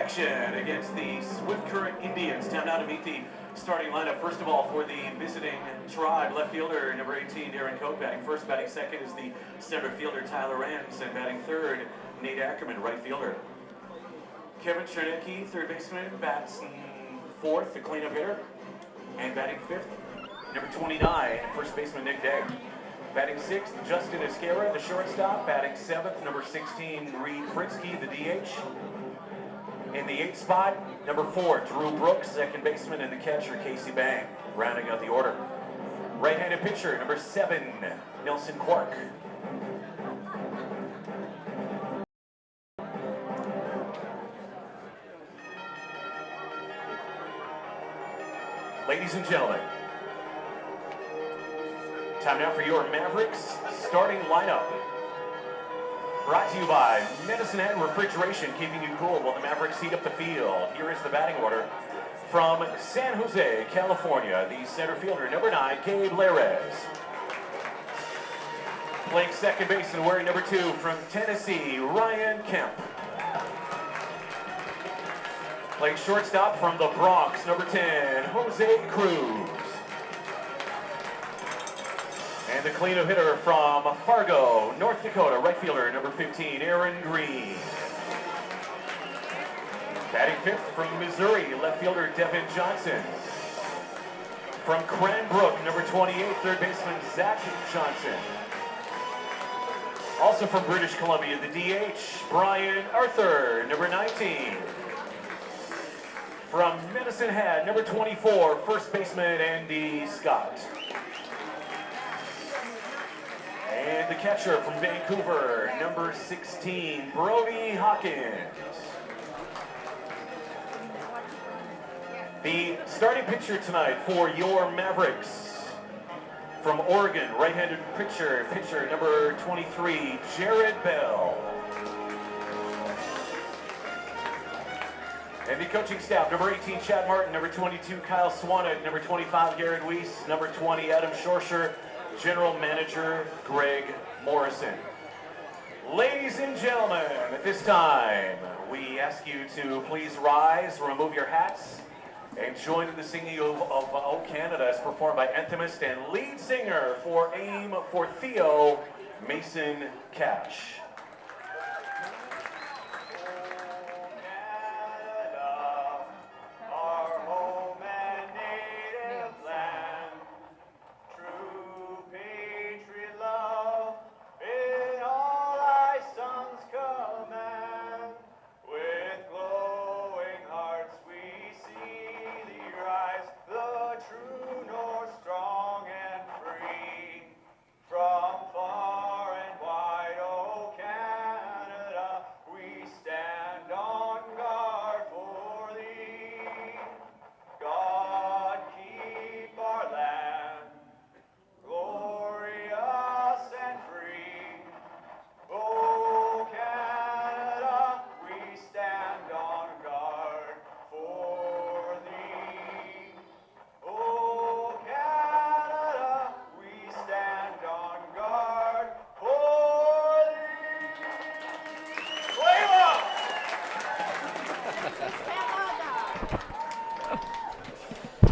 Action against the Swift Current Indians. Time now to meet the starting lineup. First of all, for the visiting tribe, left fielder number 18, Darren Cope, batting first. Batting second is the center fielder, Tyler Rams, and batting third, Nate Ackerman, right fielder. Kevin Chernecki, third baseman, bats fourth, the cleanup hitter, and batting fifth, number 29, first baseman Nick Day. Batting sixth, Justin Esquera, the shortstop. Batting seventh, number 16, Reed Fritzke, the DH. In the eighth spot, number 4, Drew Brooks, second baseman, and the catcher, Casey Bang, rounding out the order. Right-handed pitcher, number 7, Nelson Quark. Ladies and gentlemen, time now for your Mavericks starting lineup. Brought to you by Medicine Hat Refrigeration, keeping you cool while the Mavericks heat up the field. Here is the batting order from San Jose, California. The center fielder, number 9, Gabe Larez. Playing second base and wearing number 2 from Tennessee, Ryan Kemp. Playing shortstop from the Bronx, number 10, Jose Cruz. And the cleanup hitter from Fargo, North Dakota, right fielder, number 15, Aaron Green. Batting fifth from Missouri, left fielder, Devin Johnson. From Cranbrook, number 28, third baseman, Zach Johnson. Also from British Columbia, the DH, Brian Arthur, number 19. From Medicine Hat, number 24, first baseman, Andy Scott. And the catcher from Vancouver, number 16, Brody Hawkins. The starting pitcher tonight for your Mavericks, from Oregon, right-handed pitcher number 23, Jared Bell. And the coaching staff, number 18, Chad Martin, number 22, Kyle Swanet, number 25, Garrett Weiss, number 20, Adam Shorsher, General Manager Greg Morrison. Ladies and gentlemen, at this time, we ask you to please rise, remove your hats, and join in the singing of O Canada as performed by anthemist and lead singer for Aim for Theo, Mason Cash.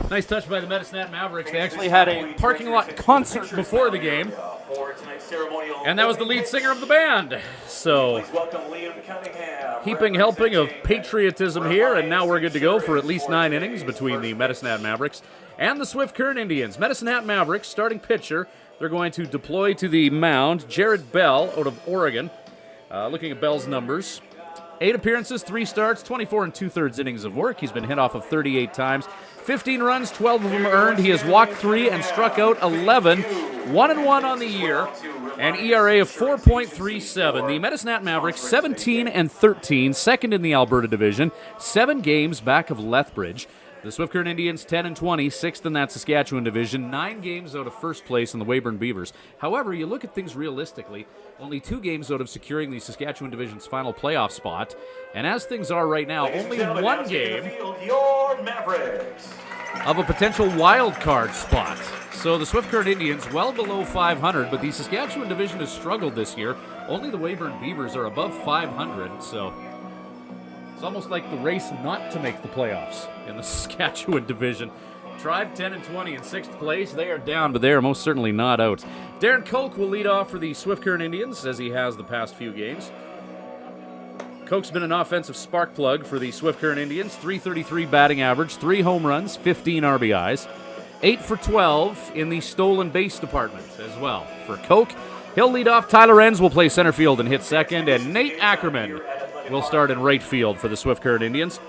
Nice touch by the Medicine Hat Mavericks. They actually had a parking lot concert before the game, and that was the lead singer of the band. So, heaping helping of patriotism here, and now we're good to go for at least 9 innings between the Medicine Hat Mavericks and the Swift Current Indians. Medicine Hat Mavericks, starting pitcher, they're going to deploy to the mound, Jared Bell out of Oregon. Looking at Bell's numbers, 8 appearances, 3 starts, 24 2/3 innings of work. He's been hit off of 38 times. 15 runs, 12 of them earned. He has walked 3 and struck out 11. 1-1 on the year. An ERA of 4.37. The Medicine Hat Mavericks, 17-13, second in the Alberta Division. 7 games back of Lethbridge. The Swift Current Indians, 10-20, sixth in that Saskatchewan Division. 9 games out of first place in the Weyburn Beavers. However, you look at things realistically, only 2 games out of securing the Saskatchewan Division's final playoff spot. And as things are right now, only 1 game of a potential wild card spot. So the Swift Current Indians well below 500, but the Saskatchewan Division has struggled this year. Only the Weyburn Beavers are above 500, so It's almost like the race not to make the playoffs in the Saskatchewan division. Tribe 10-20 in 6th place. They are down, but they are most certainly not out. Darren Koch will lead off for the Swift Current Indians, as he has the past few games. Koch's been an offensive spark plug for the Swift Current Indians. .333 batting average, 3 home runs, 15 RBIs. 8 for 12 in the stolen base department as well. For Koch, he'll lead off. Tyler Enns will play center field and hit second, and Nate Ackerman will start in right field for the Swift Current Indians.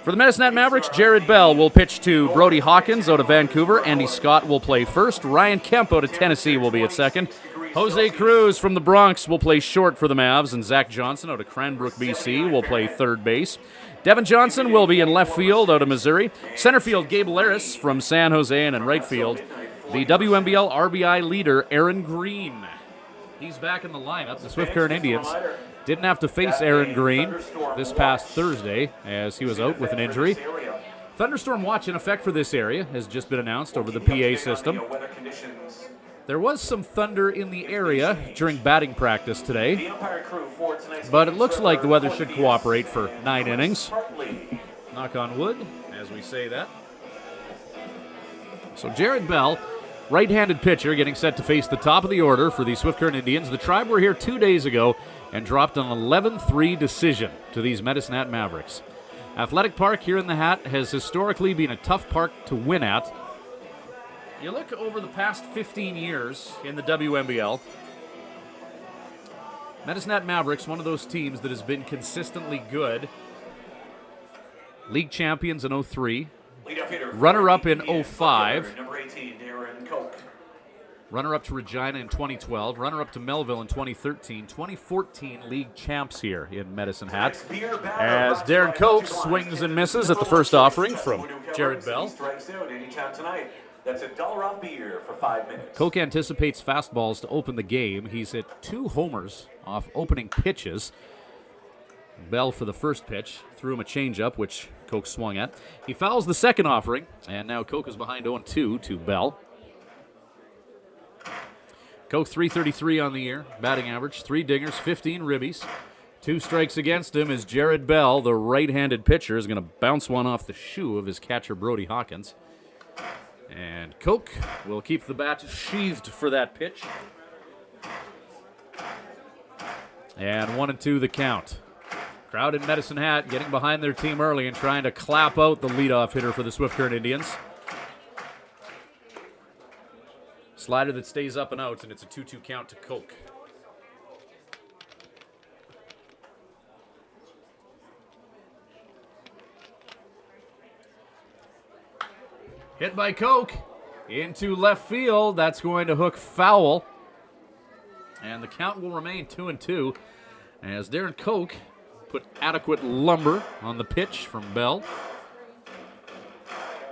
For the Medicine Hat Mavericks, Jared Bell will pitch to Brody Hawkins out of Vancouver. Andy Scott will play first. Ryan Kemp out of Tennessee will be at second. Jose Cruz from the Bronx will play short for the Mavs, and Zach Johnson out of Cranbrook, BC will play third base. Devin Johnson will be in left field out of Missouri. Center field, Gabe Laris from San Jose, and in right field, the WMBL RBI leader, Aaron Green. He's back in the lineup. The Swift Current Indians didn't have to face Aaron Green this past Thursday as he was out with an injury. Thunderstorm watch in effect for this area has just been announced over the PA system. There was some thunder in the area during batting practice today, but it looks like the weather should cooperate for 9 innings. Knock on wood as we say that. So Jared Bell, right-handed pitcher, getting set to face the top of the order for the Swift Current Indians. The Tribe were here 2 days ago and dropped an 11-3 decision to these Medicine Hat Mavericks. Athletic Park here in the Hat has historically been a tough park to win at. You look over the past 15 years in the WMBL, Medicine Hat Mavericks, one of those teams that has been consistently good. League champions in 03, runner-up in 05, runner-up to Regina in 2012, runner-up to Melville in 2013, 2014 league champs here in Medicine Hat. As Darren Koch swings and misses at the first offering from Jared Bell. That's $1 off beer for 5 minutes. Koch anticipates fastballs to open the game. He's hit 2 homers off opening pitches. Bell for the first pitch threw him a changeup, which Koch swung at. He fouls the second offering, and now Koch is behind 0-2 to Bell. Koch .333 on the year, batting average, 3 dingers, 15 ribbies. 2 strikes against him as Jared Bell, the right-handed pitcher, is going to bounce one off the shoe of his catcher, Brody Hawkins. And Koch will keep the bat sheathed for that pitch. And 1-2 the count. Crowd in Medicine Hat getting behind their team early and trying to clap out the leadoff hitter for the Swift Current Indians. Slider that stays up and out, and it's a 2-2 count to Koch. Hit by Koch into left field. That's going to hook foul. And the count will remain 2-2 as Darren Koch put adequate lumber on the pitch from Bell.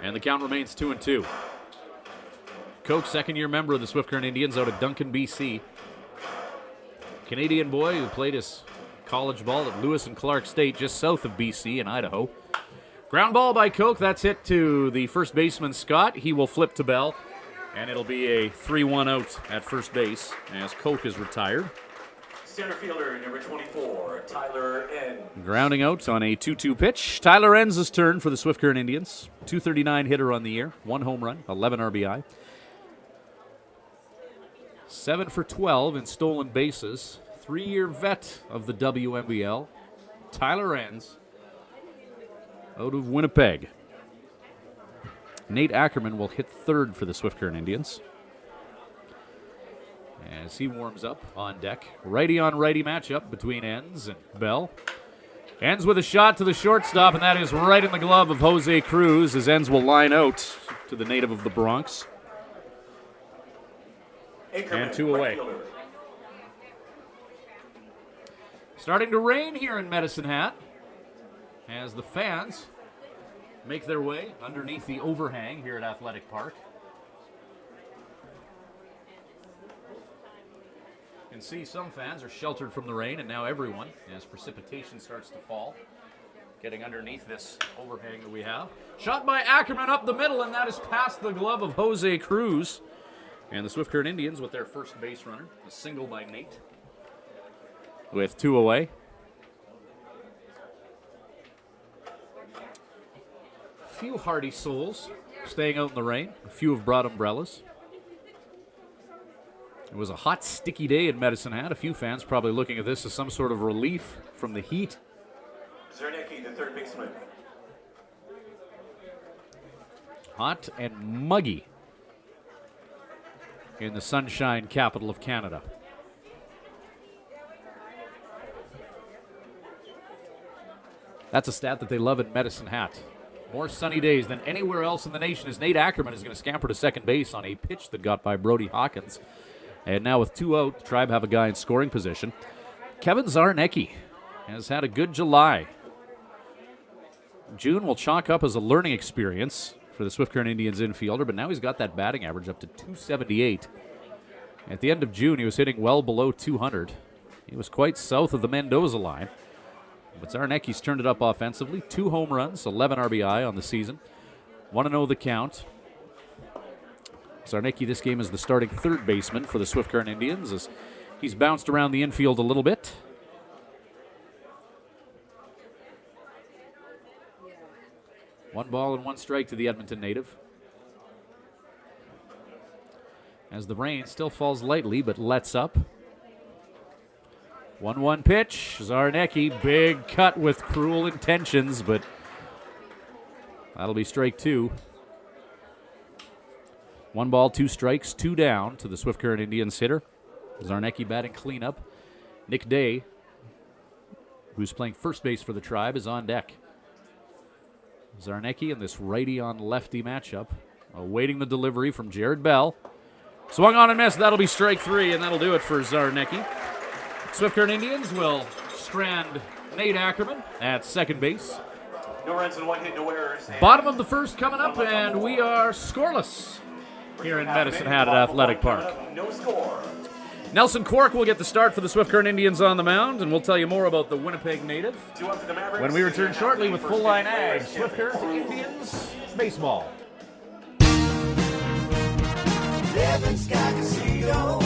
And the count remains 2-2. Koch, second-year member of the Swift Current Indians out of Duncan, BC. Canadian boy who played his college ball at Lewis and Clark State just south of BC in Idaho. Ground ball by Koch. That's hit to the first baseman, Scott. He will flip to Bell, and it'll be a 3-1 out at first base as Koch is retired. Center fielder, number 24, Tyler Enns. Grounding out on a 2-2 pitch. Tyler Enns' turn for the Swift Current Indians. .239 hitter on the year. 1 home run, 11 RBI. 7 for 12 in stolen bases. 3-year vet of the WMBL, Tyler Enns, out of Winnipeg. Nate Ackerman will hit third for the Swift Current Indians as he warms up on deck. Righty-on-righty matchup between Enns and Bell. Enns with a shot to the shortstop, and that is right in the glove of Jose Cruz as Enns will line out to the native of the Bronx. And 2 away. Starting to rain here in Medicine Hat as the fans make their way underneath the overhang here at Athletic Park. You can see some fans are sheltered from the rain, and now everyone, as precipitation starts to fall, getting underneath this overhang that we have. Shot by Ackerman up the middle, and that is past the glove of Jose Cruz. And the Swift Current Indians with their first base runner, a single by Nate, with 2 away. few hardy souls staying out in the rain. A few have brought umbrellas. It was a hot, sticky day in Medicine Hat. A few fans probably looking at this as some sort of relief from the heat. Zernecki, the third baseman. Hot and muggy in the sunshine capital of Canada. That's a stat that they love in Medicine Hat. More sunny days than anywhere else in the nation as Nate Ackerman is going to scamper to second base on a pitch that got by Brody Hawkins. And now with 2 out, the Tribe have a guy in scoring position. Kevin Zarnecki has had a good July. June will chalk up as a learning experience for the Swift Current Indians infielder, but now he's got that batting average up to 278. At the end of June, he was hitting well below 200. He was quite south of the Mendoza line. But Zarnecki's turned it up offensively. 2 home runs, 11 RBI on the season. 1-0 the count. Zarnecki this game is the starting third baseman for the Swift Current Indians as he's bounced around the infield a little bit. One ball and 1 strike to the Edmonton native. As the rain still falls lightly but lets up. 1-1 pitch. Zarnecki, big cut with cruel intentions, but that'll be strike 2. 1 ball, 2 strikes, 2 down to the Swift Current Indians hitter. Zarnecki batting cleanup. Nick Day, who's playing first base for the Tribe, is on deck. Zarnecki in this righty on lefty matchup, awaiting the delivery from Jared Bell. Swung on and missed. That'll be strike 3, and that'll do it for Zarnecki. Swift Current Indians will strand Nate Ackerman at second base. No runs and 1 hit, no errors. Bottom of the first coming up, and we are scoreless here in Medicine Hat at Athletic Park. No score. Nelson Cork will get the start for the Swift Current Indians on the mound, and we'll tell you more about the Winnipeg native 2-1 for the Mavericks. when we return shortly with Full Line Ag, Swift Current Indians Baseball. Living Sky Casino.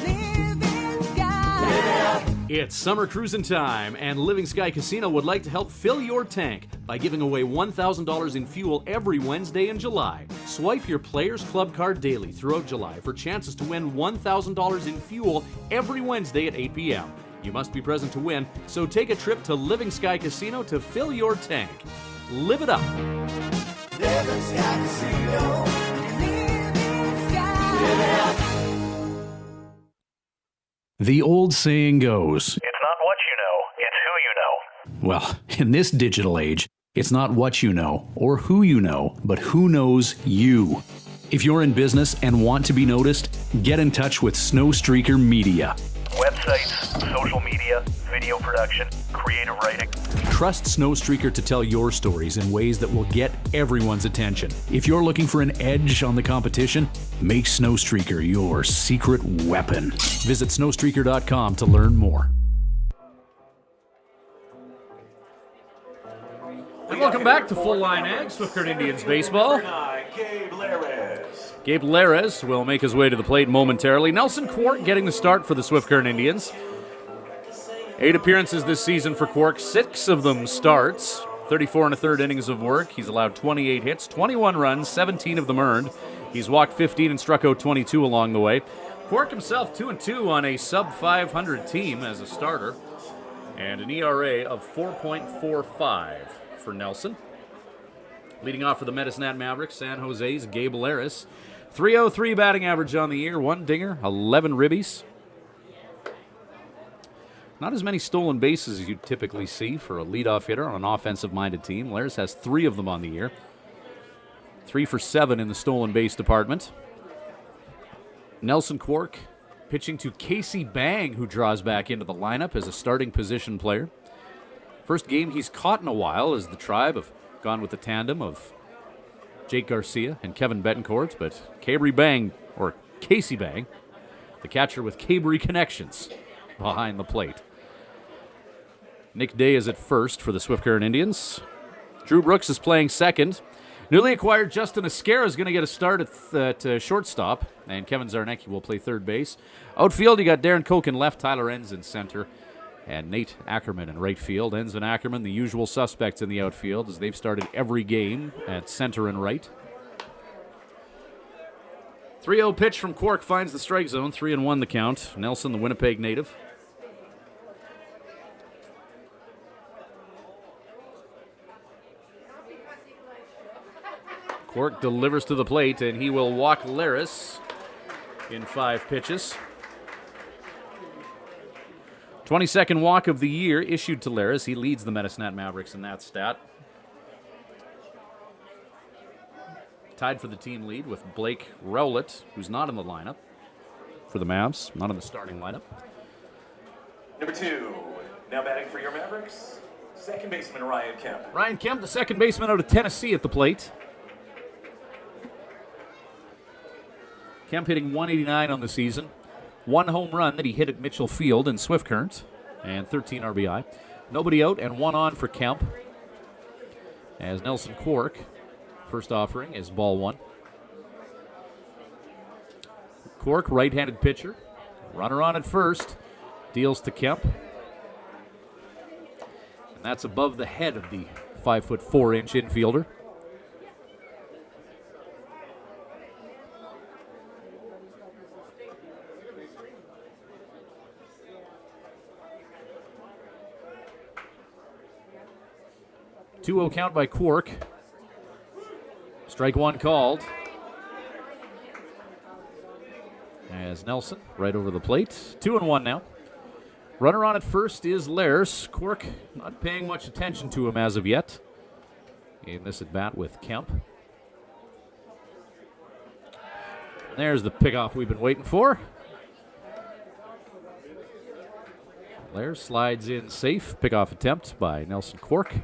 Living Sky. Yeah. It's summer cruising time, and Living Sky Casino would like to help fill your tank by giving away $1,000 in fuel every Wednesday in July. Swipe your Players Club card daily throughout July for chances to win $1,000 in fuel every Wednesday at 8 p.m. You must be present to win, so take a trip to Living Sky Casino to fill your tank. Live it up. Living Sky Casino. Living Sky. Live it up. The old saying goes, It's not what you know, it's who you know. well, in this digital age, it's not what you know or who you know, but who knows you. If you're in business and want to be noticed, get in touch with Snowstreaker Media. Websites, social media, video production, creative writing. Trust Snowstreaker to tell your stories in ways that will get everyone's attention. If you're looking for an edge on the competition, make Snowstreaker your secret weapon. Visit snowstreaker.com to learn more. And welcome back to Full Line Ag, Swift Current Indians Baseball. Gabe Larez will make his way to the plate momentarily. Nelson Quark getting the start for the Swift Current Indians. 8 appearances this season for Quark, 6 of them starts. 34 1/3 innings of work. He's allowed 28 hits, 21 runs, 17 of them earned. He's walked 15 and struck out 22 along the way. Quark himself 2-2 on a sub-500 team as a starter. And an ERA of 4.45 for Nelson. Leading off for the Medicine Hat Mavericks, San Jose's Gabe Larez. 303 batting average on the year, 1 dinger, 11 ribbies. Not as many stolen bases as you typically see for a leadoff hitter on an offensive-minded team. Larez has 3 of them on the year. 3 for 7 in the stolen base department. Nelson Quark pitching to Casey Bang, who draws back into the lineup as a starting position player. First game he's caught in a while as the Tribe have gone with the tandem of Jake Garcia and Kevin Betancourt, but Casey Bang, the catcher with Cabri connections behind the plate. Nick Day is at first for the Swift Current Indians. Drew Brooks is playing second. Newly acquired Justin Esquera is going to get a start at shortstop, and Kevin Zarnecki will play third base. Outfield, you got Darren Koch in left, Tyler Enns in center, And Nate Ackerman in right field. Enz and Ackerman, the usual suspects in the outfield, as they've started every game at center and right. 3-0 pitch from Cork finds the strike zone. 3-1 the count. Nelson, the Winnipeg native. Cork delivers to the plate, and he will walk Laris in 5 pitches. 22nd walk of the year issued to Laris. He leads the Medicine Mavericks in that stat. Tied for the team lead with Blake Rowlett, who's not in the lineup for the Mavs, not in the starting lineup. Number 2, now batting for your Mavericks, second baseman Ryan Kemp. Ryan Kemp, the second baseman out of Tennessee at the plate. Kemp hitting 189 on the season. 1 home run that he hit at Mitchell Field in Swift Current, and 13 RBI. Nobody out and 1 on for Kemp. As Nelson Cork, first offering, is ball 1. Cork, right-handed pitcher. Runner on at first. Deals to Kemp. And that's above the head of the 5'4" infielder. Two-0 count by Cork. Strike 1 called. As Nelson right over the plate. 2-1 now. Runner on at first is Lares. Cork not paying much attention to him as of yet in this at bat with Kemp. There's the pickoff we've been waiting for. Lares slides in safe. Pickoff attempt by Nelson Cork.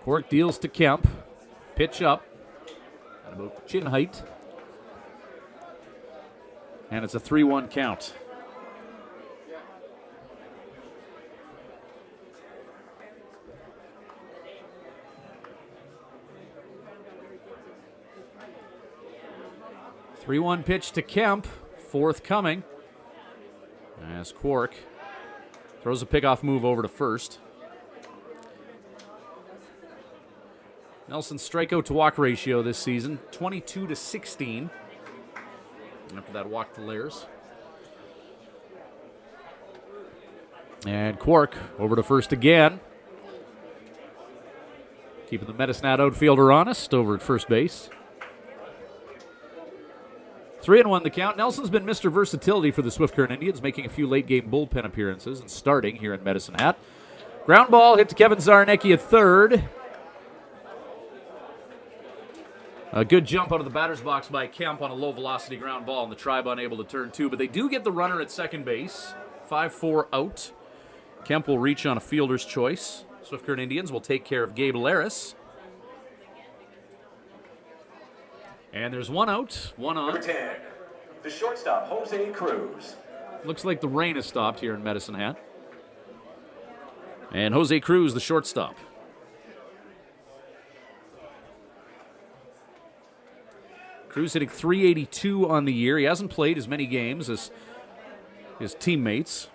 Cork deals to Kemp. Pitch up at about chin height. And it's a 3-1 count. Three-one pitch to Kemp. 4th coming. As Cork throws a pickoff move over to first. Nelson's strikeout to walk ratio this season, 22-16. After that walk to Lares. And Cork over to first again. Keeping the Medicine outfielder honest over at first base. 3-1 the count. Nelson's been Mr. Versatility for the Swift Current Indians, making a few late-game bullpen appearances and starting here in Medicine Hat. Ground ball hit to Kevin Zarnecki at third. A good jump out of the batter's box by Kemp on a low-velocity ground ball, and the Tribe unable to turn 2. But they do get the runner at second base. 5-4 out. Kemp will reach on a fielder's choice. Swift Current Indians will take care of Gabe Laris. And there's 1 out, 1 on. Number 10, the shortstop, Jose Cruz. Looks like the rain has stopped here in Medicine Hat. And Jose Cruz, the shortstop. Cruz hitting .382 on the year. He hasn't played as many games as his teammates.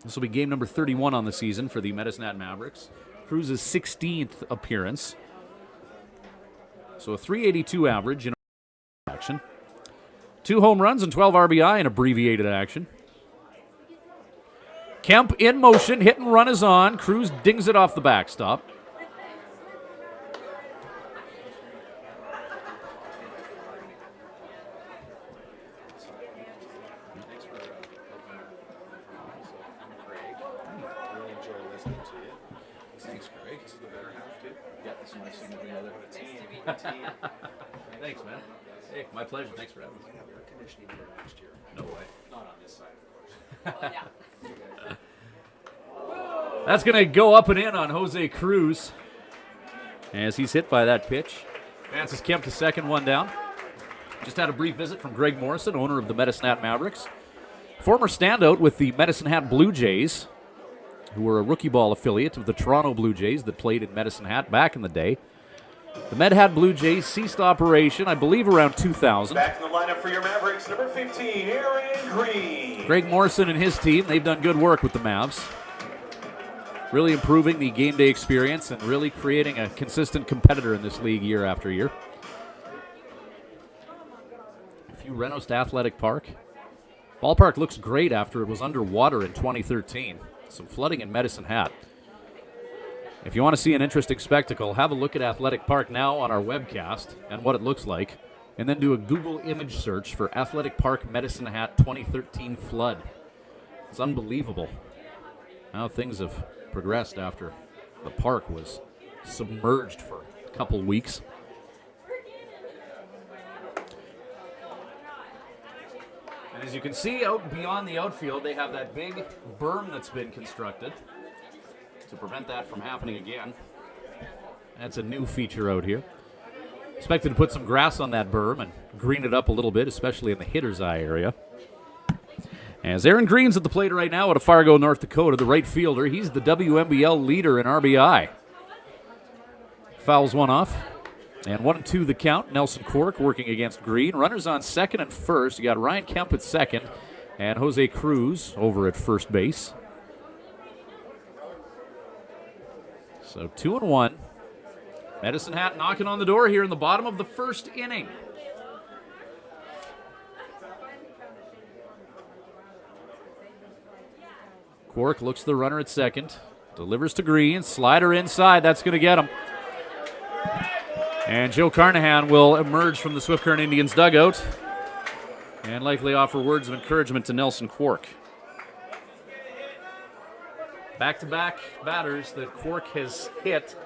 This will be game number 31 on the season for the Medicine Hat Mavericks. Cruz's 16th appearance. So a .382 average in action. 2 home runs and 12 RBI in abbreviated action. Kemp in motion, hit and run is on. Cruz dings it off the backstop. Thanks, man. Hey, my pleasure. Thanks for having me. Have air conditioning here next year. No way. Not on this side, of course. That's going to go up and in on Jose Cruz as he's hit by that pitch. Advances Kemp to second, 1 down. Just had a brief visit from Greg Morrison, owner of the Medicine Hat Mavericks. Former standout with the Medicine Hat Blue Jays. who were a rookie ball affiliate of the Toronto Blue Jays that played in Medicine Hat back in the day. The Med Hat Blue Jays ceased operation, I believe, around 2000. Back in the lineup for your Mavericks, number 15, Aaron Green. Greg Morrison and his team, they've done good work with the Mavs. Really improving the game day experience and really creating a consistent competitor in this league year after year. If you Renos Athletic Park, ballpark looks great after it was underwater in 2013. Some flooding in Medicine Hat. If you want to see an interesting spectacle, have a look at Athletic Park now on our webcast and what it looks like, and then do a Google image search for Athletic Park Medicine Hat 2013 flood. It's unbelievable how things have progressed after the park was submerged for a couple weeks. And as you can see out beyond the outfield, they have that big berm that's been constructed to prevent that from happening again. That's a new feature out here. Expected to put some grass on that berm and green it up a little bit, especially in the hitter's eye area. As Aaron Green's at the plate right now out of Fargo, North Dakota, the right fielder. He's the WMBL leader in RBI. Fouls one off. And 1-2 the count. Nelson Cork working against Green. Runners on second and first. You got Ryan Kemp at second and Jose Cruz over at first base. So 2-1. Medicine Hat knocking on the door here in the bottom of the first inning. Cork looks the runner at second. Delivers to Green. Slider inside. That's going to get him. And Joe Carnahan will emerge from the Swift Current Indians dugout and likely offer words of encouragement to Nelson Cork. Back-to-back batters that Cork has hit.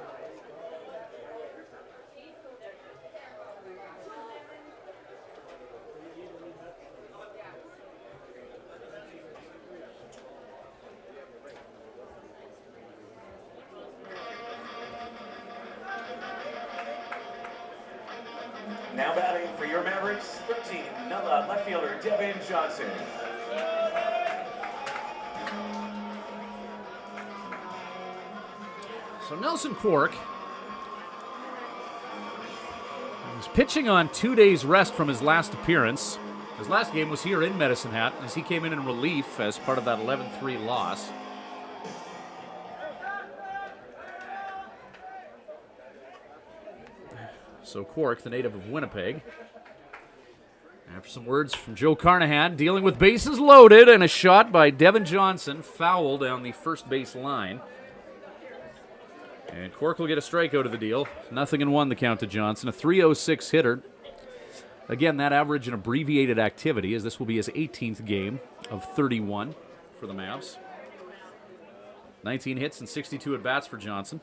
Now batting for your Mavericks, 13, left fielder Devin Johnson. So Nelson Cork is pitching on 2 days rest from his last appearance. His last game was here in Medicine Hat as he came in relief as part of that 11-3 loss. So Cork, the native of Winnipeg. After some words from Joe Carnahan, dealing with bases loaded and a shot by Devin Johnson, foul down the first base line. And Cork will get a strikeout of the deal. 0-1 the count to Johnson, a .306 hitter. Again, that average an abbreviated activity, as this will be his 18th game of 31 for the Mavs. 19 hits and 62 at-bats for Johnson,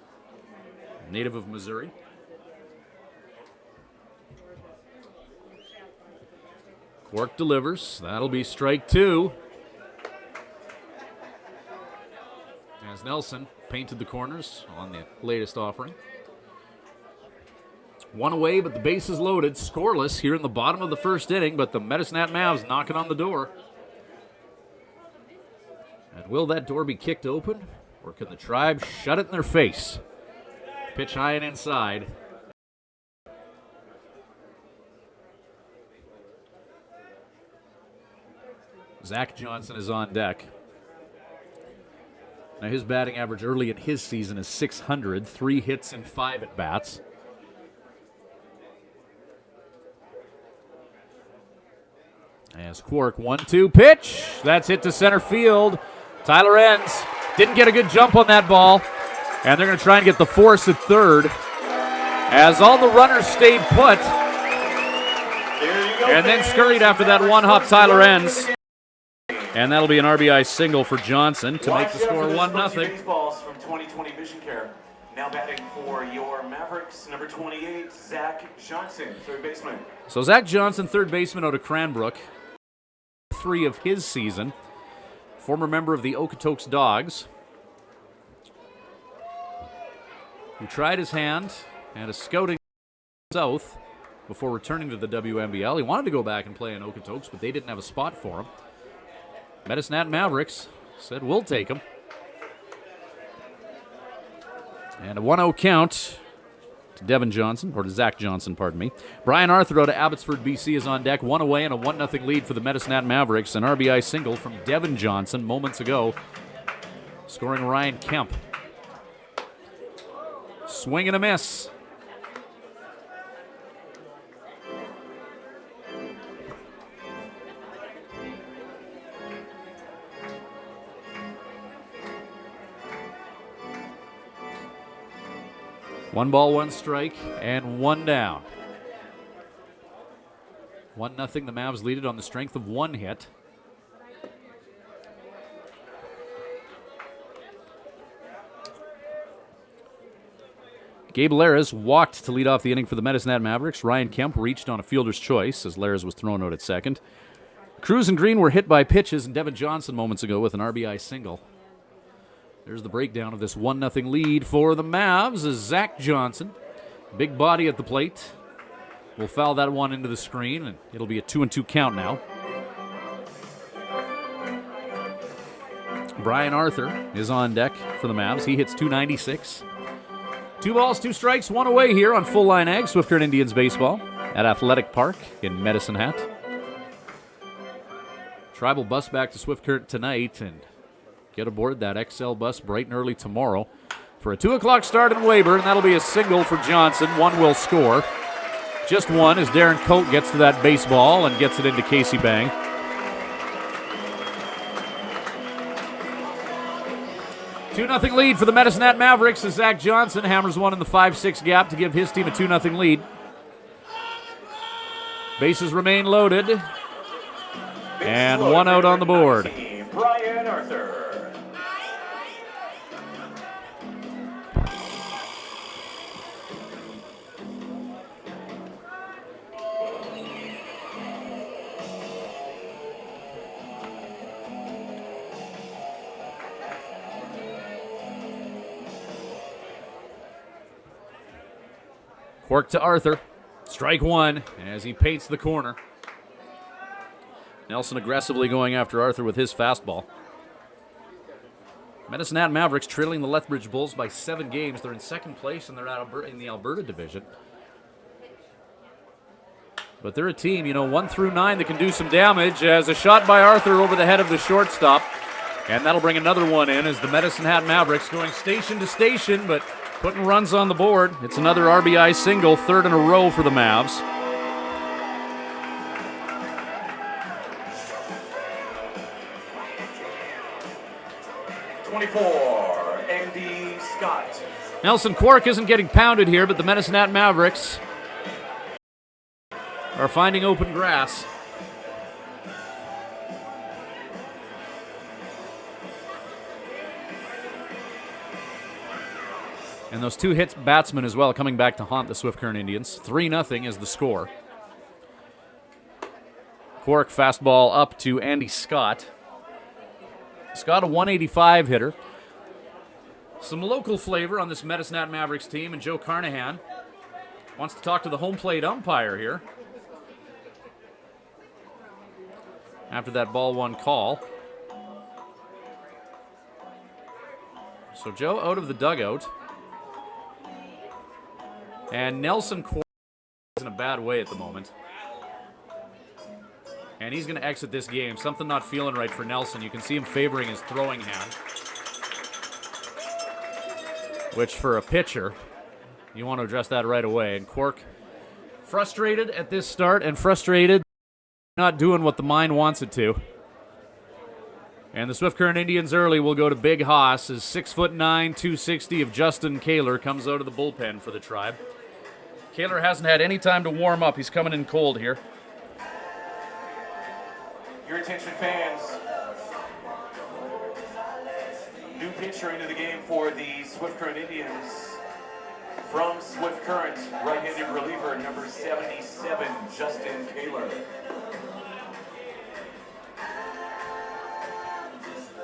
native of Missouri. Cork delivers. That'll be strike two. As Nelson painted the corners on the latest offering. One away, but the base is loaded. Scoreless here in the bottom of the first inning, but the Medicine Hat Mavs knocking on the door. And will that door be kicked open, or can the Tribe shut it in their face? Pitch high and inside. Zach Johnson is on deck. Now his batting average early in his season is .600, 3 hits and 5 at-bats. As Cork, 1-2 pitch. That's hit to center field. Tyler Enns didn't get a good jump on that ball. And they're going to try and get the force at third. As all the runners stayed put. And then scurried after that one-hop Tyler Enns. And that'll be an RBI single for Johnson to make the score 1-0. Baseballs from 2020 Vision Care. Now batting for your Mavericks, number 28, Zach Johnson, third baseman. So Zach Johnson, third baseman out of Cranbrook. 3 of his season. Former member of the Okotoks Dogs. Who tried his hand at a scouting south before returning to the WMBL. He wanted to go back and play in Okotoks, but they didn't have a spot for him. Medicine Hat Mavericks said, we'll take him. And a 1-0 count to Devin Johnson, or to Zach Johnson, pardon me. Brian Arthur out of Abbotsford, BC is on deck. 1 away and a 1-0 lead for the Medicine Hat Mavericks. An RBI single from Devin Johnson moments ago, scoring Ryan Kemp. Swing and a miss. One ball, one strike, and one down. 1-0, the Mavs lead it on the strength of one hit. Gabe Lares walked to lead off the inning for the Medicine Hat Mavericks. Ryan Kemp reached on a fielder's choice as Lares was thrown out at second. Cruz and Green were hit by pitches, and Devin Johnson moments ago with an RBI single. There's the breakdown of this 1-0 lead for the Mavs as Zach Johnson, big body at the plate, will foul that one into the screen, and it'll be a 2-2 count now. Brian Arthur is on deck for the Mavs. He hits .296. 2 balls, 2 strikes, 1 away here on Full Line Ag, Swift Current Indians baseball at Athletic Park in Medicine Hat. Tribal bus back to Swift Current tonight, and get aboard that XL bus bright and early tomorrow for a 2 o'clock start in Weyburn. That'll be a single for Johnson. One will score. Just one as Darren Coate gets to that baseball and gets it into Casey Bang. Two 2-0 lead for the Medicine Hat Mavericks as Zach Johnson hammers one in the 5-6 gap to give his team a 2-0 lead. Bases remain loaded. And one out on the board. Brian Arthur. Quirk to Arthur. Strike one as he paints the corner. Nelson aggressively going after Arthur with his fastball. Medicine Hat Mavericks trailing the Lethbridge Bulls by 7 games. They're in second place and they're in the Alberta division. But they're a team, 1 through 9 that can do some damage as a shot by Arthur over the head of the shortstop. And that'll bring another one in as the Medicine Hat Mavericks going station to station, but putting runs on the board. It's another RBI single, 3rd in a row for the Mavs. Andy Scott. Nelson Quirk isn't getting pounded here, but the Medicine Hat Mavericks are finding open grass. And those 2 hits batsmen as well coming back to haunt the Swift Current Indians. 3-0 is the score. Quirk fastball up to Andy Scott. Scott, a 185 hitter. Some local flavor on this Medicine Hat Mavericks team, and Joe Carnahan wants to talk to the home plate umpire here after that ball one call. So Joe out of the dugout. And Nelson Quirk is in a bad way at the moment. And he's going to exit this game. Something not feeling right for Nelson. You can see him favoring his throwing hand. Which, for a pitcher, you want to address that right away. And Quirk, frustrated at this start and frustrated not doing what the mind wants it to. And the Swift Current Indians early will go to Big Haas as 6'9", 260 of Justin Kaler comes out of the bullpen for the Tribe. Kaler hasn't had any time to warm up. He's coming in cold here. Your attention, fans. New pitcher into the game for the Swift Current Indians. From Swift Current, right-handed reliever number 77, Justin Kaler.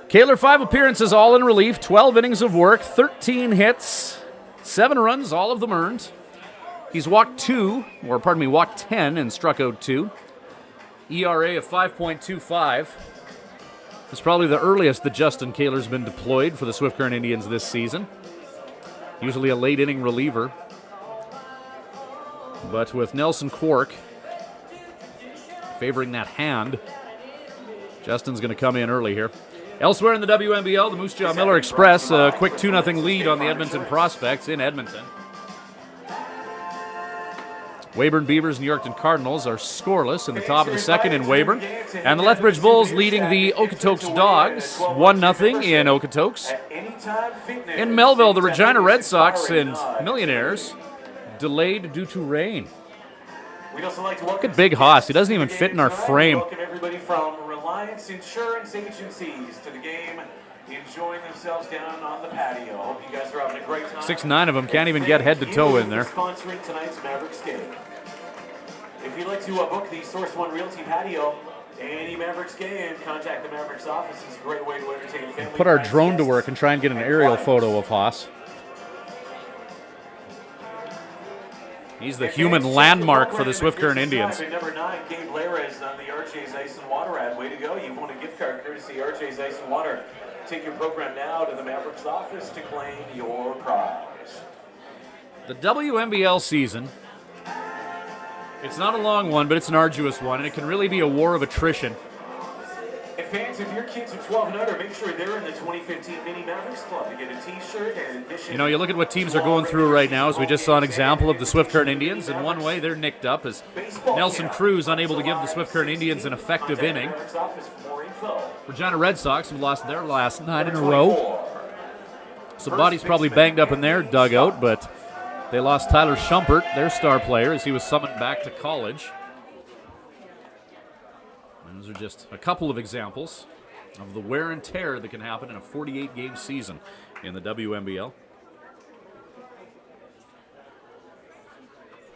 Kaler, 5 appearances, all in relief, 12 innings of work, 13 hits, 7 runs, all of them earned. He's walked 10 and struck out 2. ERA of 5.25. It's probably the earliest that Justin Kaler's been deployed for the Swift Current Indians this season. Usually a late inning reliever. But with Nelson Quark favoring that hand, Justin's going to come in early here. Elsewhere in the WMBL, the Moose Jaw Miller Express, a quick 2-0 lead on the Edmonton Prospects in Edmonton. Weyburn Beavers and Yorkton Cardinals are scoreless in the top of the second in Weyburn. And the Lethbridge Bulls leading the Okotoks Dogs 1-0 in Okotoks. In Melville, the Regina Red Sox and Millionaires delayed due to rain. Look at Big Haas. He doesn't even fit in our frame. Welcome everybody from Reliance Insurance Agencies to the game, enjoying themselves down on the patio. Hope you guys are having a great time. 6'9" of them can't even get head to toe in there. Sponsoring tonight's Mavericks game. If you'd like to book the Source One Realty patio, any Mavericks game, contact the Mavericks office. It's a great way to entertain family. Put our drone to work and try and get an aerial photo of Haas. He's the human landmark for the Swift Current Indians. Number 9, Gabe Larez on the RJ's Ice and Water ad. Way to go. You've won a gift card courtesy RJ's Ice and Water. Take your program now to the Mavericks office to claim your prize. The WMBL season, it's not a long one, but it's an arduous one, and it can really be a war of attrition. And fans, if your kids are 12 and under, make sure they're in the 2015 Mini Mavericks Club to get a t-shirt and addition. You know, you look at what teams are going through right now, as we just saw an example of the Swift Current Indians. In one way, they're nicked up as Nelson Cruz unable to give the Swift Current Indians an effective inning. Regina Red Sox have lost their last 9 in a row. So Body's probably banged up in their dugout, but they lost Tyler Schumpert, their star player, as he was summoned back to college. And those are just a couple of examples of the wear and tear that can happen in a 48-game season in the WMBL.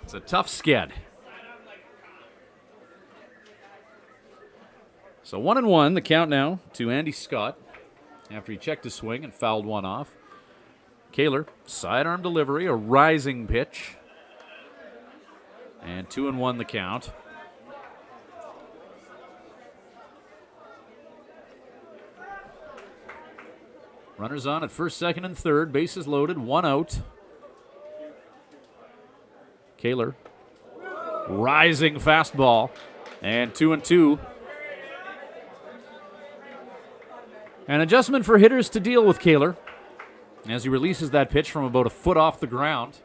It's a tough sked. So 1-1, the count now to Andy Scott after he checked his swing and fouled one off. Kaler, sidearm delivery, a rising pitch. And 2-1 the count. Runners on at first, second, and third. Bases loaded, 1 out. Kaler, rising fastball. And 2-2. An adjustment for hitters to deal with Kaler as he releases that pitch from about a foot off the ground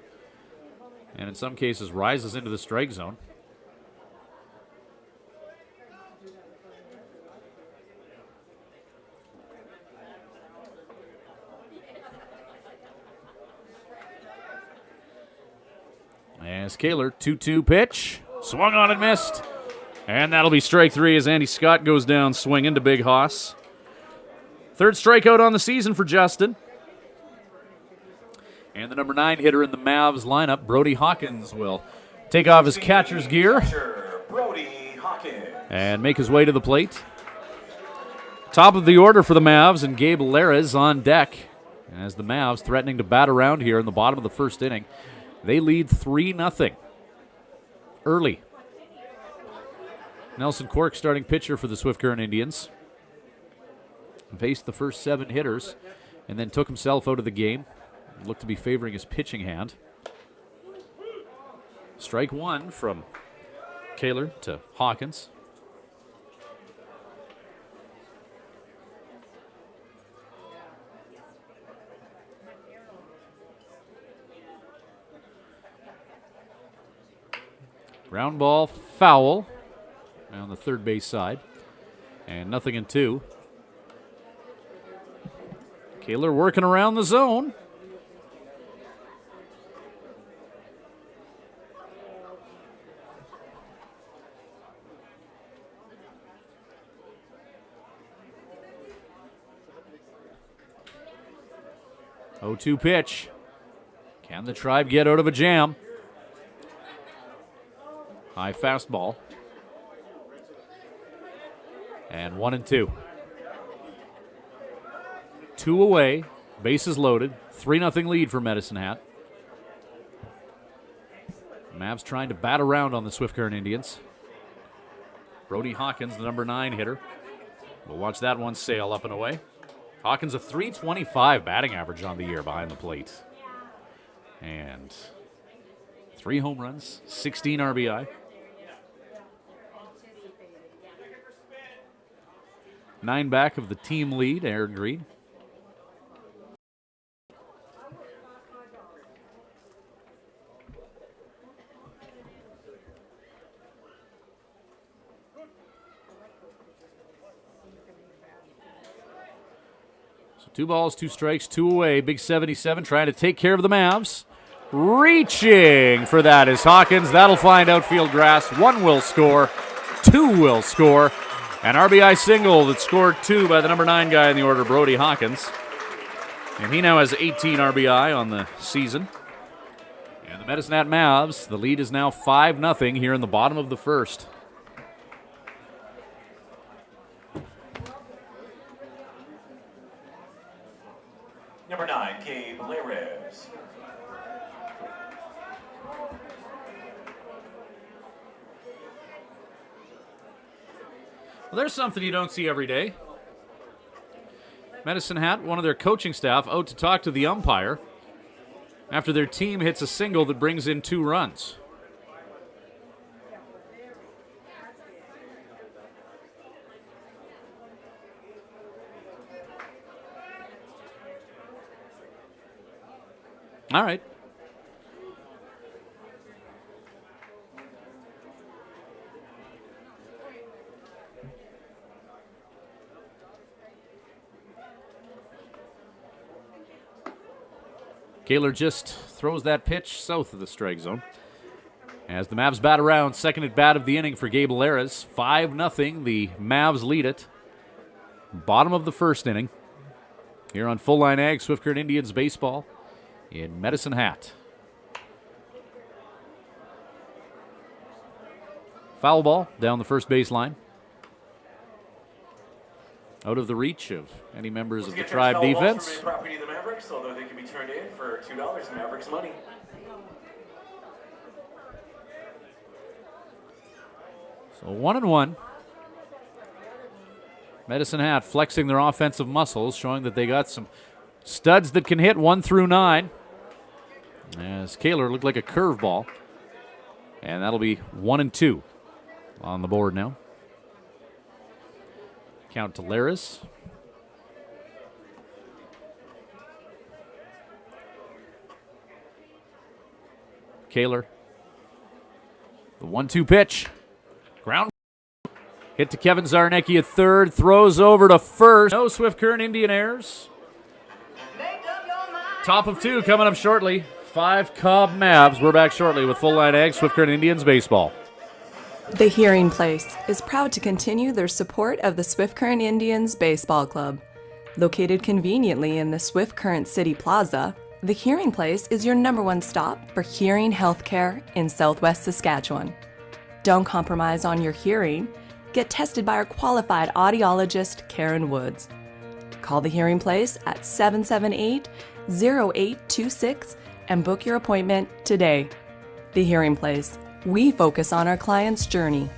and in some cases rises into the strike zone. As Kaler, 2-2 pitch, swung on and missed. And that'll be strike 3 as Andy Scott goes down swinging to Big Haas. Third strikeout on the season for Justin. And the number 9 hitter in the Mavs lineup, Brody Hawkins, will take off his catcher's gear and make his way to the plate. Top of the order for the Mavs, and Gabe Larez on deck as the Mavs threatening to bat around here in the bottom of the first inning. They lead 3-0 early. Nelson Quark, starting pitcher for the Swift Current Indians, faced the first 7 hitters and then took himself out of the game. Looked to be favoring his pitching hand. Strike 1 from Kaler to Hawkins. Ground ball foul on the third base side. And 0-2. Kaler working around the zone. Oh, 0-2 pitch. Can the Tribe get out of a jam? High fastball. And 1-2. 2 away. Bases loaded. 3-0 lead for Medicine Hat. Mavs trying to bat around on the Swift Current Indians. Brody Hawkins, the number 9 hitter. We'll watch that one sail up and away. Hawkins a .325 batting average on the year behind the plate. And 3 home runs, 16 RBI. 9 back of the team lead, Aaron Green. So 2 balls, 2 strikes, 2 away. Big 77 trying to take care of the Mavs. Reaching for that is Hawkins. That'll find outfield grass. 1 will score. 2 will score. An RBI single that scored 2 by the number 9 guy in the order, Brody Hawkins. And he now has 18 RBI on the season. And the Medicine Hat Mavs, the lead is now 5-0 here in the bottom of the first. Number 9, Gabe Larez. Well, there's something you don't see every day. Medicine Hat, one of their coaching staff, out to talk to the umpire after their team hits a single that brings in 2 runs. All right. Kaler just throws that pitch south of the strike zone. As the Mavs bat around, second at bat of the inning for Gabe Larez. 5-0, the Mavs lead it. Bottom of the first inning. Here on Full Line Ag, Swift Current Indians baseball in Medicine Hat. Foul ball down the first baseline. Out of the reach of any members of the Tribe defense. Property of the Mavericks, although they can be turned in for $2 in Mavericks money. So 1-1. Medicine Hat flexing their offensive muscles, showing that they got some studs that can hit 1 through 9. As Kaler looked like a curveball. And that'll be 1-2 on the board now. Count to Larez. Kaler. The 1-2 pitch. Ground. Hit to Kevin Zarnecki at third. Throws over to first. No Swift Current Indian errors. Top of 2 coming up shortly. 5 Cobb Mavs. We're back shortly with Full Line Ag, Swift Current Indians baseball. The Hearing Place is proud to continue their support of the Swift Current Indians Baseball Club. Located conveniently in the Swift Current City Plaza, the Hearing Place is your #1 stop for hearing healthcare in Southwest Saskatchewan. Don't compromise on your hearing. Get tested by our qualified audiologist, Karen Woods. Call the Hearing Place at 778-0826 and book your appointment today. The Hearing Place. We focus on our client's journey.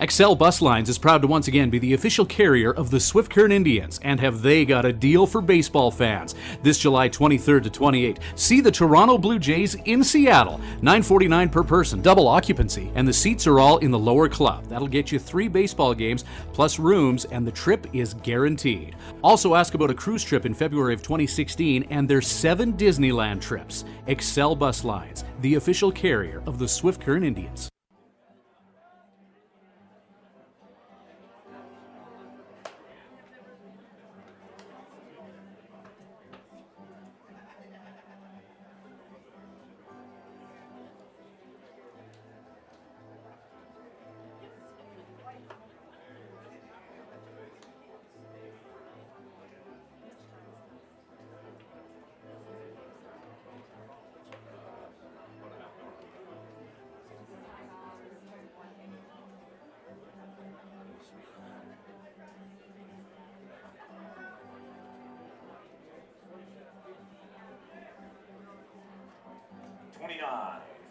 Excel Bus Lines is proud to once again be the official carrier of the Swift Current Indians, and have they got a deal for baseball fans. This July 23rd to 28th, see the Toronto Blue Jays in Seattle. $9.49 per person, double occupancy, and the seats are all in the lower club. That'll get you 3 baseball games plus rooms, and the trip is guaranteed. Also ask about a cruise trip in February of 2016 and their 7 Disneyland trips. Excel Bus Lines, the official carrier of the Swift Current Indians.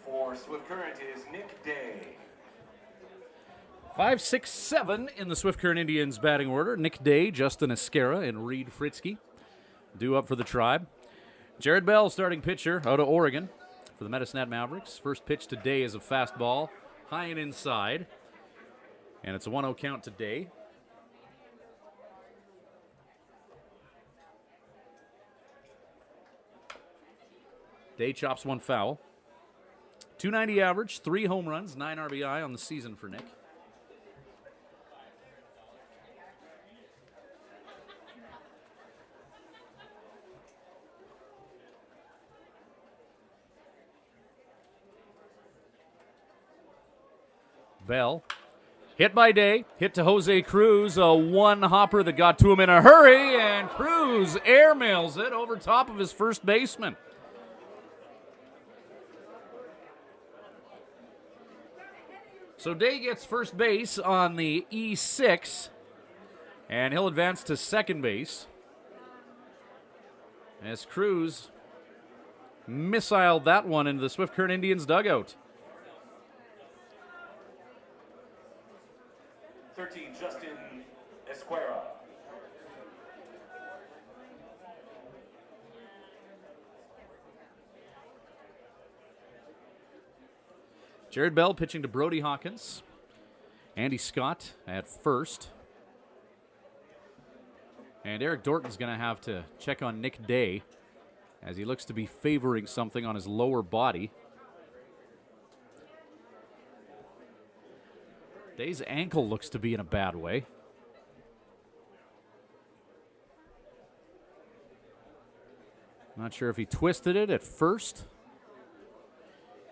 For Swift Current is Nick Day. 5, 6, 7 in the Swift Current Indians batting order. Nick Day, Justin Escara, and Reed Fritzky due up for the Tribe. Jared Bell, starting pitcher out of Oregon for the Medicine Hat Mavericks. First pitch today is a fastball, high and inside. And it's a 1-0 count today. Day chops one foul. 290 average, 3 home runs, 9 RBI on the season for Nick. Bell. Hit by Day, hit to Jose Cruz, a one-hopper that got to him in a hurry, and Cruz airmails it over top of his first baseman. So Day gets first base on the E6, and he'll advance to second base as Cruz missiled that one into the Swift Current Indians dugout. 13, Justin Esquera. Jared Bell pitching to Brody Hawkins. Andy Scott at first. And Eric Dorton's going to have to check on Nick Day as he looks to be favoring something on his lower body. Day's ankle looks to be in a bad way. Not sure if he twisted it at first.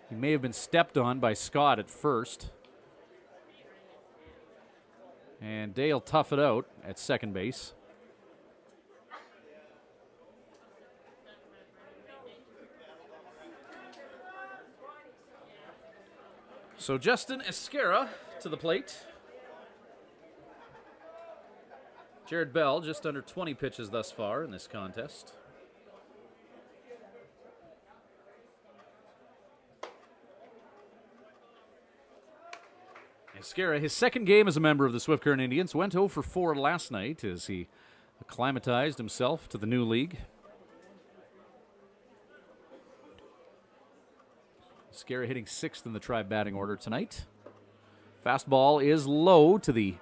He may have been stepped on by Scott at first. And Day will tough it out at second base. So Justin Esquera to the plate. Jared Bell just under 20 pitches thus far in this contest. Esquera, his second game as a member of the Swift Current Indians, went 0 for 4 last night as he acclimatized himself to the new league. Esquera hitting 6th in the Tribe batting order tonight. Fastball is low to the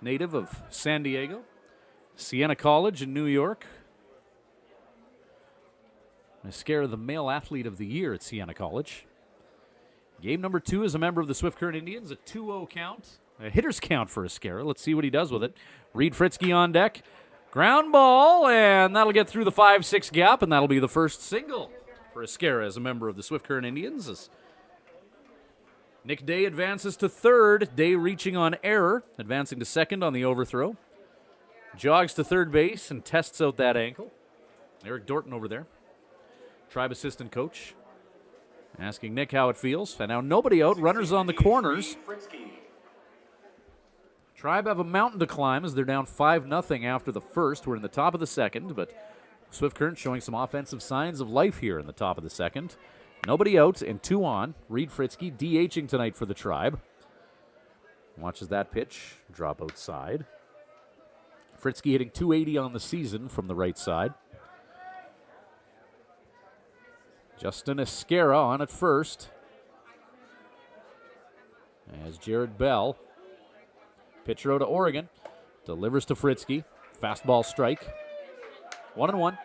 native of San Diego, Siena College in New York. Esquera, the male athlete of the year at Siena College. Game number 2 as a member of the Swift Current Indians, a 2-0 count, a hitter's count for Esquera. Let's see what he does with it. Reed Fritzky on deck. Ground ball, and that'll get through the 5-6 gap, and that'll be the first single for Esquera as a member of the Swift Current Indians. As Nick Day advances to third. Day reaching on error, advancing to second on the overthrow. Jogs to third base and tests out that ankle. Eric Dorton over there, Tribe assistant coach, asking Nick how it feels. And now nobody out, runners on the corners. Tribe have a mountain to climb as they're down 5-0 after the first. We're in the top of the second, but Swift Current showing some offensive signs of life here in the top of the second. Nobody out and 2 on. Reed Fritzky DHing tonight for the Tribe. Watches that pitch drop outside. Fritzky hitting .280 on the season from the right side. Justin Esquera on at first. As Jared Bell, pitcher out of Oregon, delivers to Fritzky. Fastball strike. 1-1.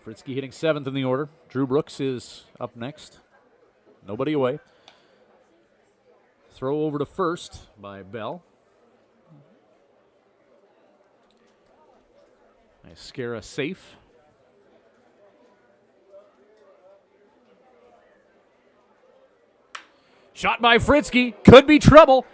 Fritzky hitting 7th in the order. Drew Brooks is up next. Nobody away. Throw over to first by Bell. Esquera safe. Shot by Fritzky. Could be trouble.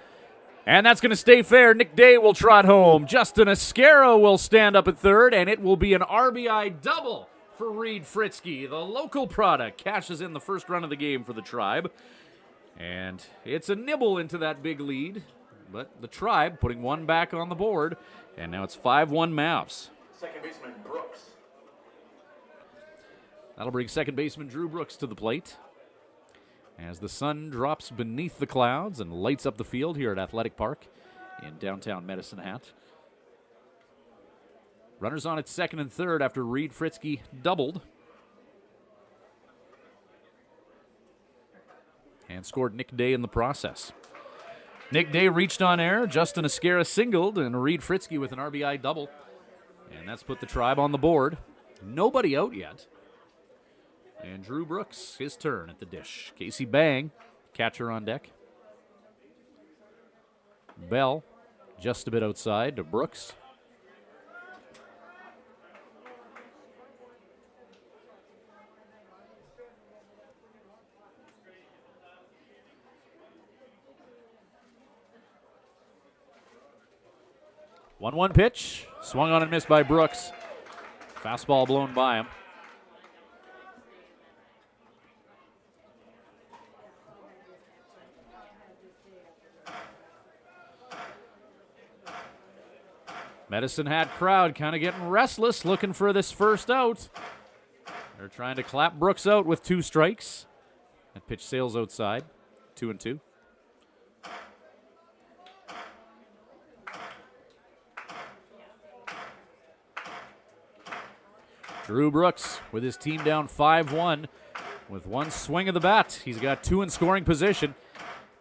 And that's going to stay fair. Nick Day will trot home. Justin Esquera will stand up at third, and it will be an RBI double for Reed Fritzky. The local product cashes in the first run of the game for the Tribe. And it's a nibble into that big lead. But the Tribe putting one back on the board. And now it's 5-1 Mavs. Second baseman Brooks. That'll bring second baseman Drew Brooks to the plate as the sun drops beneath the clouds and lights up the field here at Athletic Park in downtown Medicine Hat. Runners on at second and third after Reed Fritzky doubled. And scored Nick Day in the process. Nick Day reached on air, Justin Esquera singled, and Reed Fritzky with an RBI double. And that's put the Tribe on the board. Nobody out yet. And Drew Brooks, his turn at the dish. Casey Bang, catcher on deck. Bell, just a bit outside to Brooks. One pitch, swung on and missed by Brooks. Fastball blown by him. Medicine Hat crowd kind of getting restless, looking for this first out. They're trying to clap Brooks out with 2 strikes. That pitch sails outside, 2-2. Drew Brooks with his team down 5-1 with 1 swing of the bat. He's got 2 in scoring position.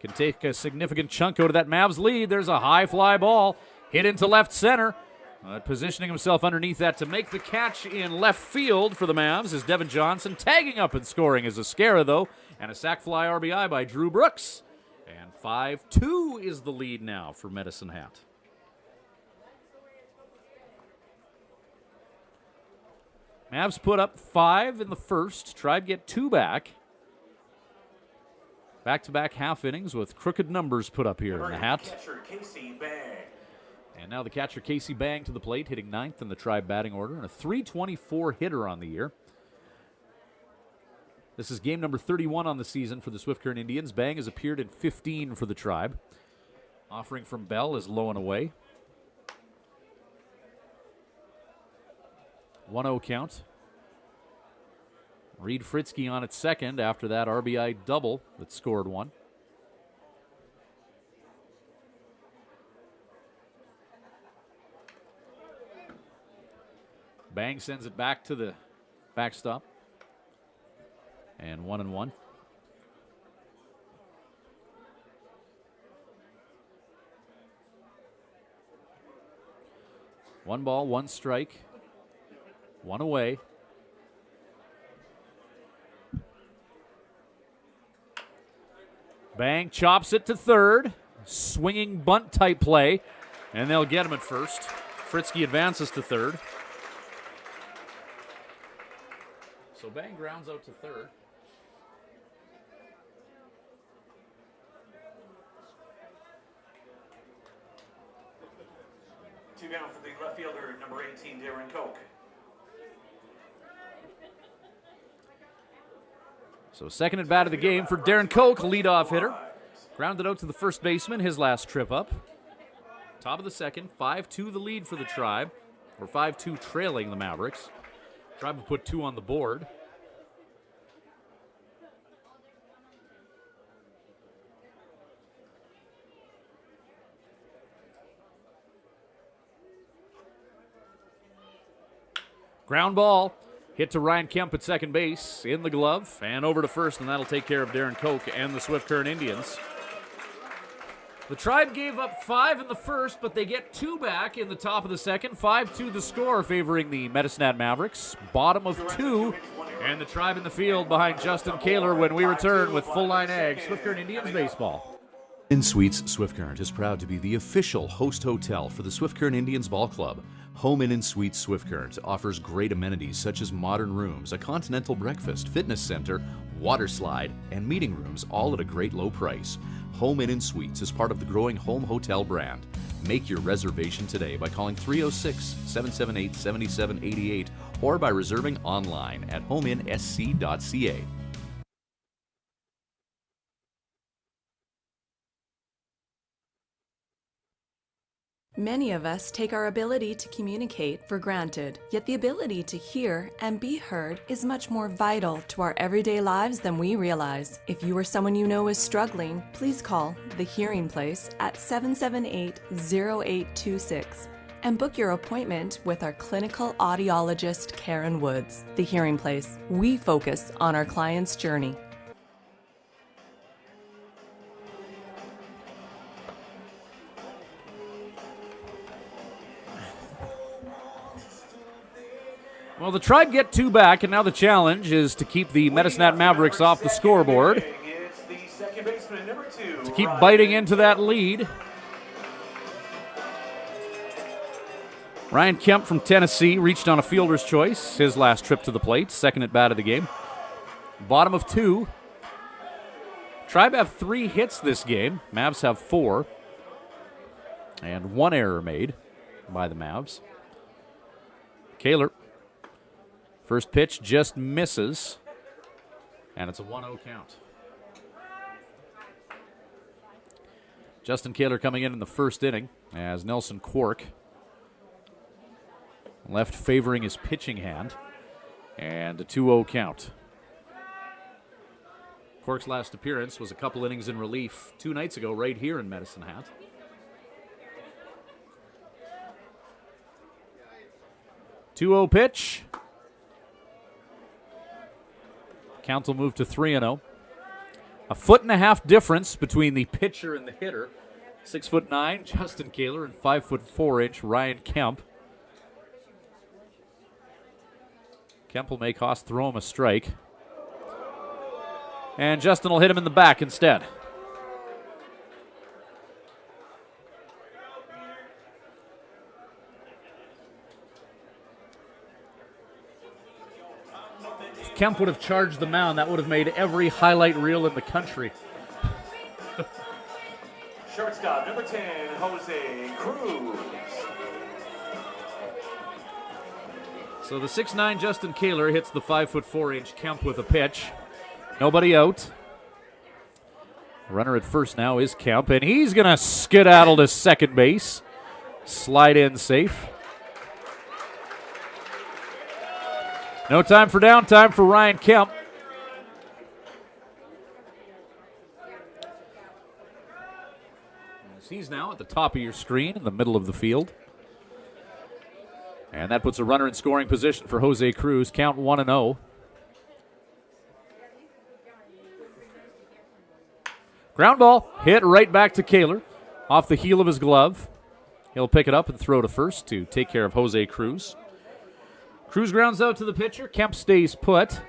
Can take a significant chunk out of that Mavs lead. There's a high fly ball hit into left center. Positioning himself underneath that to make the catch in left field for the Mavs is Devin Johnson. Tagging up and scoring is Esquera, though, and a sac fly RBI by Drew Brooks. And 5-2 is the lead now for Medicine Hat. Mavs put up 5 in the first. Tribe get 2 back. Back-to-back half innings with crooked numbers put up here in the Hat. Catcher Casey Bang. And now the catcher Casey Bang to the plate, hitting 9th in the Tribe batting order, and a .324 hitter on the year. This is game number 31 on the season for the Swift Current Indians. Bang has appeared in 15 for the Tribe. Offering from Bell is low and away. 1-0 count. Reed Fritzky on at second after that RBI double that scored 1. Bang sends it back to the backstop. And 1-1. One ball, 1 strike. 1 away. Bang chops it to third. Swinging bunt type play. And they'll get him at first. Fritzky advances to third. So Bang grounds out to third. Two down for the left fielder, number 18, Darren Koch. So second at bat of the game for Darren Koch, leadoff hitter. Grounded out to the first baseman, his last trip up. Top of the second, 5-2 the lead for the Tribe, or 5-2 trailing the Mavericks. Tribe will put 2 on the board. Ground ball hit to Ryan Kemp at second base, in the glove, and over to first, and that'll take care of Darren Koch and the Swift Current Indians. The Tribe gave up 5 in the first, but they get 2 back in the top of the second. 5-2 the score, favoring the Medicine Hat Mavericks. Bottom of 2, and the Tribe in the field behind Justin Kaler when we return with Full Line Ag, Swift Current Indians baseball. Inn Suites Swift Current is proud to be the official host hotel for the Swift Current Indians Ball Club. Home Inn & Suites Swift Current offers great amenities such as modern rooms, a continental breakfast, fitness center, water slide, and meeting rooms, all at a great low price. Home Inn & Suites is part of the growing home hotel brand. Make your reservation today by calling 306-778-7788 or by reserving online at homeinsc.ca. Many of us take our ability to communicate for granted, yet the ability to hear and be heard is much more vital to our everyday lives than we realize. If you or someone you know is struggling, please call The Hearing Place at 778-0826 and book your appointment with our clinical audiologist, Karen Woods. The Hearing Place. We focus on our client's journey. Well, the Tribe get 2 back, and now the challenge is to keep the Medicine Mavericks off the scoreboard. To keep biting into that lead. Ryan Kemp from Tennessee reached on a fielder's choice, his last trip to the plate, second at bat of the game. Bottom of 2. Tribe have 3 hits this game. Mavs have 4. And 1 error made by the Mavs. Kaler. First pitch just misses, and it's a 1-0 count. Justin Kaler coming in the first inning as Nelson Quark left favoring his pitching hand, and a 2-0 count. Quark's last appearance was a couple innings in relief 2 nights ago right here in Medicine Hat. Two-0 pitch. Count will move to 3-0. A 1.5 foot difference between the pitcher and the hitter. 6'9" Justin Kaler and 5'4" Ryan Kemp. Kemp will make Haas throw him a strike. And Justin will hit him in the back instead. Kemp would have charged the mound, that would have made every highlight reel in the country. Shortstop, number 10, Jose Cruz. So the 6'9" Justin Kaler hits the 5'4" Kemp with a pitch. Nobody out. Runner at first now is Kemp, and he's going to skedaddle to second base. Slide in safe. No time for downtime for Ryan Kemp. He's now at the top of your screen in the middle of the field. And that puts a runner in scoring position for Jose Cruz. Count 1-0. Ground ball hit right back to Kaler off the heel of his glove. He'll pick it up and throw to first to take care of Jose Cruz. Cruz grounds out to the pitcher. Kemp stays put.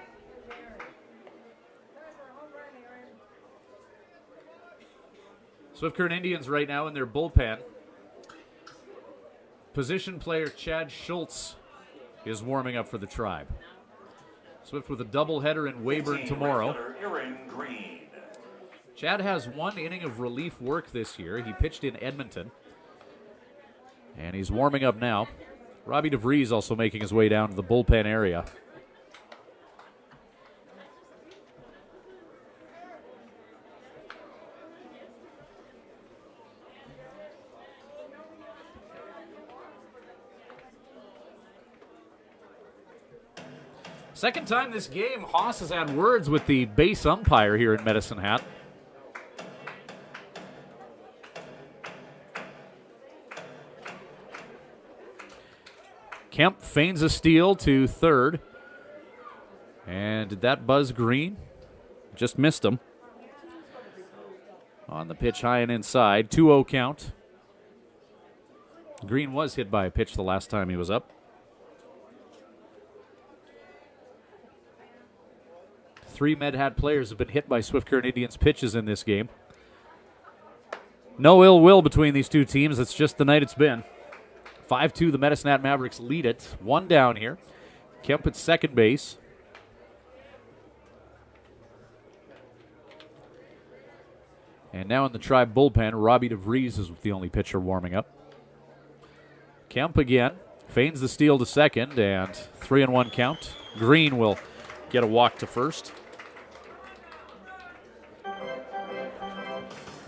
Swift Current Indians right now in their bullpen. Position player Chad Schultz is warming up for the Tribe. Swift with a doubleheader in Weyburn tomorrow. Chad has 1 inning of relief work this year. He pitched in Edmonton. And he's warming up now. Robbie DeVries also making his way down to the bullpen area. Second time this game, Haas has had words with the base umpire here in Medicine Hat. Kemp feigns a steal to third. And did that buzz Green? Just missed him. On the pitch high and inside. 2-0 count. Green was hit by a pitch the last time he was up. 3 Med-Hat players have been hit by Swift Current Indians pitches in this game. No ill will between these two teams. It's just the night it's been. 5-2, the Medicine Hat Mavericks lead it. 1 down here. Kemp at second base. And now in the Tribe bullpen, Robbie DeVries is the only pitcher warming up. Kemp again. Feigns the steal to second, and 3-1 count. Green will get a walk to first.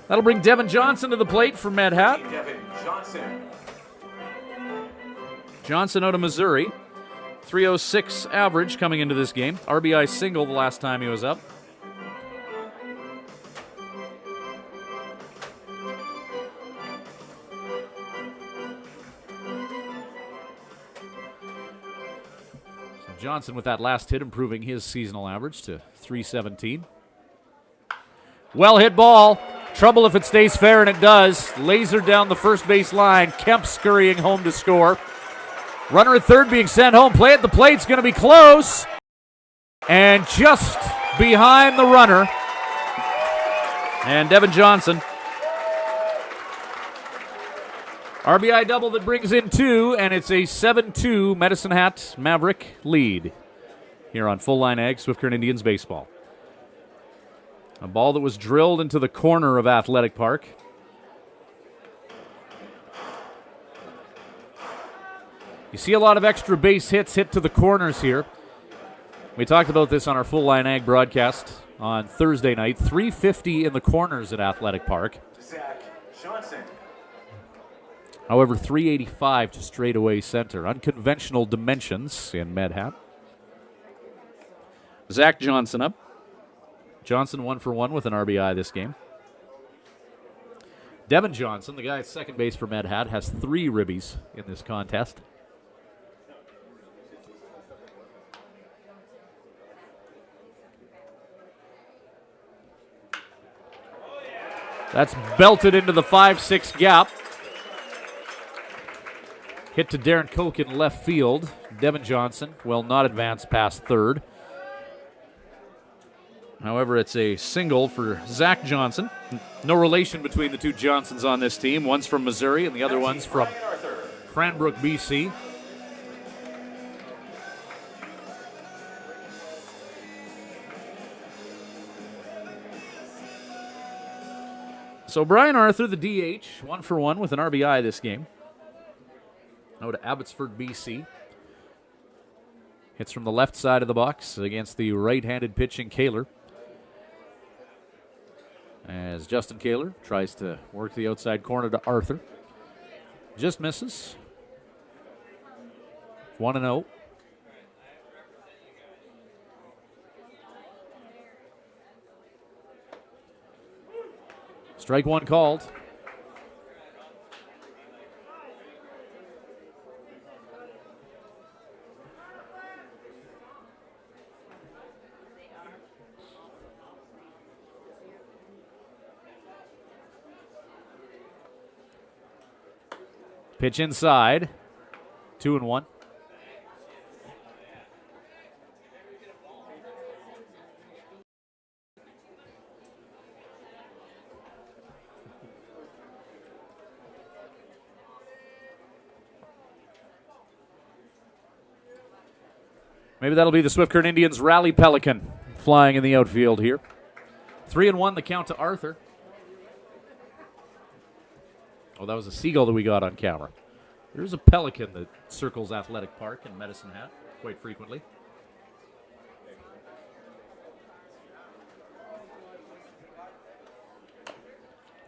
That'll bring Devin Johnson to the plate for Med-Hat. Devin Johnson. Johnson out of Missouri. 306 average coming into this game. RBI single the last time he was up. So Johnson with that last hit improving his seasonal average to 317. Well hit ball. Trouble if it stays fair, and it does. Laser down the first base line. Kemp scurrying home to score. Runner at third being sent home. Play at the plate's going to be close. And just behind the runner. And Devin Johnson. RBI double that brings in 2, and it's a 7-2 Medicine Hat Maverick lead here on Full Line Ag Swift Current Indians baseball. A ball that was drilled into the corner of Athletic Park. You see a lot of extra base hits hit to the corners here. We talked about this on our Full Line Ag broadcast on Thursday night. 350 in the corners at Athletic Park. Zach Johnson. However, 385 to straightaway center. Unconventional dimensions in Med Hat. Zach Johnson up. Johnson 1 for 1 with an RBI this game. Devin Johnson, the guy at second base for Med Hat, has 3 ribbies in this contest. That's belted into the 5-6 gap. Hit to Darren Koch in left field. Devin Johnson will not advance past third. However, it's a single for Zach Johnson. No relation between the two Johnsons on this team. One's from Missouri and the other one's from Cranbrook, BC. So Brian Arthur, the DH, 1 for 1 with an RBI this game. Out of Abbotsford, BC. Hits from the left side of the box against the right-handed pitching Kaler. As Justin Kaler tries to work the outside corner to Arthur. Just misses. 1-0. Strike one called. Pitch inside. 2-1. Maybe that'll be the Swift Current Indians Rally Pelican flying in the outfield here. 3-1 the count to Arthur. Oh, that was a seagull that we got on camera. There's a pelican that circles Athletic Park in Medicine Hat quite frequently.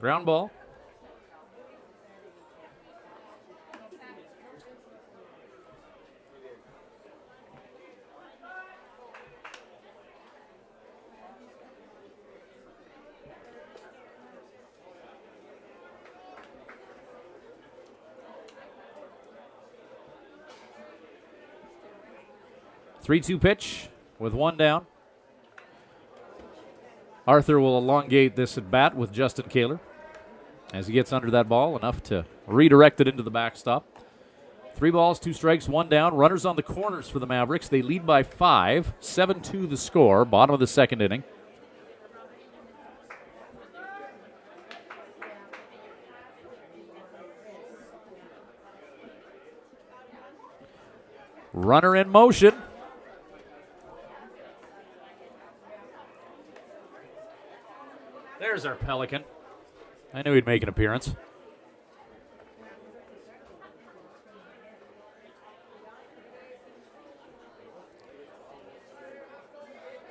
Ground ball. Three-two pitch with one down. Arthur will elongate this at bat with Justin Kaler as he gets under that ball, enough to redirect it into the backstop. 3 balls, 2 strikes, 1 down. Runners on the corners for the Mavericks. They lead by 5. 7-2 the score, bottom of the second inning. Runner in motion. There's our pelican. I knew he'd make an appearance.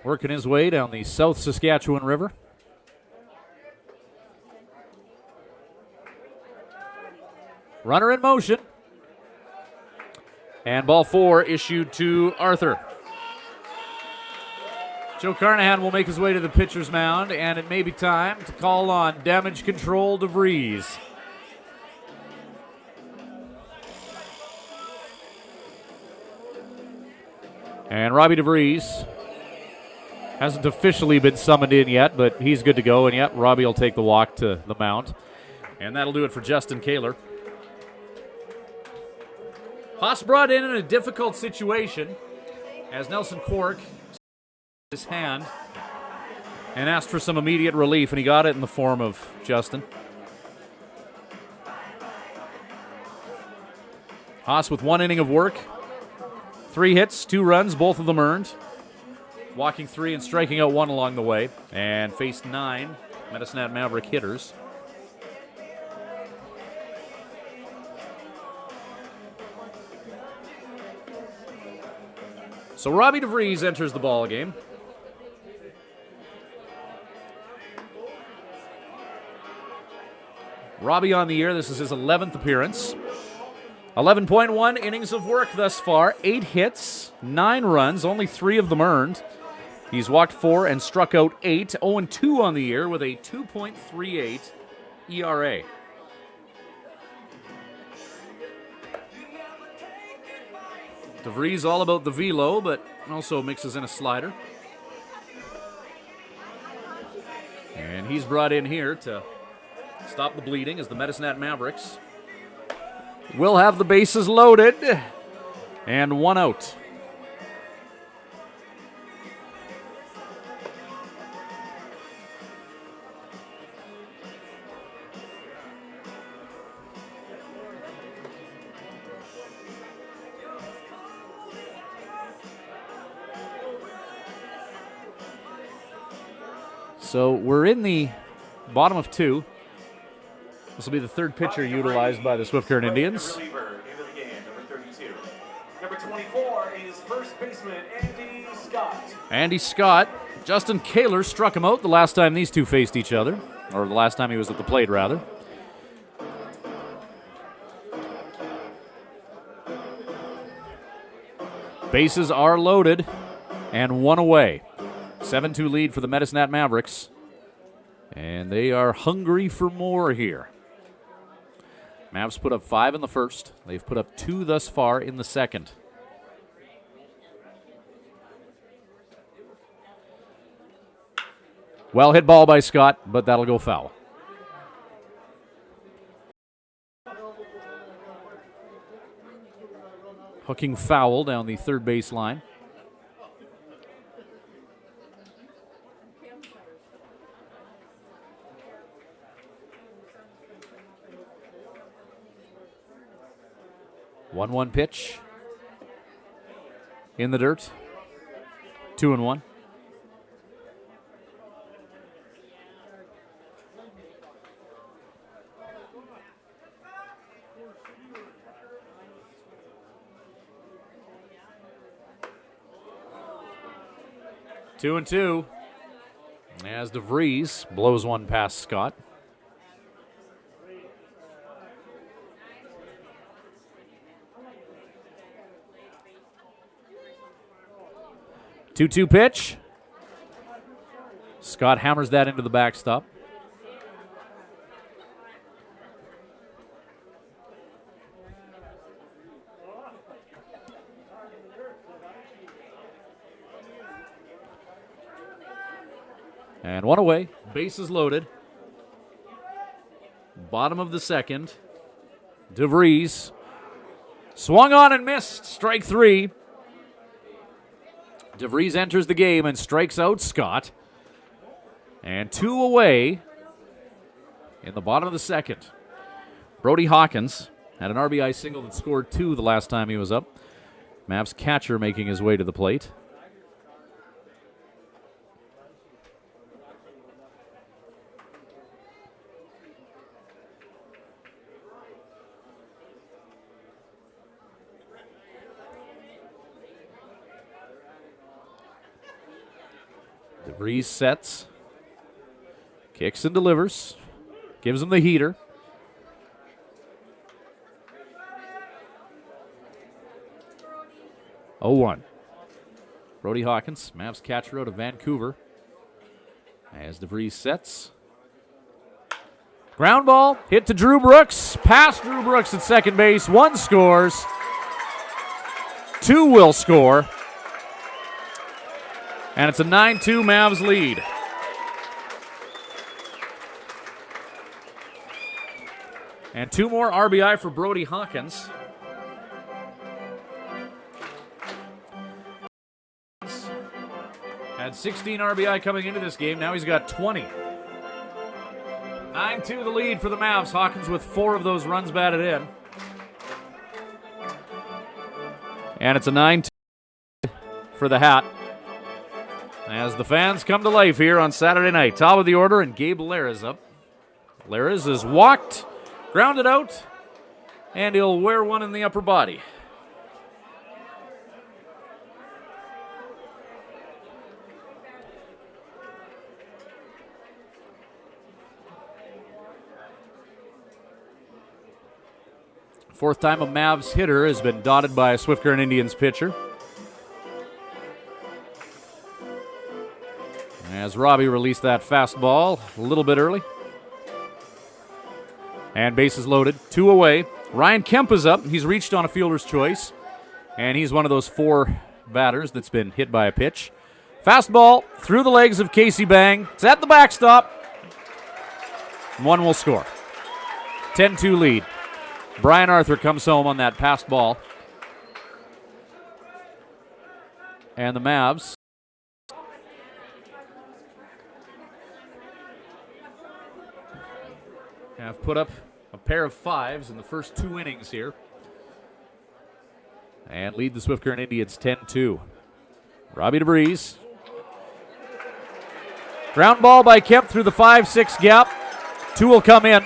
Working his way down the South Saskatchewan River. Runner in motion. And ball 4 issued to Arthur. Joe Carnahan will make his way to the pitcher's mound, and it may be time to call on damage control DeVries. And Robbie DeVries hasn't officially been summoned in yet, but he's good to go. And yep, Robbie will take the walk to the mound. And that'll do it for Justin Kaler. Haas brought in a difficult situation as Nelson Cork his hand and asked for some immediate relief, and he got it in the form of Justin. Haas with 1 inning of work, 3 hits, 2 runs, both of them earned, walking 3 and striking out 1 along the way, and faced 9 Medicine Hat Maverick hitters. So Robbie DeVries enters the ball game. Robbie on the year, this is his 11th appearance. 11.1 innings of work thus far, 8 hits, 9 runs, only 3 of them earned. He's walked 4 and struck out 8, 0-2 on the year with a 2.38 ERA. DeVries all about the velo, but also mixes in a slider. And he's brought in here to stop the bleeding as the Medicine Hat Mavericks will have the bases loaded and 1 out. So we're in the bottom of 2. This will be the 3rd pitcher utilized by the Swift Current Indians. Number 24 is first baseman Andy Scott. Andy Scott. Justin Kaler struck him out the last time these two faced each other, or the last time he was at the plate, rather. Bases are loaded and 1 away. 7-2 lead for the Medicine Hat Mavericks. And they are hungry for more here. Mavs put up 5 in the first. They've put up 2 thus far in the second. Well hit ball by Scott, but that'll go foul. Hooking foul down the third base line. One pitch in the dirt. 2-1. Two and 2. As DeVries blows one past Scott. Two-two pitch. Scott hammers that into the backstop. And 1 away. Bases loaded. Bottom of the second. DeVries swung on and missed. Strike 3. DeVries enters the game and strikes out Scott. And 2 away in the bottom of the second. Brody Hawkins had an RBI single that scored 2 the last time he was up. Mavs catcher making his way to the plate. DeVries sets, kicks and delivers, gives him the heater. 0-1. Brody Hawkins, Mavs catcher out of Vancouver. As DeVries sets. Ground ball, hit to Drew Brooks. Past Drew Brooks at second base. One scores. Two will score. And it's a 9-2 Mavs lead. And two more RBI for Brody Hawkins. Had 16 RBI coming into this game. Now he's got 20. 9-2 the lead for the Mavs. Hawkins with 4 of those runs batted in. And it's a 9-2 for the Hat. As the fans come to life here on Saturday night. Top of the order, and Gabe Lara's up. Lara's is walked, grounded out, and he'll wear one in the upper body. Fourth time a Mavs hitter has been dotted by a Swift Current Indians pitcher. As Robbie released that fastball a little bit early. And bases loaded, 2 away. Ryan Kemp is up. He's reached on a fielder's choice. And he's one of those 4 batters that's been hit by a pitch. Fastball through the legs of Casey Bang. It's at the backstop. One will score. 10-2 lead. Brian Arthur comes home on that passed ball. And the Mavs have put up a pair of 5s in the first 2 innings here. And lead the Swift Current Indians 10-2. Robbie DeVries. Ground ball by Kemp through the 5-6 gap. 2 will come in.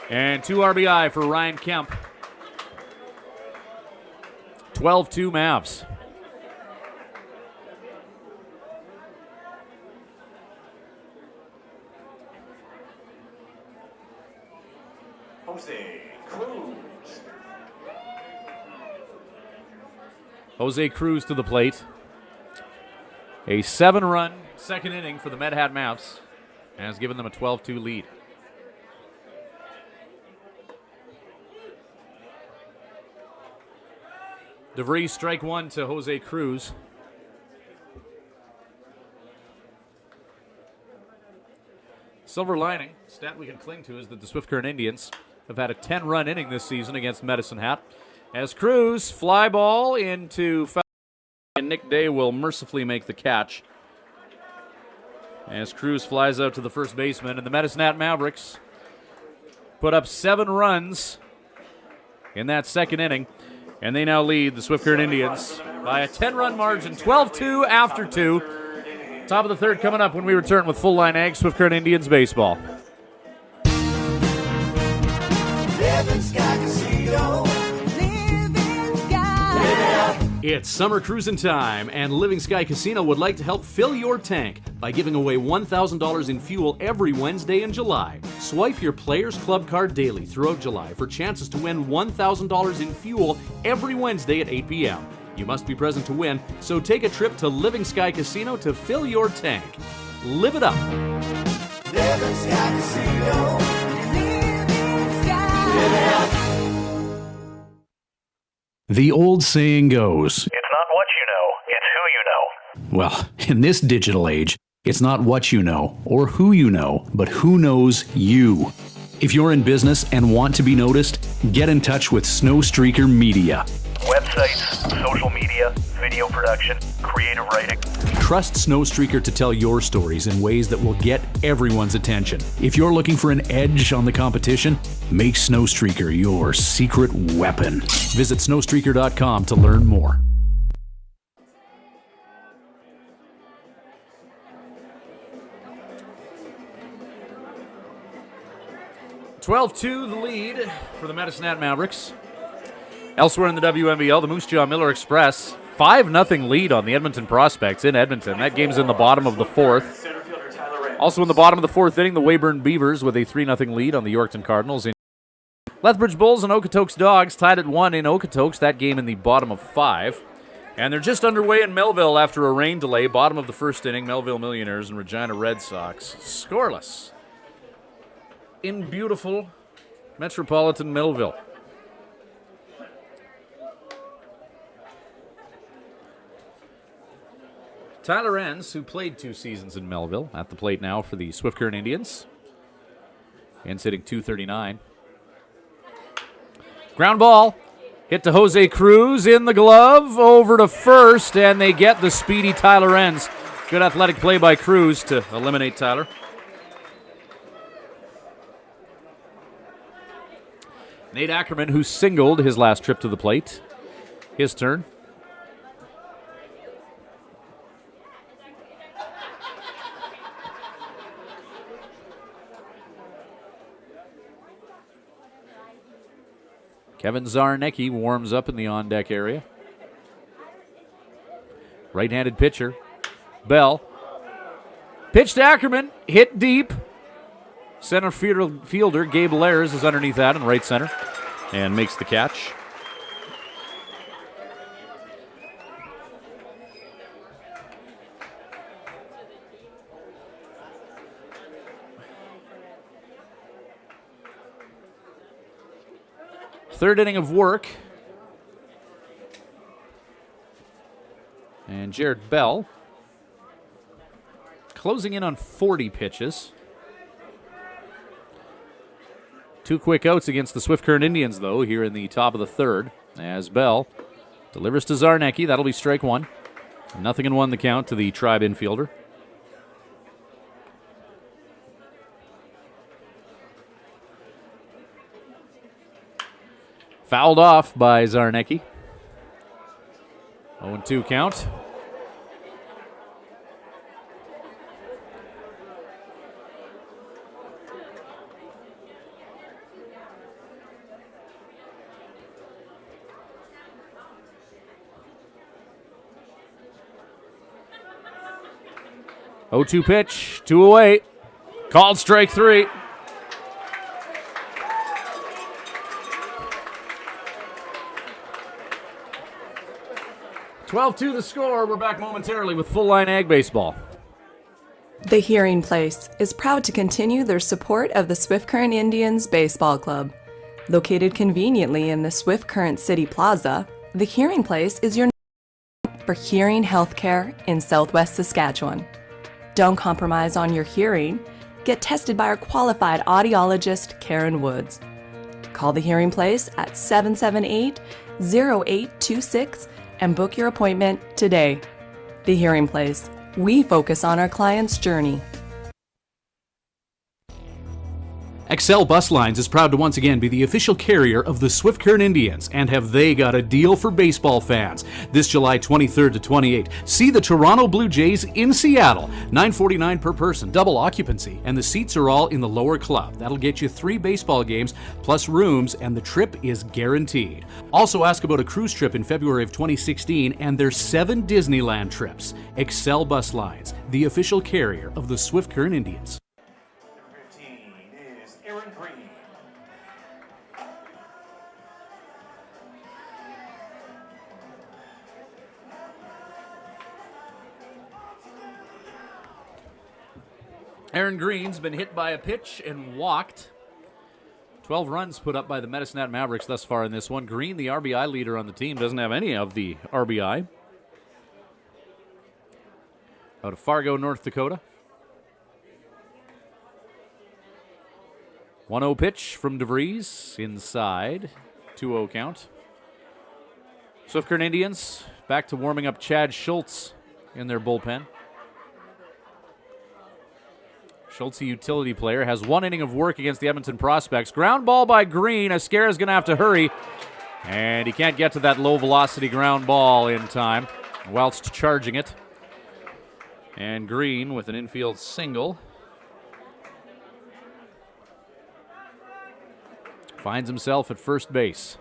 And 2 RBI for Ryan Kemp. 12-2 Mavs. Jose Cruz to the plate. A 7-run second inning for the Med Hat Mavs and has given them a 12-2 lead. DeVries strike 1 to Jose Cruz. Silver lining, stat we can cling to, is that the Swift Current Indians have had a 10-run inning this season against Medicine Hat. As Cruz fly ball into foul, and Nick Day will mercifully make the catch. As Cruz flies out to the first baseman, and the Medicine Hat Mavericks put up 7 runs in that second inning, and they now lead the Swift Current Indians by a 10-run margin, 12-2 after 2. Top of the third coming up when we return with Full Line Ag Swift Current Indians baseball. It's summer cruising time, and Living Sky Casino would like to help fill your tank by giving away $1,000 in fuel every Wednesday in July. Swipe your Players Club card daily throughout July for chances to win $1,000 in fuel every Wednesday at 8 p.m. You must be present to win, so take a trip to Living Sky Casino to fill your tank. Live it up. Living Sky Casino. Living Sky. Live it up. The old saying goes, It's not what you know, it's who you know. well, in this digital age, it's not what you know or who you know, but who knows you. If you're in business and want to be noticed, get in touch with Snowstreaker Media. Websites, social media, video production, creative writing. Trust Snowstreaker to tell your stories in ways that will get everyone's attention. If you're looking for an edge on the competition, make Snowstreaker your secret weapon. Visit snowstreaker.com to learn more. (12-2) the lead for the Medicine Hat Mavericks. Elsewhere in the WMBL, the Moose Jaw Miller Express, 5-0 lead on the Edmonton Prospects in Edmonton. That game's in the bottom of the 4th. Also in the bottom of the 4th inning, the Weyburn Beavers with a 3-0 lead on the Yorkton Cardinals. Lethbridge Bulls and Okotoks Dogs tied at 1 in Okotoks, that game in the bottom of 5. And they're just underway in Melville after a rain delay. Bottom of the first inning, Melville Millionaires and Regina Red Sox scoreless in beautiful metropolitan Melville. Tyler Enns, who played 2 seasons in Melville, at the plate now for the Swift Current Indians. Enns hitting .239. Ground ball. Hit to Jose Cruz in the glove, over to first, and they get the speedy Tyler Enns. Good athletic play by Cruz to eliminate Tyler. Nate Ackerman, who singled his last trip to the plate. His turn. Kevin Zarnecki warms up in the on-deck area. Right-handed pitcher, Bell. Pitch to Ackerman, hit deep. Center fielder Gabe Lairs is underneath that in right center and makes the catch. Third inning of work. And Jared Bell closing in on 40 pitches. 2 quick outs against the Swift Current Indians, though, here in the top of the third. As Bell delivers to Zarnecki. That'll be strike 1. 0-1 the count to the Tribe infielder. Fouled off by Zarnecki. 0-2 count. Oh-2 pitch, 2 away. Called strike 3. (12-2) the score. We're back momentarily with Full Line Ag Baseball. The Hearing Place is proud to continue their support of the Swift Current Indians Baseball Club. Located conveniently in the Swift Current City Plaza, the Hearing Place is your for hearing healthcare in Southwest Saskatchewan. Don't compromise on your hearing. Get tested by our qualified audiologist, Karen Woods. Call the Hearing Place at 778-0826 and book your appointment today. The Hearing Place. We focus on our client's journey. Excel Bus Lines is proud to once again be the official carrier of the Swift Current Indians, and have they got a deal for baseball fans. This July 23rd to 28th, see the Toronto Blue Jays in Seattle. $9.49 per person, double occupancy, and the seats are all in the lower club. That'll get you 3 baseball games plus rooms, and the trip is guaranteed. Also ask about a cruise trip in February of 2016 and their 7 Disneyland trips. Excel Bus Lines, the official carrier of the Swift Current Indians. Aaron Green's been hit by a pitch and walked. 12 runs put up by the Medicine Hat Mavericks thus far in this one. Green, the RBI leader on the team, doesn't have any of the RBI. Out of Fargo, North Dakota. 1-0 pitch from DeVries, inside. 2-0 count. Swift Current Indians back to warming up Chad Schultz in their bullpen. Schultz, a utility player, has 1 inning of work against the Edmonton Prospects. Ground ball by Green. Ascara's going to have to hurry. And he can't get to that low-velocity ground ball in time whilst charging it. And Green with an infield single finds himself at first base.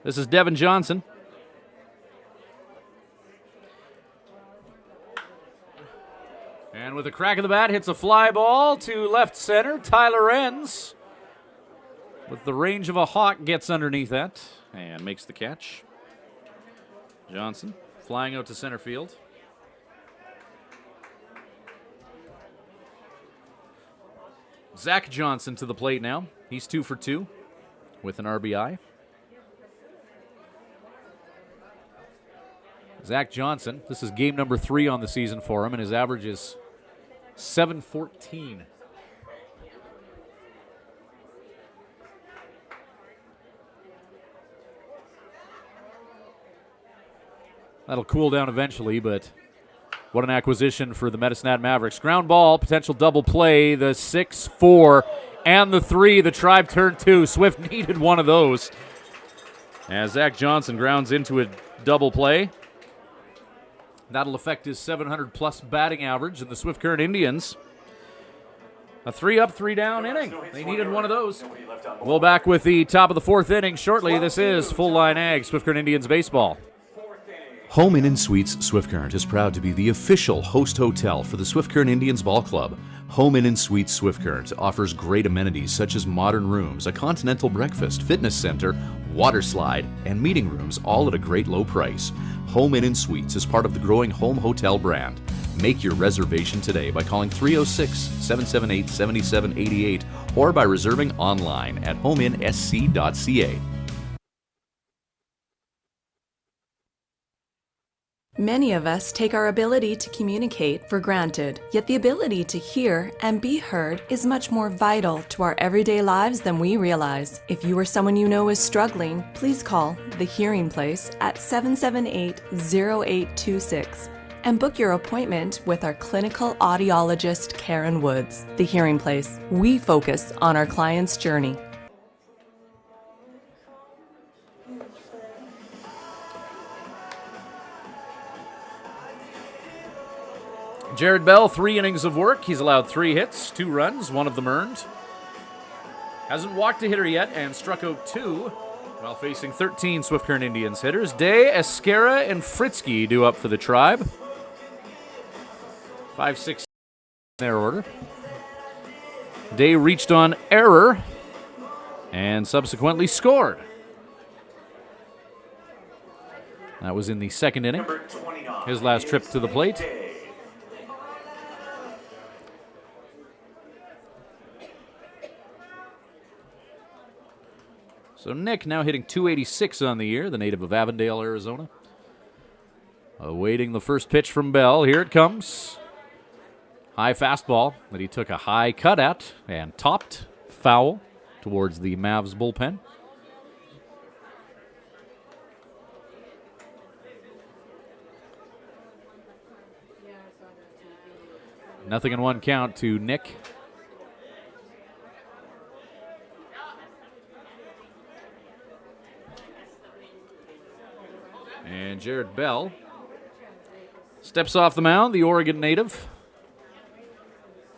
This is Devin Johnson. And with a crack of the bat, hits a fly ball to left center. Tyler Enns, with the range of a hawk, gets underneath that and makes the catch. Johnson flying out to center field. Zach Johnson to the plate now. He's 2 for 2 with an RBI. Zach Johnson, this is game number 3 on the season for him, and his average is .714. That'll cool down eventually, but what an acquisition for the Medicine Hat Mavericks. Ground ball, potential double play, the 6-4, and the 3. The Tribe turned 2. Swift needed one of those. As Zach Johnson grounds into a double play. That'll affect his 700-plus batting average, and the Swift Current Indians, a 3-up, 3-down inning. They needed one of those. We'll back with the top of the 4th inning shortly. This is Full Line Ag, Swift Current Indians baseball. Home Inn & Suites Swift Current is proud to be the official host hotel for the Swift Current Indians Ball Club. Home Inn & Suites Swift Current offers great amenities such as modern rooms, a continental breakfast, fitness center, water slide, and meeting rooms, all at a great low price. Home Inn & Suites is part of the growing home hotel brand. Make your reservation today by calling 306-778-7788 or by reserving online at homeinsc.ca. Many of us take our ability to communicate for granted, yet the ability to hear and be heard is much more vital to our everyday lives than we realize. If you or someone you know is struggling, please call The Hearing Place at 778-0826 and book your appointment with our clinical audiologist, Karen Woods. The Hearing Place. We focus on our client's journey. Jared Bell, 3 innings of work. He's allowed 3 hits, 2 runs, 1 of them earned. Hasn't walked a hitter yet and struck out 2 while facing 13 Swift Current Indians hitters. Day, Esquera, and Fritzky due up for the Tribe. 5-6 in their order. Day reached on error and subsequently scored. That was in the 2nd inning. His last trip to the plate. So Nick now hitting .286 on the year, the native of Avondale, Arizona. Awaiting the first pitch from Bell. Here it comes. High fastball that he took a high cut at and topped foul towards the Mavs bullpen. Nothing in 1 count to Nick. And Jared Bell steps off the mound, the Oregon native.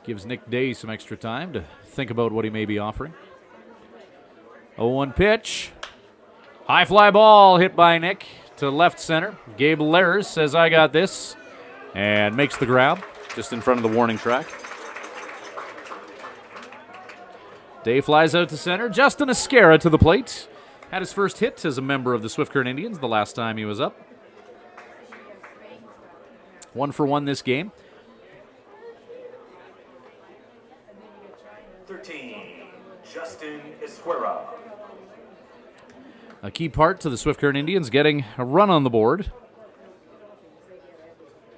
Gives Nick Day some extra time to think about what he may be offering. 0-1 pitch. High fly ball hit by Nick to left center. Gabe Lehrs says, "I got this," and makes the grab just in front of the warning track. Day flies out to center. Justin Esquera to the plate. Had his first hit as a member of the Swift Current Indians the last time he was up. 1 for 1 this game. 13, Justin Esquera. A key part to the Swift Current Indians getting a run on the board.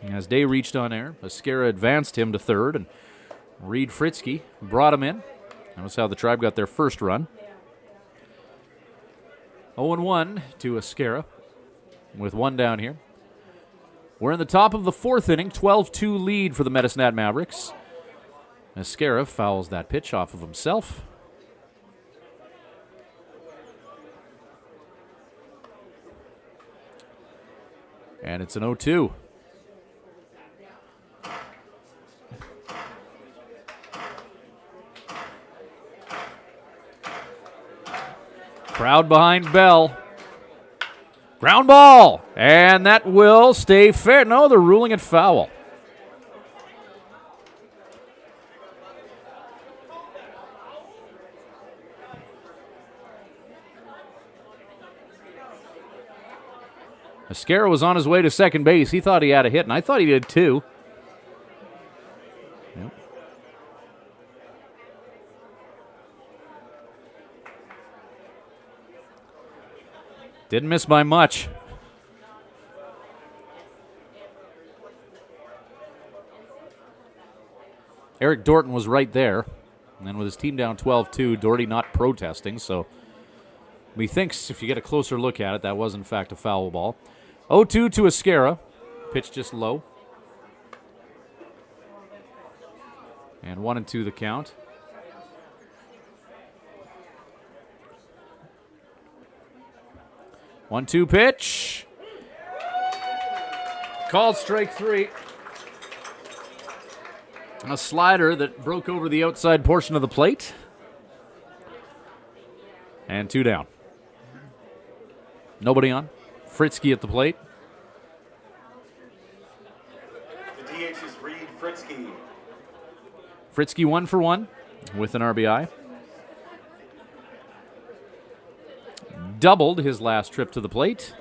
As Day reached on air, Esquera advanced him to 3rd, and Reed Fritzky brought him in. That was how the Tribe got their first run. 0-1 to Esquera with 1 down here. We're in the top of the 4th inning, 12-2 lead for the Medicine Hat Mavericks. Esquera fouls that pitch off of himself. And it's an 0-2. Crowd behind Bell. Ground ball, and that will stay fair. No, they're ruling it foul. Mascara was on his way to second base. He thought he had a hit, and I thought he did too. Yep. Didn't miss by much. Eric Dorton was right there. And then with his team down 12-2, Doherty not protesting, so he thinks if you get a closer look at it, that was in fact a foul ball. 0-2 to Ascara. Pitch just low. And 1-2 the count. One-two pitch. Called strike three. A slider that broke over the outside portion of the plate. And 2 down. Nobody on. Fritzky at the plate. The DH is Reed Fritzky. Fritzky 1 for 1 with an RBI. Doubled his last trip to the plate.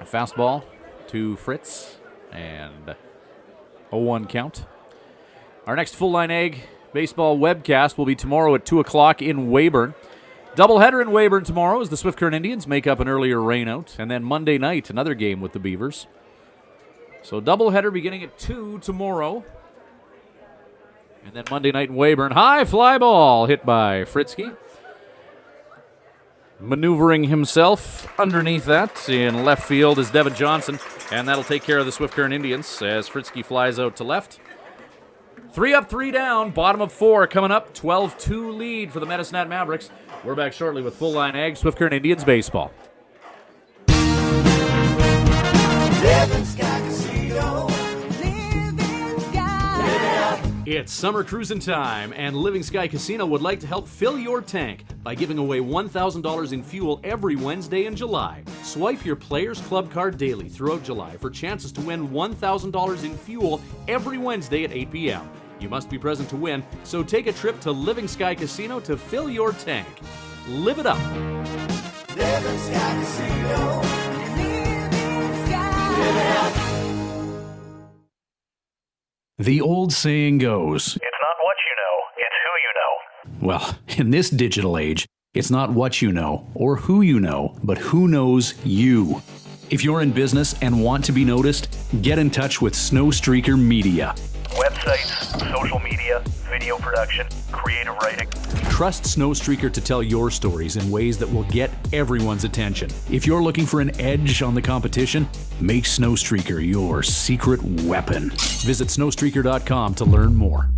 A fastball to Fritz and 0-1 count. Our next full line egg baseball webcast will be tomorrow at 2 o'clock in Weyburn. Doubleheader in Weyburn tomorrow as the Swift Current Indians make up an earlier rainout. And then Monday night, another game with the Beavers. So doubleheader beginning at 2 tomorrow. And then Monday night in Weyburn. High fly ball hit by Fritzky. Maneuvering himself underneath that in left field is Devin Johnson. And that'll take care of the Swift Current Indians as Fritzky flies out to left. 3 up, 3 down, bottom of 4 coming up. 12-2 lead for the Medicine Hat Mavericks. We're back shortly with Full Line Ag, Swift Current Indians baseball. It's summer cruising time, and Living Sky Casino would like to help fill your tank by giving away $1,000 in fuel every Wednesday in July. Swipe your Players Club card daily throughout July for chances to win $1,000 in fuel every Wednesday at 8 p.m. You must be present to win, so take a trip to Living Sky Casino to fill your tank. Live it up. Living Sky Casino. Living Sky. Live it up. The old saying goes, It's not what you know, it's who you know. well, in this digital age, it's not what you know or who you know, but who knows you. If you're in business and want to be noticed, get in touch with Snowstreaker Media. Websites, social media, video production, creative writing. Trust Snowstreaker to tell your stories in ways that will get everyone's attention. If you're looking for an edge on the competition, make Snowstreaker your secret weapon. Visit snowstreaker.com to learn more.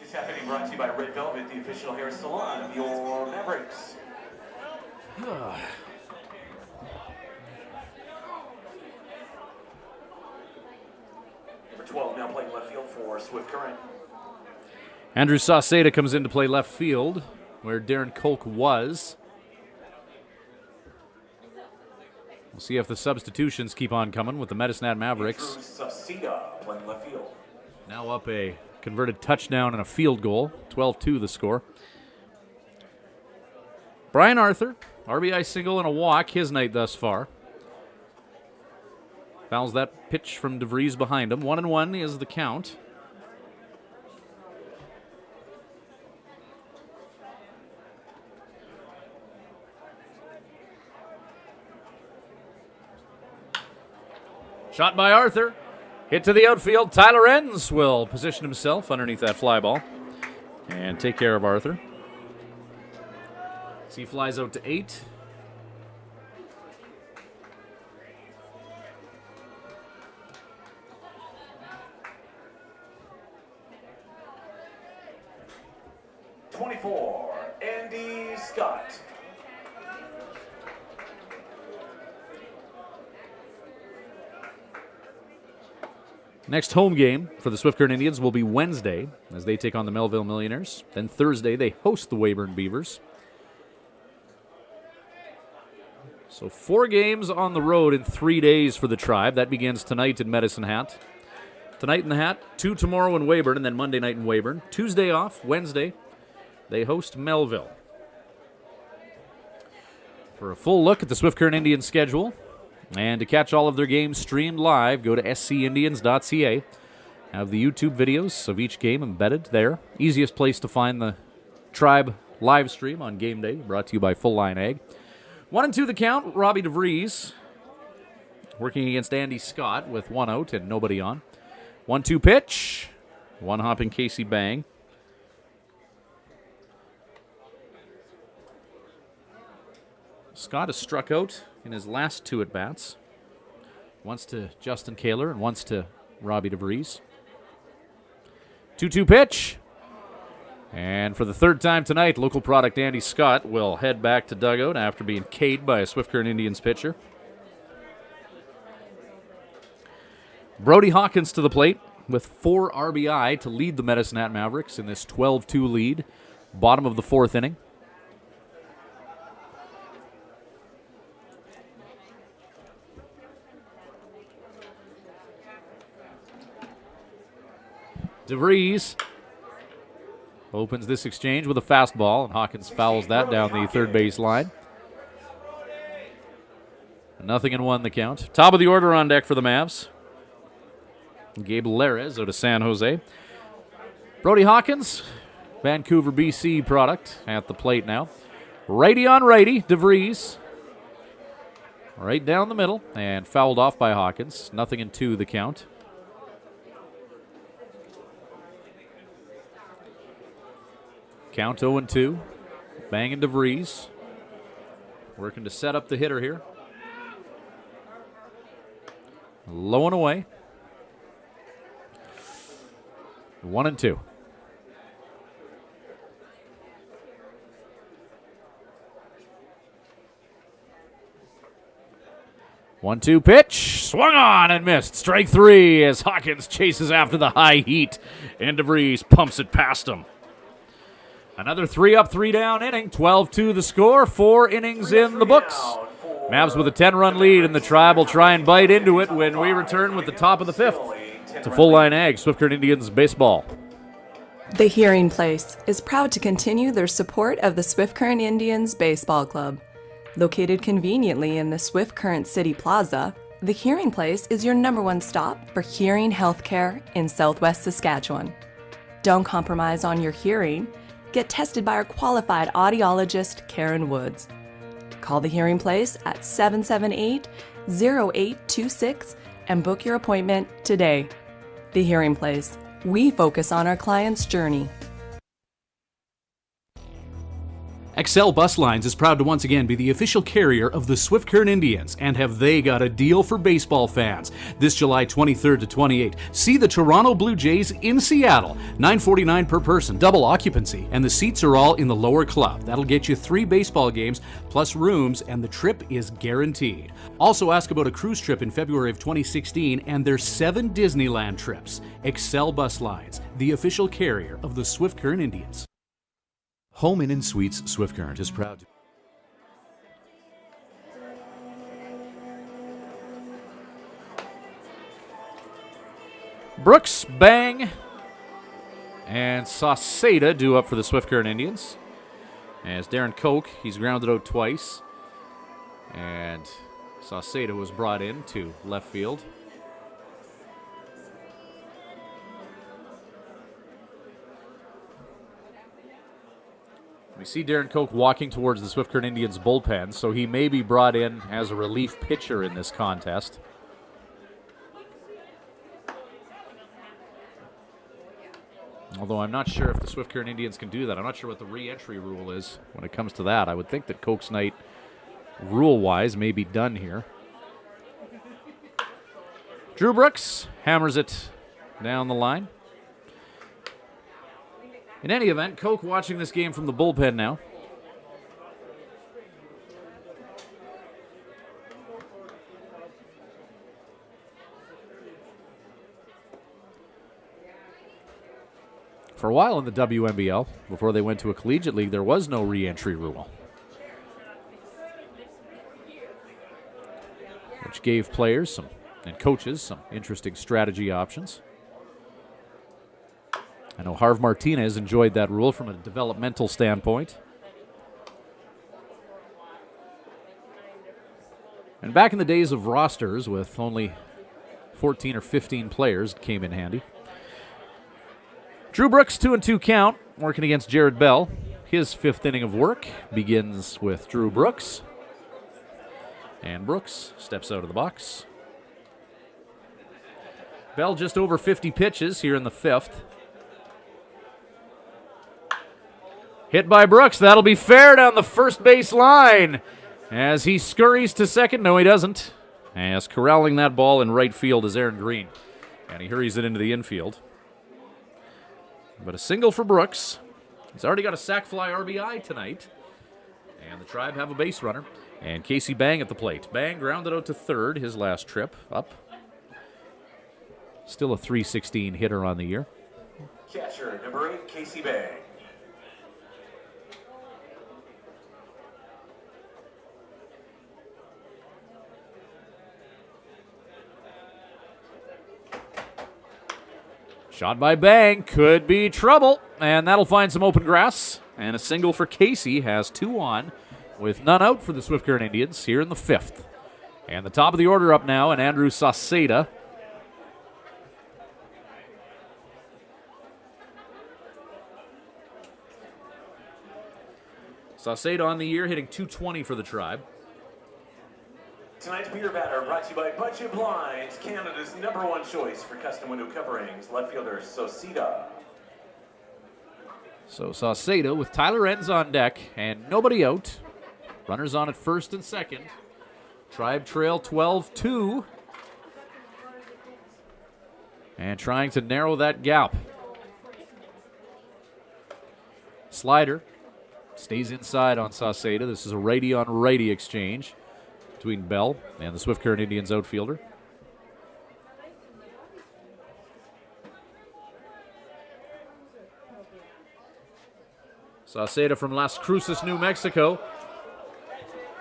This happening brought to you by Red Velvet, the official hair salon of your Mavericks. Number 12 now playing left field for Swift Current. Andrew Sauceda comes in to play left field, where Darren Kolk was. We'll see if the substitutions keep on coming with the Medicine Hat Mavericks. Sauceda playing left field. Now up a converted touchdown and a field goal. 12-2 the score. Brian Arthur, RBI single and a walk, his night thus far. Fouls that pitch from DeVries behind him. 1-1 is the count. Shot by Arthur. Hit to the outfield. Tyler Enns will position himself underneath that fly ball and take care of Arthur. So he flies out to 8. Andy Scott. Next home game for the Swift Current Indians will be Wednesday as they take on the Melville Millionaires. Then Thursday they host the Weyburn Beavers. So 4 games on the road in 3 days for the Tribe. That begins tonight in Medicine Hat. Tonight in the Hat, 2 tomorrow in Weyburn, and then Monday night in Weyburn. Tuesday off, Wednesday, they host Melville. For a full look at the Swift Current Indians schedule, and to catch all of their games streamed live, go to scindians.ca. Have the YouTube videos of each game embedded there. Easiest place to find the Tribe live stream on game day, brought to you by Full Line Ag. 1-2 the count, Robbie DeVries working against Andy Scott with 1 out and nobody on. 1-2 pitch, 1 hopping Casey Bang. Scott has struck out in his last 2 at-bats. Once to Justin Kaler and once to Robbie DeVries. 2-2 pitch. And for the 3rd time tonight, local product Andy Scott will head back to dugout after being K'd by a Swift Current Indians pitcher. Brody Hawkins to the plate with 4 RBI to lead the Medicine Hat Mavericks in this 12-2 lead. Bottom of the 4th inning. DeVries opens this exchange with a fastball, and Hawkins fouls that down the third base line. 0-1 the count. Top of the order on deck for the Mavs. Gabe Larez out of San Jose. Brody Hawkins, Vancouver, BC product at the plate now. Righty on righty, DeVries. Right down the middle and fouled off by Hawkins. 0-2 the count. Count 0-2. Bang and DeVries. Working to set up the hitter here. Low and away. 1-2. One-two pitch, swung on and missed. Strike 3 as Hawkins chases after the high heat, and DeVries pumps it past him. Another 3 up, 3 down inning. 12-2 the score. 4 innings in the books. Mavs with a 10-run lead, and the Tribe will try and bite into it when we return with the top of the 5th to Full Line Ag, Swift Current Indians baseball. The Hearing Place is proud to continue their support of the Swift Current Indians Baseball Club. Located conveniently in the Swift Current City Plaza, the Hearing Place is your #1 stop for hearing healthcare in Southwest Saskatchewan. Don't compromise on your hearing. Get tested by our qualified audiologist, Karen Woods. Call the Hearing Place at 778-0826 and book your appointment today. The Hearing Place. We focus on our client's journey. Excel Bus Lines is proud to once again be the official carrier of the Swift Current Indians, and have they got a deal for baseball fans. This July 23rd to 28th, see the Toronto Blue Jays in Seattle, $9.49 per person, double occupancy, and the seats are all in the lower club. That'll get you 3 baseball games plus rooms, and the trip is guaranteed. Also ask about a cruise trip in February of 2016 and their 7 Disneyland trips. Excel Bus Lines, the official carrier of the Swift Current Indians. Home Inn & Suites Swift Current is proud to... Brooks, Bang, and Sauceda due up for the Swift Current Indians. As Darren Koch, he's grounded out twice. And Sauceda was brought in to left field. We see Darren Koch walking towards the Swift Current Indians bullpen, so he may be brought in as a relief pitcher in this contest. Although I'm not sure if the Swift Current Indians can do that. I'm not sure what the re-entry rule is when it comes to that. I would think that Koch's night, rule-wise, may be done here. Drew Brooks hammers it down the line. In any event, Koch watching this game from the bullpen now. For a while in the WMBL, before they went to a collegiate league, there was no re-entry rule, which gave players and coaches some interesting strategy options. I know Harv Martinez enjoyed that rule from a developmental standpoint. And back in the days of rosters with only 14 or 15 players, it came in handy. Drew Brooks, 2-2 count, working against Jared Bell. His fifth inning of work begins with Drew Brooks. And Brooks steps out of the box. Bell just over 50 pitches here in the fifth. Hit by Brooks. That'll be fair down the first base line as he scurries to second. No, he doesn't. As corralling that ball in right field is Aaron Green. And he hurries it into the infield. But a single for Brooks. He's already got a sac fly RBI tonight. And the Tribe have a base runner. And Casey Bang at the plate. Bang grounded out to third his last trip up. Still a .316 hitter on the year. Catcher, number 8, Casey Bang. Shot by Bang, could be trouble, and that'll find some open grass. And a single for Casey has 2 on, with none out for the Swift Current Indians here in the fifth. And the top of the order up now, and Andrew Sauceda. Sauceda on the year, hitting .220 for the Tribe. Tonight's beer batter brought to you by Budget Blinds, Canada's #1 choice for custom window coverings. Left fielder Sauceda. So Sauceda with Tyler Enns on deck and nobody out. Runners on at first and second. Tribe trail 12-2. And trying to narrow that gap. Slider stays inside on Sauceda. This is a righty on righty exchange between Bell and the Swift Current Indians outfielder. Sauceda from Las Cruces, New Mexico.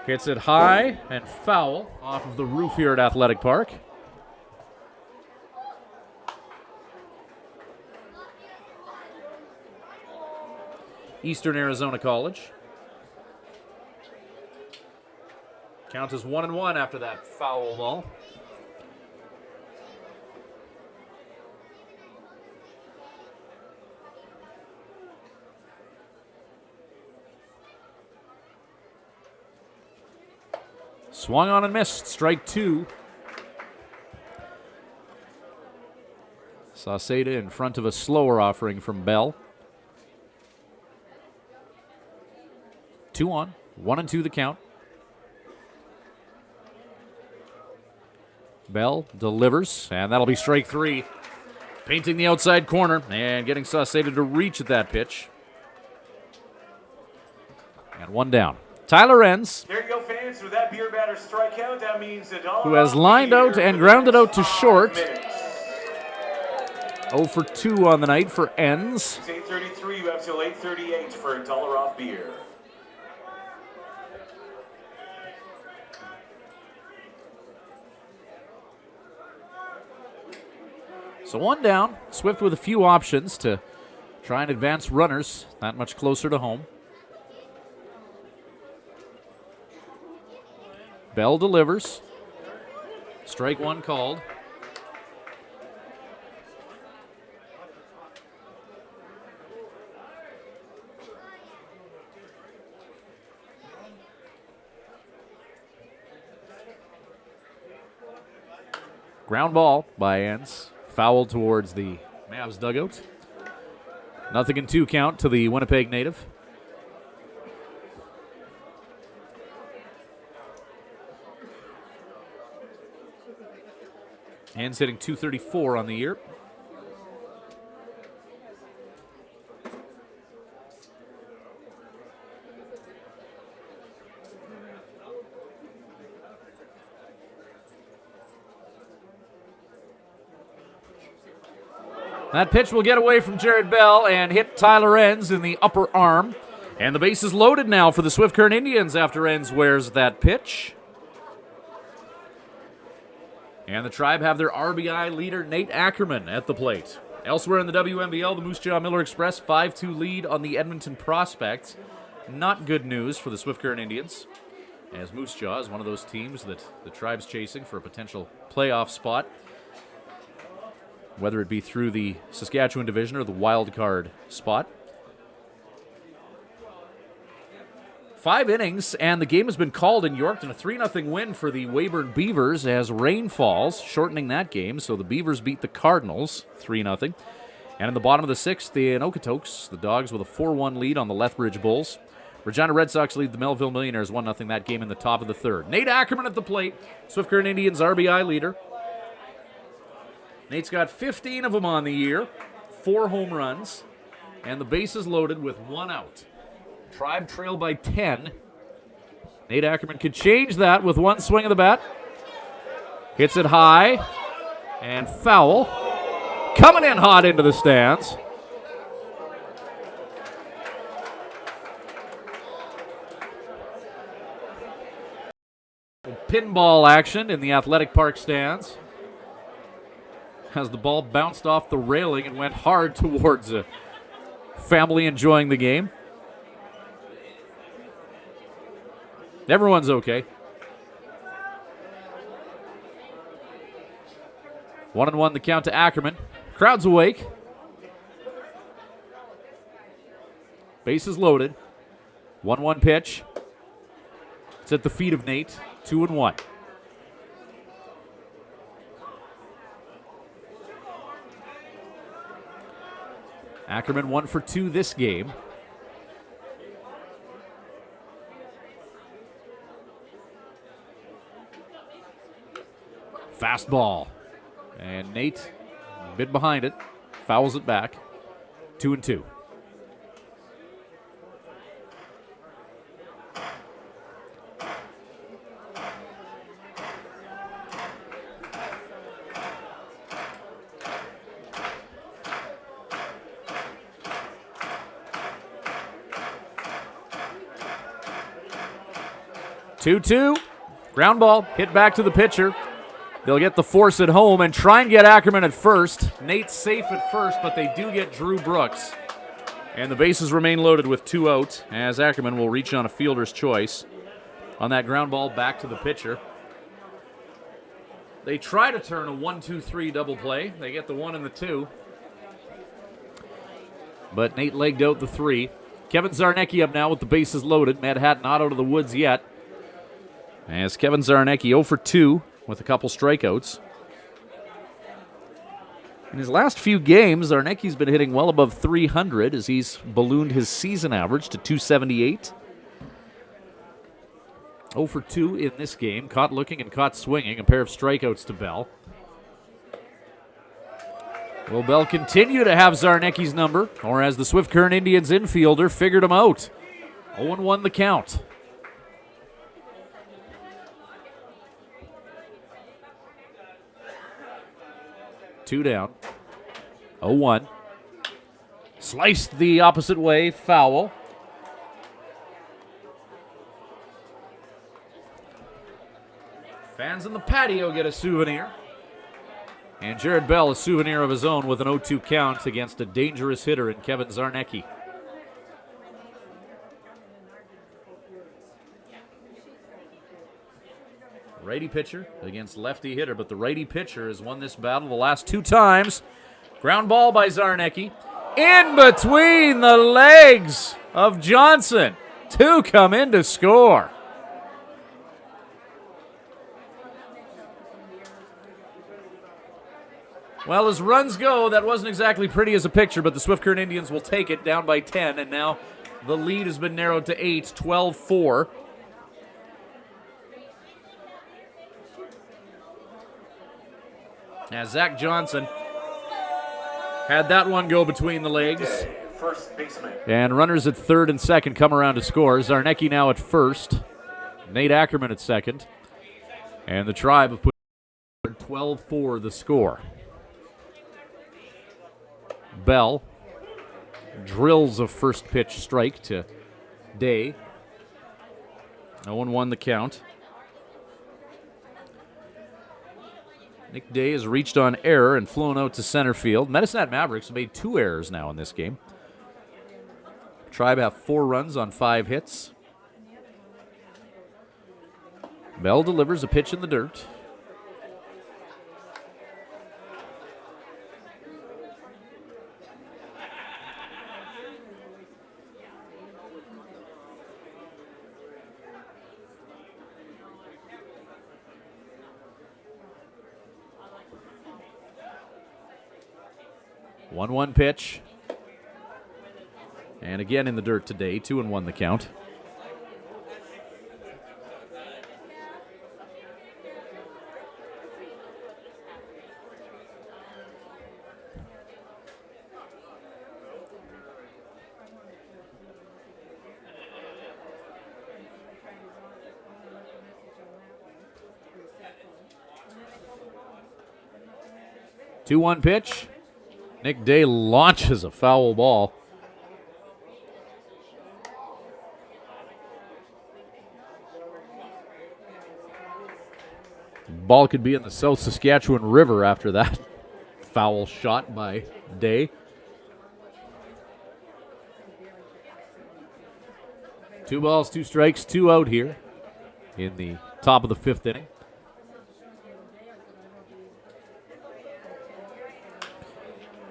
Hits it high and foul off of the roof here at Athletic Park. Eastern Arizona College. Count is 1-1 after that foul ball. Swung on and missed. Strike 2. Sauceda in front of a slower offering from Bell. 2 on. 1-2 the count. Bell delivers, and that'll be strike 3. Painting the outside corner and getting Sauceda to reach at that pitch. And 1 down. Tyler Enns, There you go, fans. With that beer batter strikeout, that means $1 who has lined out and grounded out to short. 0 for 2 on the night for Enns. It's 8:33. You have till 8:38 for $1 off beer. So 1 down. Swift with a few options to try and advance runners that much closer to home. Bell delivers. Strike 1 called. Ground ball by Enns. Foul towards the Mavs dugout. 0-2 count to the Winnipeg native. Enns hitting .234 on the year. That pitch will get away from Jared Bell and hit Tyler Enns in the upper arm. And the base is loaded now for the Swift Current Indians after Enns wears that pitch. And the Tribe have their RBI leader, Nate Ackerman, at the plate. Elsewhere in the WMBL, the Moose Jaw Miller Express 5-2 lead on the Edmonton Prospects. Not good news for the Swift Current Indians, as Moose Jaw is one of those teams that the Tribe's chasing for a potential playoff spot, whether it be through the Saskatchewan division or the wild card spot. 5 innings, and the game has been called in Yorkton. A 3-0 win for the Weyburn Beavers as rain falls, shortening that game. So the Beavers beat the Cardinals 3-0. And in the bottom of the 6th, the Okotoks, the Dogs, with a 4-1 lead on the Lethbridge Bulls. Regina Red Sox lead the Melville Millionaires 1-0 that game in the top of the 3rd. Nate Ackerman at the plate, Swift Current Indians RBI leader. Nate's got 15 of them on the year, 4 home runs, and the base is loaded with 1 out. Tribe trail by 10. Nate Ackerman could change that with 1 swing of the bat. Hits it high and foul. Coming in hot into the stands. Pinball action in the Athletic Park stands as the ball bounced off the railing and went hard towards a family enjoying the game. Everyone's okay. 1-1 the count to Ackerman. Crowd's awake. Base is loaded. 1-1 pitch. It's at the feet of Nate. 2-1. Ackerman 1 for 2 this game. Fastball. And Nate, a bit behind it, fouls it back. 2-2. Two-two. Ground ball hit back to the pitcher. They'll get the force at home and try and get Ackerman at first. Nate's safe at first, but they do get Drew Brooks. And the bases remain loaded with 2 out as Ackerman will reach on a fielder's choice on that ground ball back to the pitcher. They try to turn a 1-2-3 double play. They get the 1 and the 2. But Nate legged out the 3. Kevin Zarnecki up now with the bases loaded. Mad Hat not out of the woods yet. As Kevin Zarnecki 0 for 2 with a couple strikeouts. In his last few games, Zarnecki's been hitting well above 300 as he's ballooned his season average to 278. 0 for 2 in this game. Caught looking and caught swinging. A pair of strikeouts to Bell. Will Bell continue to have Zarnecki's number, or has the Swift Current Indians infielder figured him out? 0-1 the count. Two down. 0-1. Sliced the opposite way, foul. Fans in the patio get a souvenir. And Jared Bell a souvenir of his own with an 0-2 count against a dangerous hitter in Kevin Zarnecki. Righty pitcher against lefty hitter, but the righty pitcher has won this battle the last 2 times. Ground ball by Zarnecki. In between the legs of Johnson. 2 come in to score. Well, as runs go, that wasn't exactly pretty as a picture, but the Swift Current Indians will take it down by 10, and now the lead has been narrowed to 8, 12-4. As Zach Johnson had that one go between the legs. First baseman. And runners at third and second come around to score. Zarnecki now at first. Nate Ackerman at second. And the Tribe have put 12-4 the score. Bell drills a first pitch strike to Day. 0-1 the count. Nick Day has reached on error and flown out to center field. Medicine Hat Mavericks have made 2 errors now in this game. Tribe have 4 runs on 5 hits. Bell delivers a pitch in the dirt. One pitch. And again in the dirt today, 2-1 the count. Two-one pitch. Nick Day launches a foul ball. Ball could be in the South Saskatchewan River after that foul shot by Day. 2 balls, 2 strikes, 2 out here in the top of the 5th inning.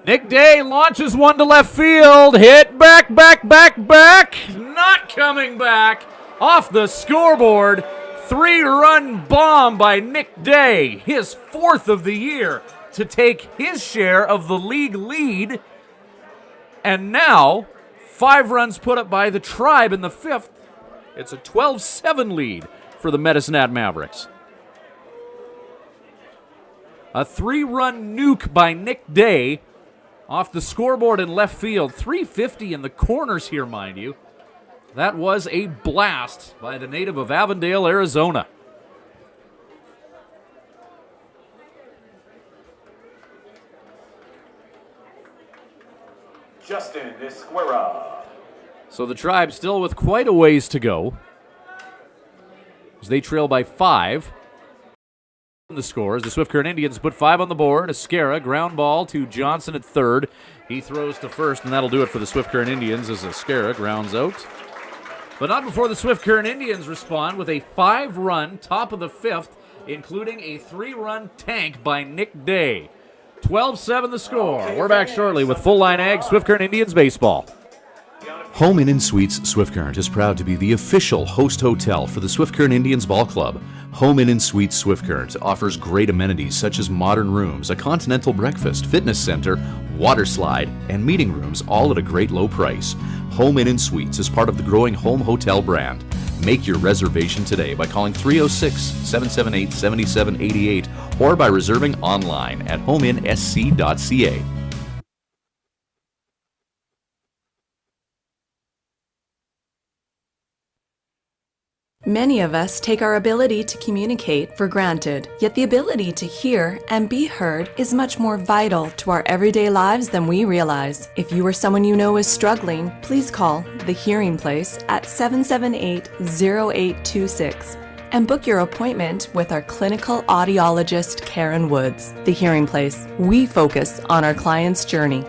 Nick Day launches one to left field. Hit back. Not coming back. Off the scoreboard. 3-run bomb by Nick Day. His 4th of the year to take his share of the league lead. And now, 5 runs put up by the Tribe in the 5th. It's a 12-7 lead for the Medicine Hat Mavericks. A 3-run nuke by Nick Day. Off the scoreboard in left field. 350 in the corners here, mind you. That was a blast by the native of Avondale, Arizona. Justin Esquera. So the Tribe still with quite a ways to go, as they trail by 5. The scores. The Swift Current Indians put 5 on the board. Esquera, ground ball to Johnson at third. He throws to first, and that'll do it for the Swift Current Indians as Esquera grounds out. But not before the Swift Current Indians respond with a 5-run top of the 5th, including a 3-run tank by Nick Day. 12-7 the score. We're back shortly with Full Line Ag Swift Current Indians baseball. Home Inn & Suites Swift Current is proud to be the official host hotel for the Swift Current Indians Ball Club. Home Inn & Suites Swift Current offers great amenities such as modern rooms, a continental breakfast, fitness center, water slide, and meeting rooms, all at a great low price. Home Inn & Suites is part of the growing home hotel brand. Make your reservation today by calling 306-778-7788 or by reserving online at homeinsc.ca. Many of us take our ability to communicate for granted, yet the ability to hear and be heard is much more vital to our everyday lives than we realize. If you or someone you know is struggling, please call The Hearing Place at 778-0826 and book your appointment with our clinical audiologist, Karen Woods. The Hearing Place. We focus on our client's journey.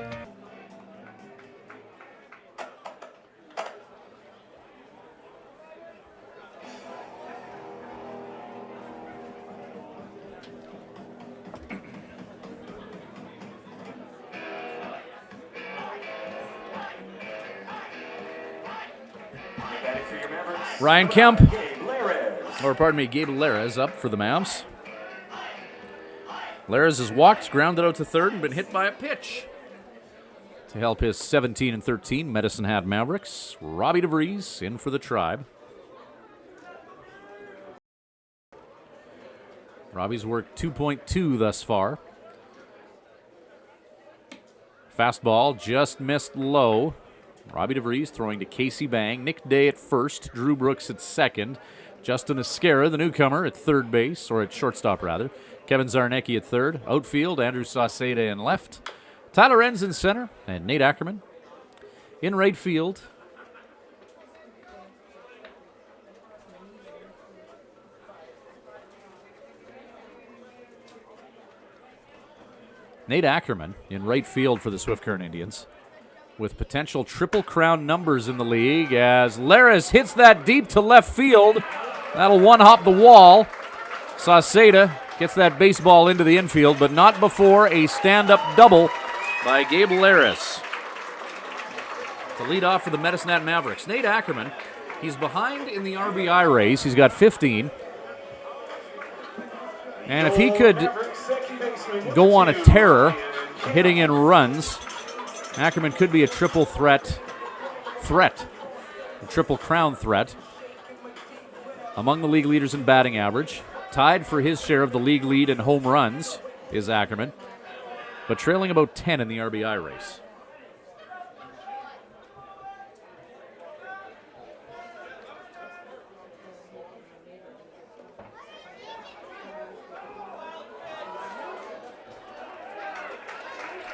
Ryan Kemp, Gabe Larez up for the Mavs. Larez has walked, grounded out to third, and been hit by a pitch. To help his 17-13 Medicine Hat Mavericks, Robbie DeVries in for the Tribe. Robbie's worked 2.2 thus far. Fastball just missed low. Robbie DeVries throwing to Casey Bang. Nick Day at first. Drew Brooks at second. Justin Esquera, the newcomer, at third base, or at shortstop, rather. Kevin Zarnecki at third. Outfield, Andrew Sauceda in left. Tyler Enns in center, and Nate Ackerman in right field. Nate Ackerman in right field for the Swift Current Indians, with potential Triple Crown numbers in the league as Laris hits that deep to left field. That'll one-hop the wall. Sauceda gets that baseball into the infield, but not before a stand-up double by Gabe Laris to lead off for the Medicine Hat Mavericks. Nate Ackerman, he's behind in the RBI race. He's got 15. And if he could go on a tear, hitting in runs, Ackerman could be a triple a Triple Crown threat. Among the league leaders in batting average, tied for his share of the league lead in home runs is Ackerman, but trailing about 10 in the RBI race.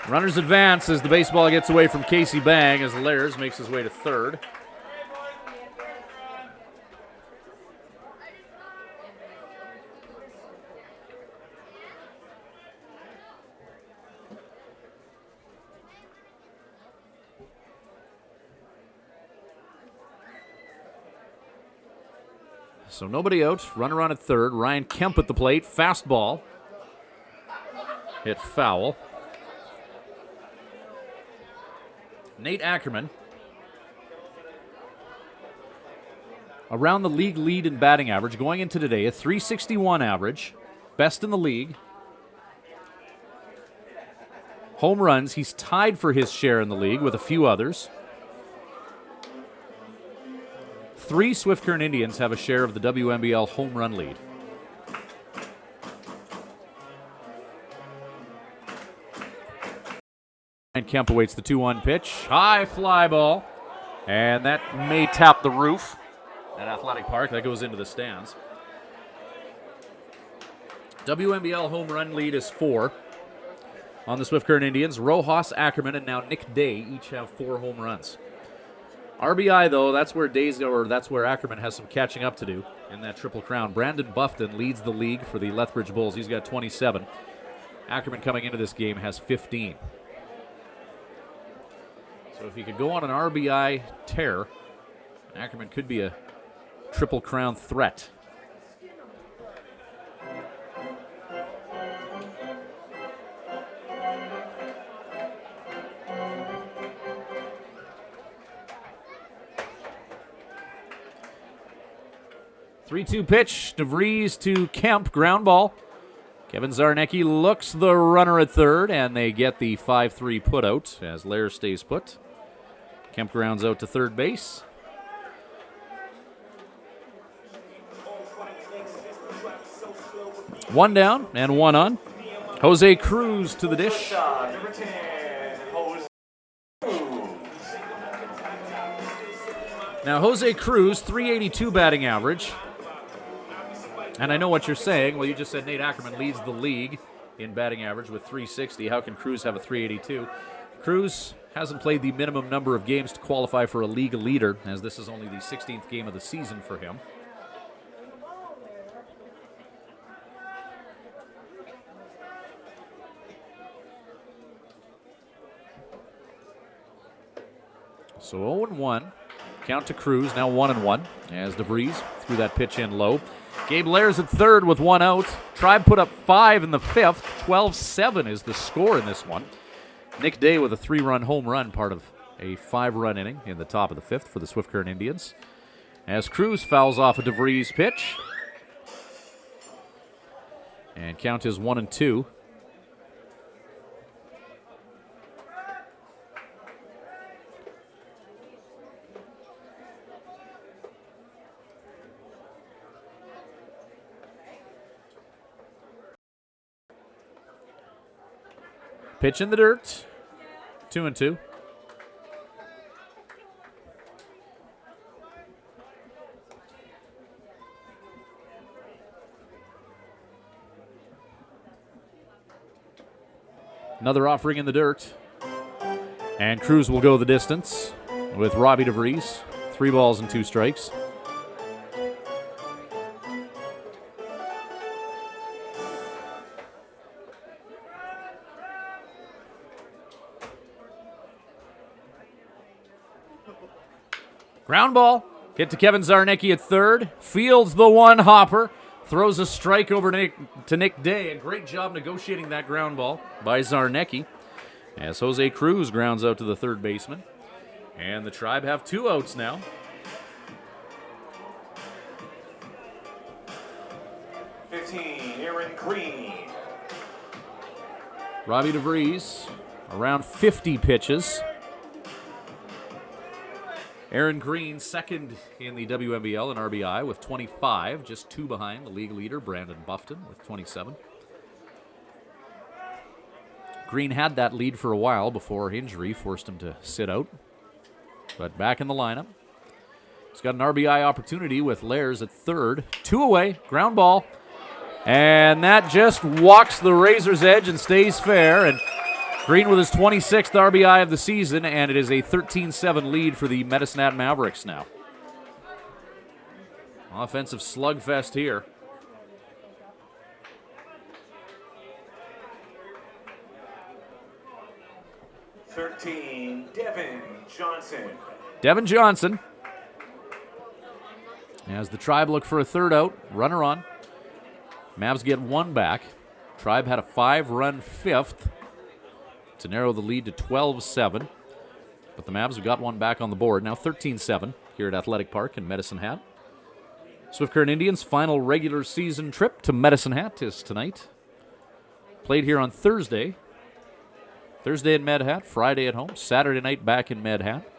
Runners advance as the baseball gets away from Casey Bang as Lares makes his way to third. So nobody out, runner on at third. Ryan Kemp at the plate, fastball. Hit foul. Nate Ackerman, around the league lead in batting average, going into today, a .361 average, best in the league. Home runs, he's tied for his share in the league with a few others. 3 Swift Current Indians have a share of the WMBL home run lead. And Kemp awaits the 2-1 pitch. High fly ball. And that may tap the roof at Athletic Park. That goes into the stands. WMBL home run lead is 4 on the Swift Current Indians. Rojas, Ackerman, and now Nick Day each have 4 home runs. RBI, though, that's where Ackerman has some catching up to do in that Triple Crown. Brandon Buffton leads the league for the Lethbridge Bulls. He's got 27. Ackerman coming into this game has 15. So if he could go on an RBI tear, Ackerman could be a Triple Crown threat. (3-2) pitch, DeVries to Kemp, ground ball. Kevin Zarnecki looks the runner at third, and they get the 5-3 putout as Lair stays put. Kemp grounds out to third base. One down and one on. Jose Cruz to the dish. Now Jose Cruz, .382 batting average. And I know what you're saying. Well, you just said Nate Ackerman leads the league in batting average with .360. How can Cruz have a .382? Cruz hasn't played the minimum number of games to qualify for a league leader, as this is only the 16th game of the season for him. So 0-1. Count to Cruz, now 1-1, as DeVries threw that pitch in low. Gabe Lairs at third with 1 out. Tribe put up 5 in the 5th. 12-7 is the score in this one. Nick Day with a 3-run home run, part of a 5-run inning in the top of the 5th for the Swift Current Indians. As Cruz fouls off a DeVries pitch. And count is 1-2. Pitch in the dirt. 2-2. Another offering in the dirt. And Cruz will go the distance with Robbie DeVries. 3 balls and 2 strikes. Ground ball. Hit to Kevin Zarnecki at third. Fields the one hopper. Throws a strike over to Nick Day. A great job negotiating that ground ball by Zarnecki. As Jose Cruz grounds out to the third baseman. And the Tribe have 2 outs now. Aaron Green. Robbie DeVries, around 50 pitches. Aaron Green, second in the WMBL in RBI with 25, just 2 behind the league leader, Brandon Buffton, with 27. Green had that lead for a while before injury forced him to sit out. But back in the lineup. He's got an RBI opportunity with Lairs at third. 2 away, ground ball. And that just walks the razor's edge and stays fair. And Green with his 26th RBI of the season, and it is a 13-7 lead for the Medicine Hat Mavericks now. Offensive slugfest here. Devin Johnson. Devin Johnson. As the Tribe look for a third out, runner on. Mavs get 1 back. Tribe had a 5-run 5th to narrow the lead to 12-7. But the Mavs have got 1 back on the board. Now 13-7 here at Athletic Park in Medicine Hat. Swift Current Indians' final regular season trip to Medicine Hat is tonight. Played here on Thursday. Thursday in Med Hat, Friday at home, Saturday night back in Med Hat.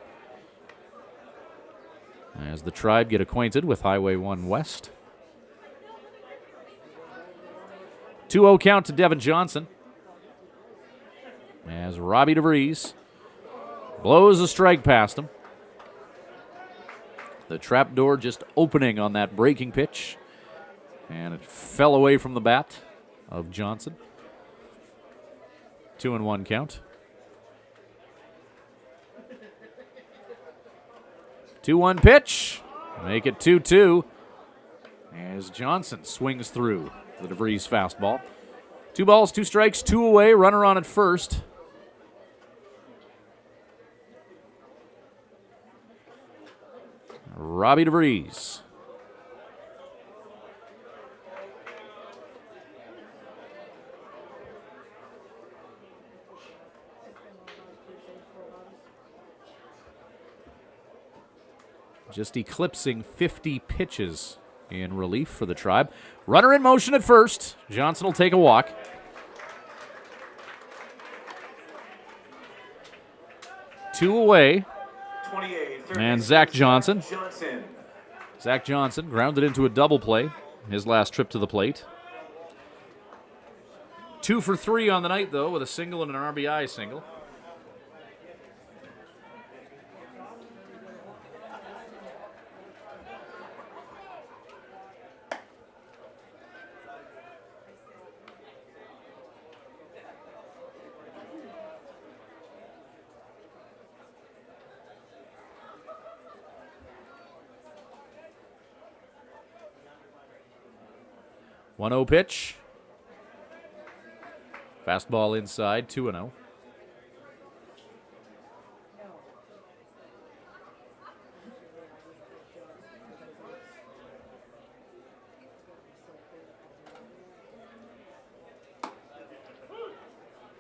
As the Tribe get acquainted with Highway 1 West. 2-0 count to Devin Johnson. As Robbie DeVries blows a strike past him. The trapdoor just opening on that breaking pitch. And it fell away from the bat of Johnson. 2-1 count. 2-1 pitch. Make it 2-2. As Johnson swings through the DeVries fastball. 2 balls, 2 strikes, 2 away. Runner on at first. Robbie DeVries. Just eclipsing 50 pitches in relief for the Tribe. Runner in motion at first. Johnson will take a walk. Two away. And Zach Johnson. Zach Johnson grounded into a double play his last trip to the plate. 2 for 3 on the night, though, with a single and an RBI single. One 1-0 pitch. Fastball inside, 2-0.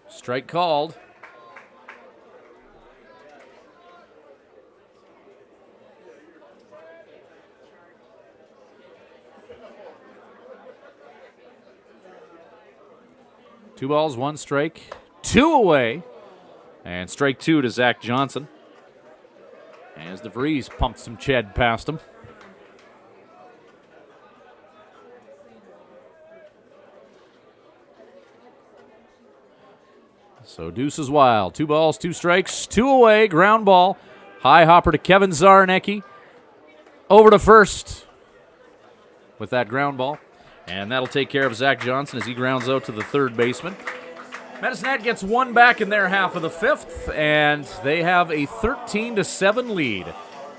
Strike called. Two balls, 1 strike, 2 away. And strike 2 to Zach Johnson. As DeVries pumped some Ched past him. So deuce is wild. 2 balls, 2 strikes, 2 away. Ground ball. High hopper to Kevin Zarnecki. Over to first with that ground ball. And that'll take care of Zach Johnson as he grounds out to the third baseman. Medicine gets one back in their half of the fifth, and they have a 13-7 lead.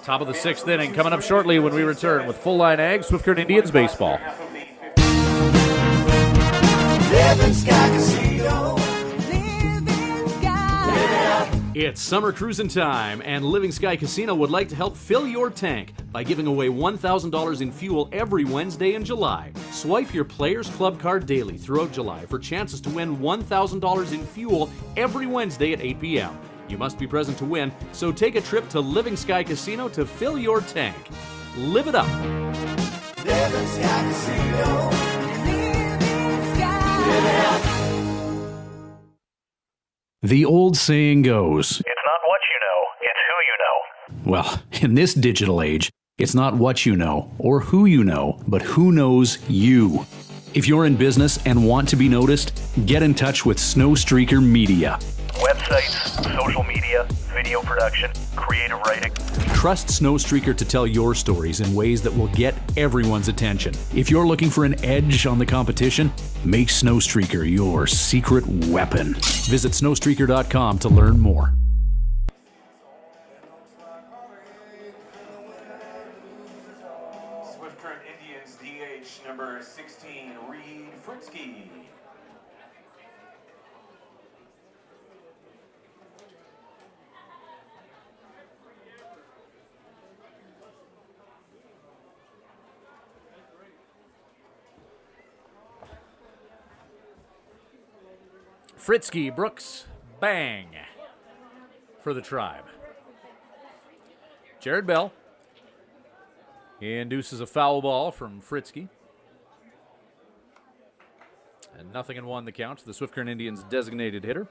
Top of the sixth inning coming up shortly when we return with Full Line Ag, Swift Current Indians baseball. Living Sky Casino. Living Sky. Yeah. It's summer cruising time, and Living Sky Casino would like to help fill your tank by giving away $1,000 in fuel every Wednesday in July. Swipe your Players Club card daily throughout July for chances to win $1,000 in fuel every Wednesday at 8 p.m. You must be present to win, so take a trip to Living Sky Casino to fill your tank. Live it up. Living Sky Casino. Living Sky. Yeah. The old saying goes, It's not what you know, it's who you know. well, in this digital age, it's not what you know or who you know, but who knows you. If you're in business and want to be noticed, get in touch with Snowstreaker Media. Websites, social media, video production, creative writing. Trust Snowstreaker to tell your stories in ways that will get everyone's attention. If you're looking for an edge on the competition, make Snowstreaker your secret weapon. Visit snowstreaker.com to learn more. Swift Current Indians DH number 16, Reed Fritzky. Fritzky, Brooks, Bang for the Tribe. Jared Bell induces a foul ball from Fritzky. And 0-1 the count to the Swift Current Indians' designated hitter.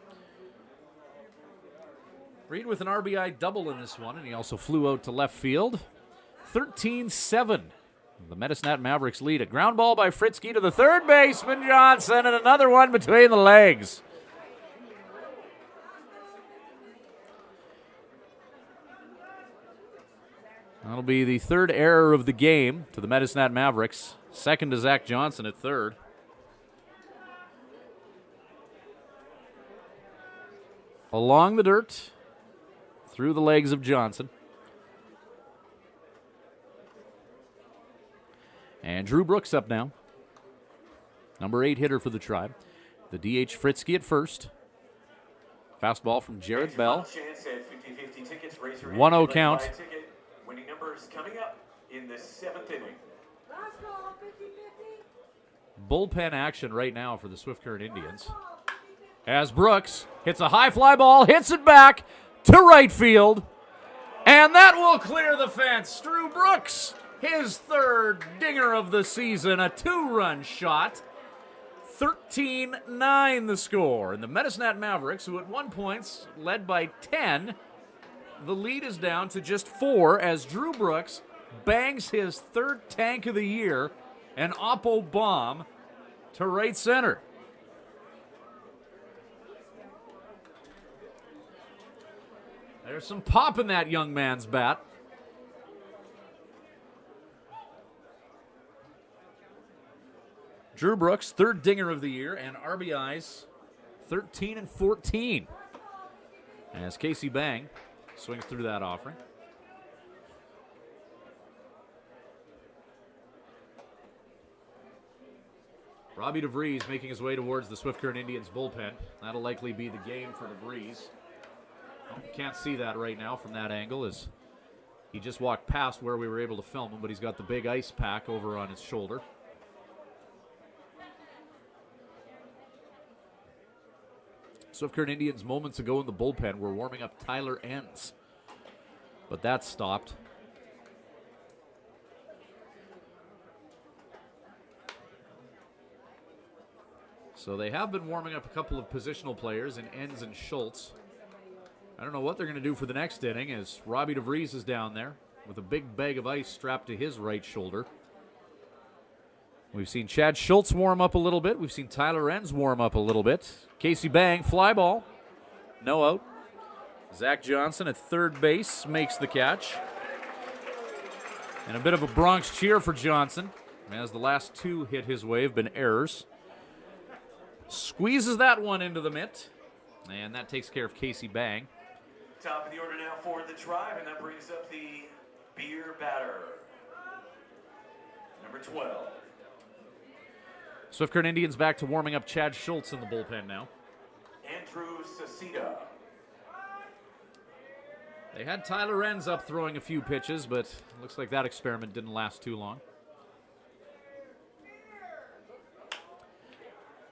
Reed with an RBI double in this one, and he also flew out to left field. 13-7. The Medicine Mavericks lead. A ground ball by Fritzky to the third baseman, Johnson, and another one between the legs. That'll be the third error of the game to the Medicine Mavericks. Second to Zach Johnson at third. Along the dirt, through the legs of Johnson. And Drew Brooks up now. Number 8 hitter for the Tribe. The DH Fritzky at first. Fastball from Jared Bell. 1-0 count. Winning numbers coming up in the 7th inning. Bullpen action right now for the Swift Current Indians. As Brooks hits a high fly ball, hits it back to right field. And that will clear the fence. Drew Brooks, his third dinger of the season, a 2-run shot. 13-9 the score. And the Medicine Mavericks, who at one point led by 10, the lead is down to just 4 as Drew Brooks bangs his third tank of the year, an Oppo bomb to right center. There's some pop in that young man's bat. Drew Brooks, third dinger of the year, and RBIs 13 and 14. As Casey Bang swings through that offering. Robbie DeVries making his way towards the Swift Current Indians bullpen. That'll likely be the game for DeVries. You can't see that right now from that angle as he just walked past where we were able to film him, but he's got the big ice pack over on his shoulder. Swift Current Indians moments ago in the bullpen were warming up Tyler Enns, but that stopped. So they have been warming up a couple of positional players in Enns and Schultz. I don't know what they're going to do for the next inning as Robbie DeVries is down there with a big bag of ice strapped to his right shoulder. We've seen Chad Schultz warm up a little bit. We've seen Tyler Enns warm up a little bit. Casey Bang, fly ball. No out. Zach Johnson at third base makes the catch. And a bit of a Bronx cheer for Johnson, as the last 2 hit his way have been errors. Squeezes that one into the mitt. And that takes care of Casey Bang. Top of the order now for the Tribe, and that brings up the beer batter. Number 12. Swift Current Indians back to warming up Chad Schultz in the bullpen now. Andrew Sacita. They had Tyler Renz up throwing a few pitches, but it looks like that experiment didn't last too long.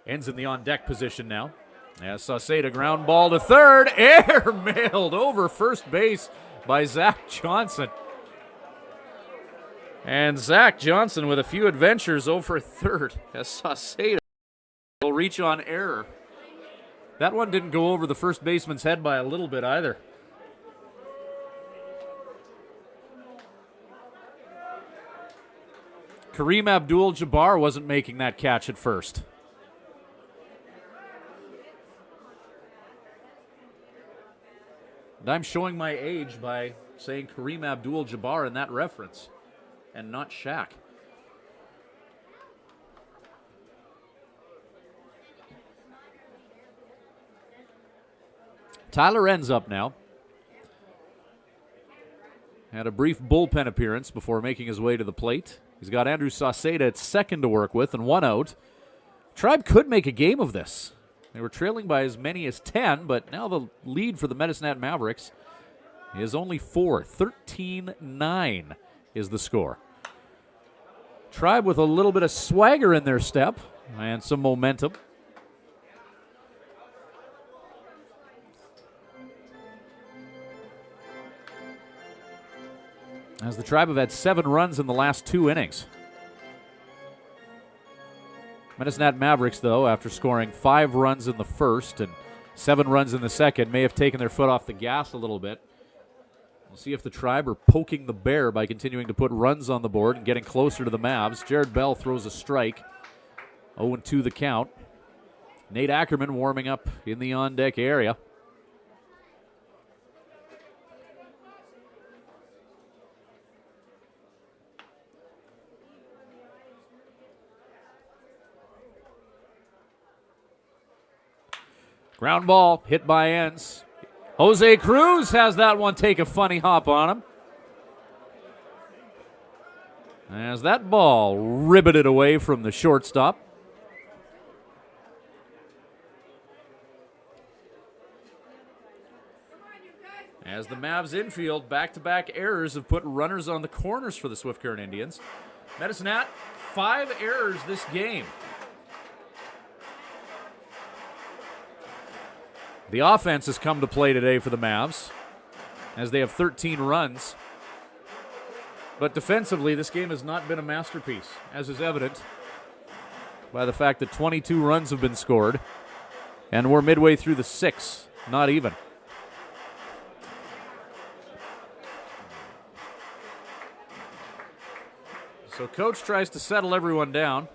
Ends in the on-deck position now. As Sauceda ground ball to third. Air mailed over first base by Zach Johnson. And Zach Johnson with a few adventures over third as Sauceda will reach on error. That one didn't go over the first baseman's head by a little bit either. Kareem Abdul-Jabbar wasn't making that catch at first. And I'm showing my age by saying Kareem Abdul-Jabbar in that reference, and not Shaq. Tyler ends up now. Had a brief bullpen appearance before making his way to the plate. He's got Andrew Sauceda at second to work with and 1 out. Tribe could make a game of this. They were trailing by as many as 10, but now the lead for the Medicine Hat Mavericks is only 4. 13-9 is the score. Tribe with a little bit of swagger in their step and some momentum. As the Tribe have had 7 runs in the last 2 innings. Medicine Hat Mavericks, though, after scoring 5 runs in the first and 7 runs in the second, may have taken their foot off the gas a little bit. We'll see if the Tribe are poking the bear by continuing to put runs on the board and getting closer to the Mavs. Jared Bell throws a strike. 0-2 the count. Nate Ackerman warming up in the on-deck area. Ground ball hit by ends. Jose Cruz has that one take a funny hop on him. As that ball ribbited away from the shortstop. As the Mavs infield, back-to-back errors have put runners on the corners for the Swift Current Indians. Medicine Hat, 5 errors this game. The offense has come to play today for the Mavs, as they have 13 runs. But defensively, this game has not been a masterpiece, as is evident by the fact that 22 runs have been scored, and we're midway through the 6th, not even. So coach tries to settle everyone down.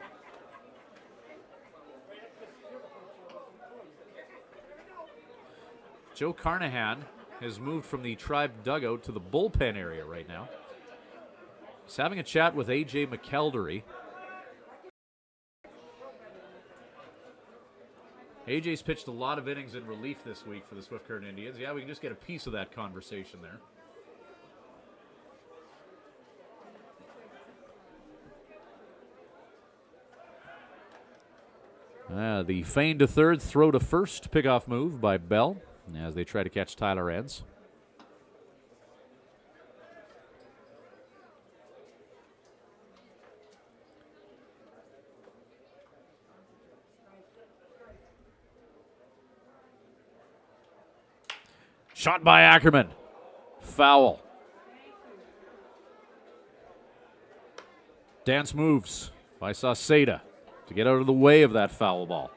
Joe Carnahan has moved from the Tribe dugout to the bullpen area right now. He's having a chat with A.J. McElderry. A.J.'s pitched a lot of innings in relief this week for the Swift Current Indians. Yeah, we can just get a piece of that conversation there. The feign to third, throw to first, pickoff move by Bell as they try to catch Tyler Ends. Shot by Ackerman. Foul. Dance moves by Sauceda to get out of the way of that foul ball.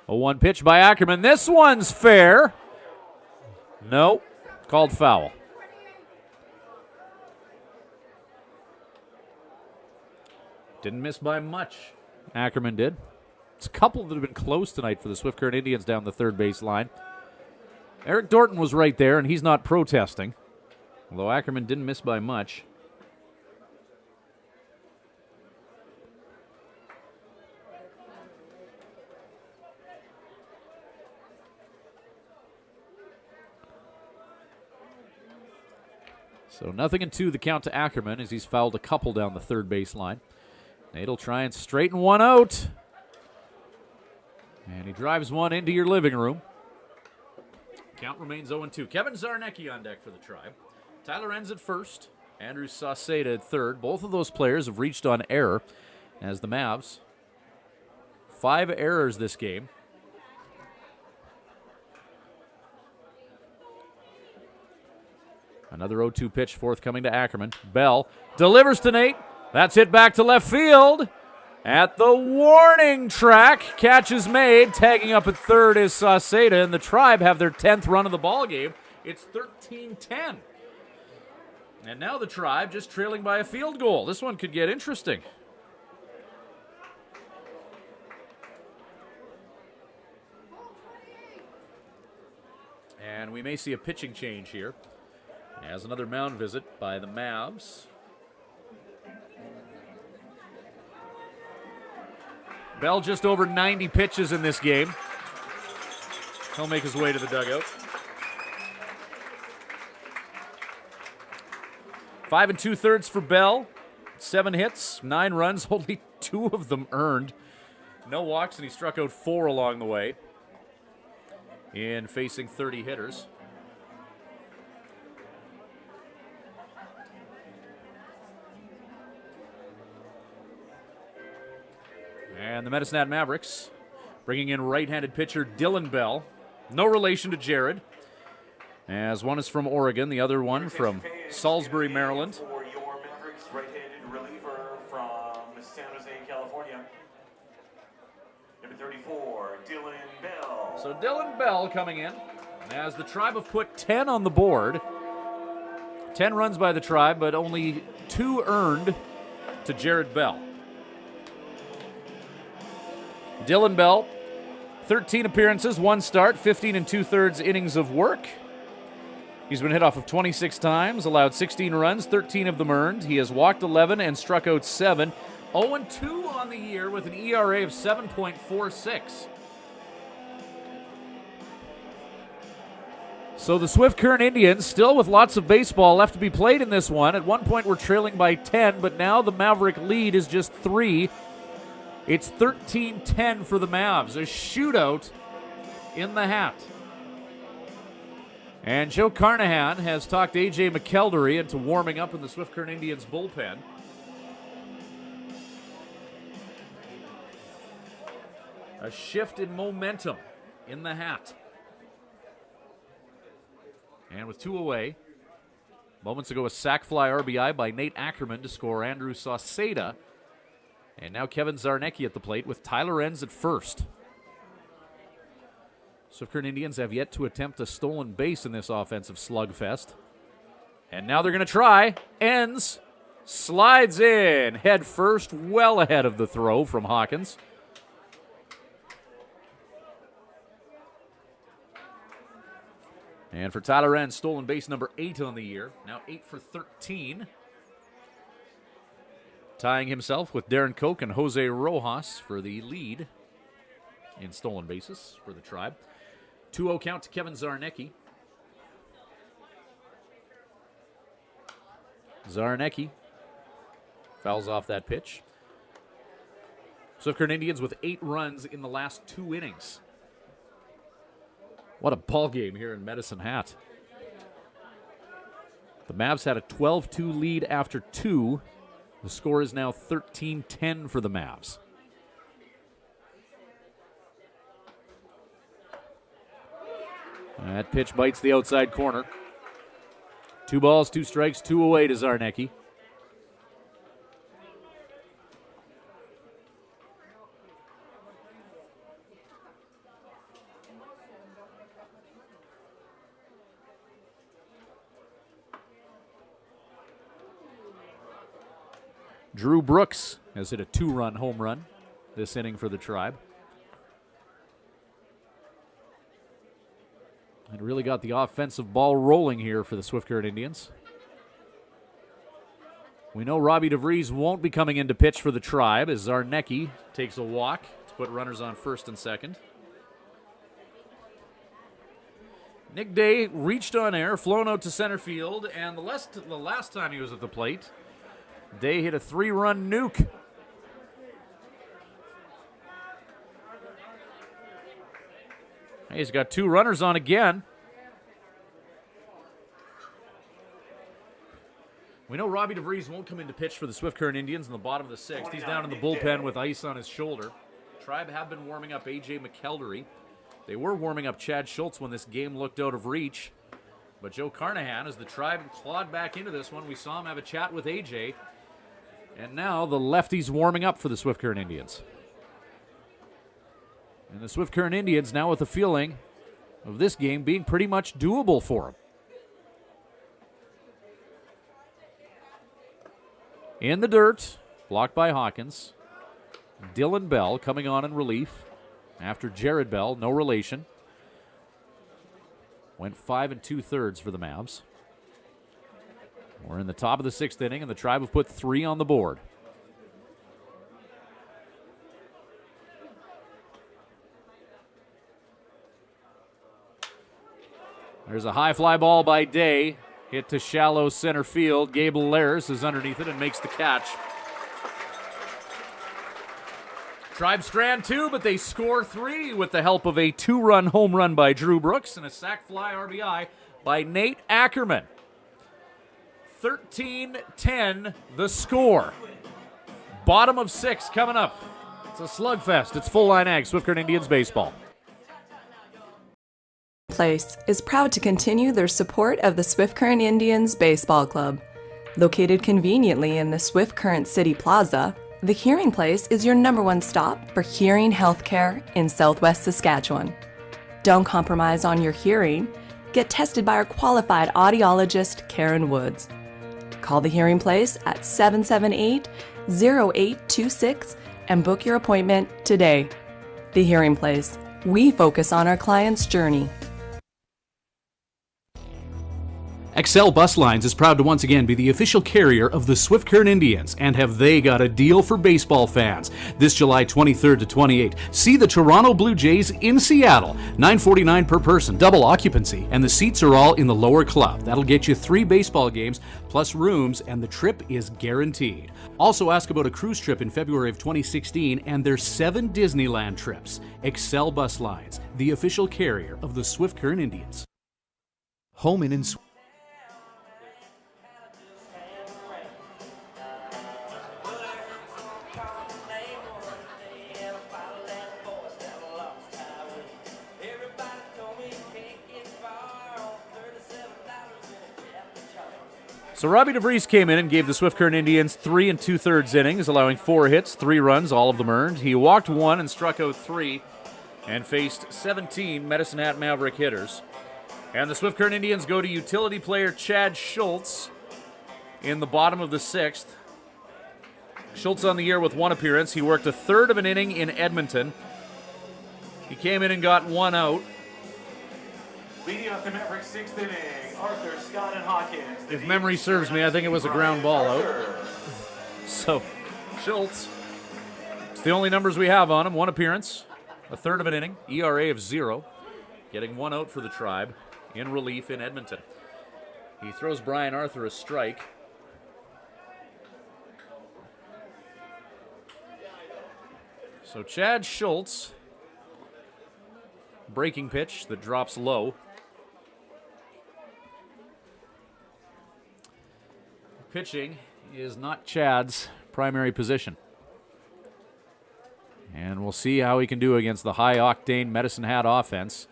A 1 pitch by Ackerman. This one's fair. No, called foul. Didn't miss by much. Ackerman did. It's a couple that have been close tonight for the Swift Current Indians down the third base line. Eric Dorton was right there, and he's not protesting, although Ackerman didn't miss by much. So 0-2 the count to Ackerman as he's fouled a couple down the third base line. Nate will try and straighten one out. And he drives one into your living room. Count remains 0-2. Kevin Zarnecki on deck for the Tribe. Tyler Enns at first. Andrew Sauceda at third. Both of those players have reached on error as the Mavs. 5 errors this game. Another 0-2 pitch forthcoming to Ackerman. Bell delivers to Nate. That's hit back to left field. At the warning track, catch is made. Tagging up at third is Sauceda, and the Tribe have their 10th run of the ball game. It's 13-10. And now the Tribe just trailing by a field goal. This one could get interesting. And we may see a pitching change here. As another mound visit by the Mavs. Bell just over 90 pitches in this game. He'll make his way to the dugout. 5 2/3 for Bell. 7 hits, 9 runs, only 2 of them earned. No walks, and he struck out 4 along the way in facing 30 hitters. And the Medicine Hat Mavericks bringing in right-handed pitcher Dylan Bell. No relation to Jared, as one is from Oregon, the other one from Salisbury, Maryland. For your Mavericks, right-handed reliever from San Jose, California. Number 34, Dylan Bell. So Dylan Bell coming in, as the Tribe have put 10 on the board. 10 runs by the Tribe, but only 2 earned to Jared Bell. Dylan Bell, 13 appearances, 1 start, 15 2/3 innings of work. He's been hit off of 26 times, allowed 16 runs, 13 of them earned. He has walked 11 and struck out 7. 0-2 on the year with an ERA of 7.46. So the Swift Current Indians, still with lots of baseball left to be played in this one. At one point we're trailing by 10, but now the Maverick lead is just 3. It's 13-10 for the Mavs. A shootout in the hat. And Joe Carnahan has talked A.J. McKeldery into warming up in the Swift Current Indians bullpen. A shift in momentum in the hat. And with 2 away, moments ago a sac fly RBI by Nate Ackerman to score Andrew Sauceda. And now Kevin Zarnecki at the plate with Tyler Enns at first. Swift Current Indians have yet to attempt a stolen base in this offensive slugfest. And now they're going to try. Enns slides in head first, well ahead of the throw from Hawkins. And for Tyler Enns, stolen base number 8 on the year. Now 8 for 13. Tying himself with Darren Koch and Jose Rojas for the lead in stolen bases for the Tribe. 2-0 count to Kevin Zarnecki. Zarnecki fouls off that pitch. Swift Current Indians with 8 runs in the last 2 innings. What a ball game here in Medicine Hat. The Mavs had a 12-2 lead after 2. The score is now 13-10 for the Mavs. That pitch bites the outside corner. 2 balls, 2 strikes, 2 away to Zarnecki. Drew Brooks has hit a 2-run home run this inning for the Tribe. And really got the offensive ball rolling here for the Swift Current Indians. We know Robbie DeVries won't be coming in to pitch for the Tribe as Zarnecki takes a walk to put runners on first and second. Nick Day reached on air, flown out to center field, and the last time he was at the plate, Day hit a 3-run nuke. He's got 2 runners on again. We know Robbie DeVries won't come in to pitch for the Swift Current Indians in the bottom of the 6th. He's down in the bullpen with ice on his shoulder. Tribe have been warming up A.J. McKeldery. They were warming up Chad Schultz when this game looked out of reach. But Joe Carnahan, as the Tribe clawed back into this one, we saw him have a chat with A.J. And now the lefty's warming up for the Swift Current Indians. And the Swift Current Indians now with the feeling of this game being pretty much doable for them. In the dirt, blocked by Hawkins. Dylan Bell coming on in relief after Jared Bell, no relation. Went 5 2/3 for the Mavs. We're in the top of the 6th inning, and the Tribe have put 3 on the board. There's a high fly ball by Day. Hit to shallow center field. Gable Laris is underneath it and makes the catch. Tribe strand 2, but they score 3 with the help of a 2-run home run by Drew Brooks and a sac fly RBI by Nate Ackerman. 13-10 the score. Bottom of 6 coming up. It's a slugfest. It's Full Line Ag, Swift Current Indians baseball. Place is proud to continue their support of the Swift Current Indians Baseball Club. Located conveniently in the Swift Current City Plaza, the Hearing Place is your #1 stop for hearing healthcare in Southwest Saskatchewan. Don't compromise on your hearing. Get tested by our qualified audiologist, Karen Woods. Call the Hearing Place at 778-0826 and book your appointment today. The Hearing Place. We focus on our client's journey. Excel Bus Lines is proud to once again be the official carrier of the Swift Current Indians, and have they got a deal for baseball fans. This July 23rd to 28th, see the Toronto Blue Jays in Seattle. $9.49 per person, double occupancy, and the seats are all in the lower club. That'll get you 3 baseball games plus rooms, and the trip is guaranteed. Also ask about a cruise trip in February of 2016 and their 7 Disneyland trips. Excel Bus Lines, the official carrier of the Swift Current Indians. Home in So Robbie DeVries came in and gave the Swift Current Indians 3 2/3 innings, allowing 4 hits, 3 runs, all of them earned. He walked 1 and struck out 3 and faced 17 Medicine Hat Maverick hitters. And the Swift Current Indians go to utility player Chad Schultz in the bottom of the 6th. Schultz on the year with 1 appearance. He worked a third of an inning in Edmonton. He came in and got 1 out. Leading off the Mavericks' 6th inning, Arthur, Scott, and Hawkins. If memory serves me, I think it was a ground ball out. So, Schultz, it's the only numbers we have on him. 1 appearance, a third of an inning, ERA of 0, getting 1 out for the Tribe in relief in Edmonton. He throws Brian Arthur a strike. So Chad Schultz, breaking pitch that drops low. Pitching is not Chad's primary position. And we'll see how he can do against the high-octane Medicine Hat offense.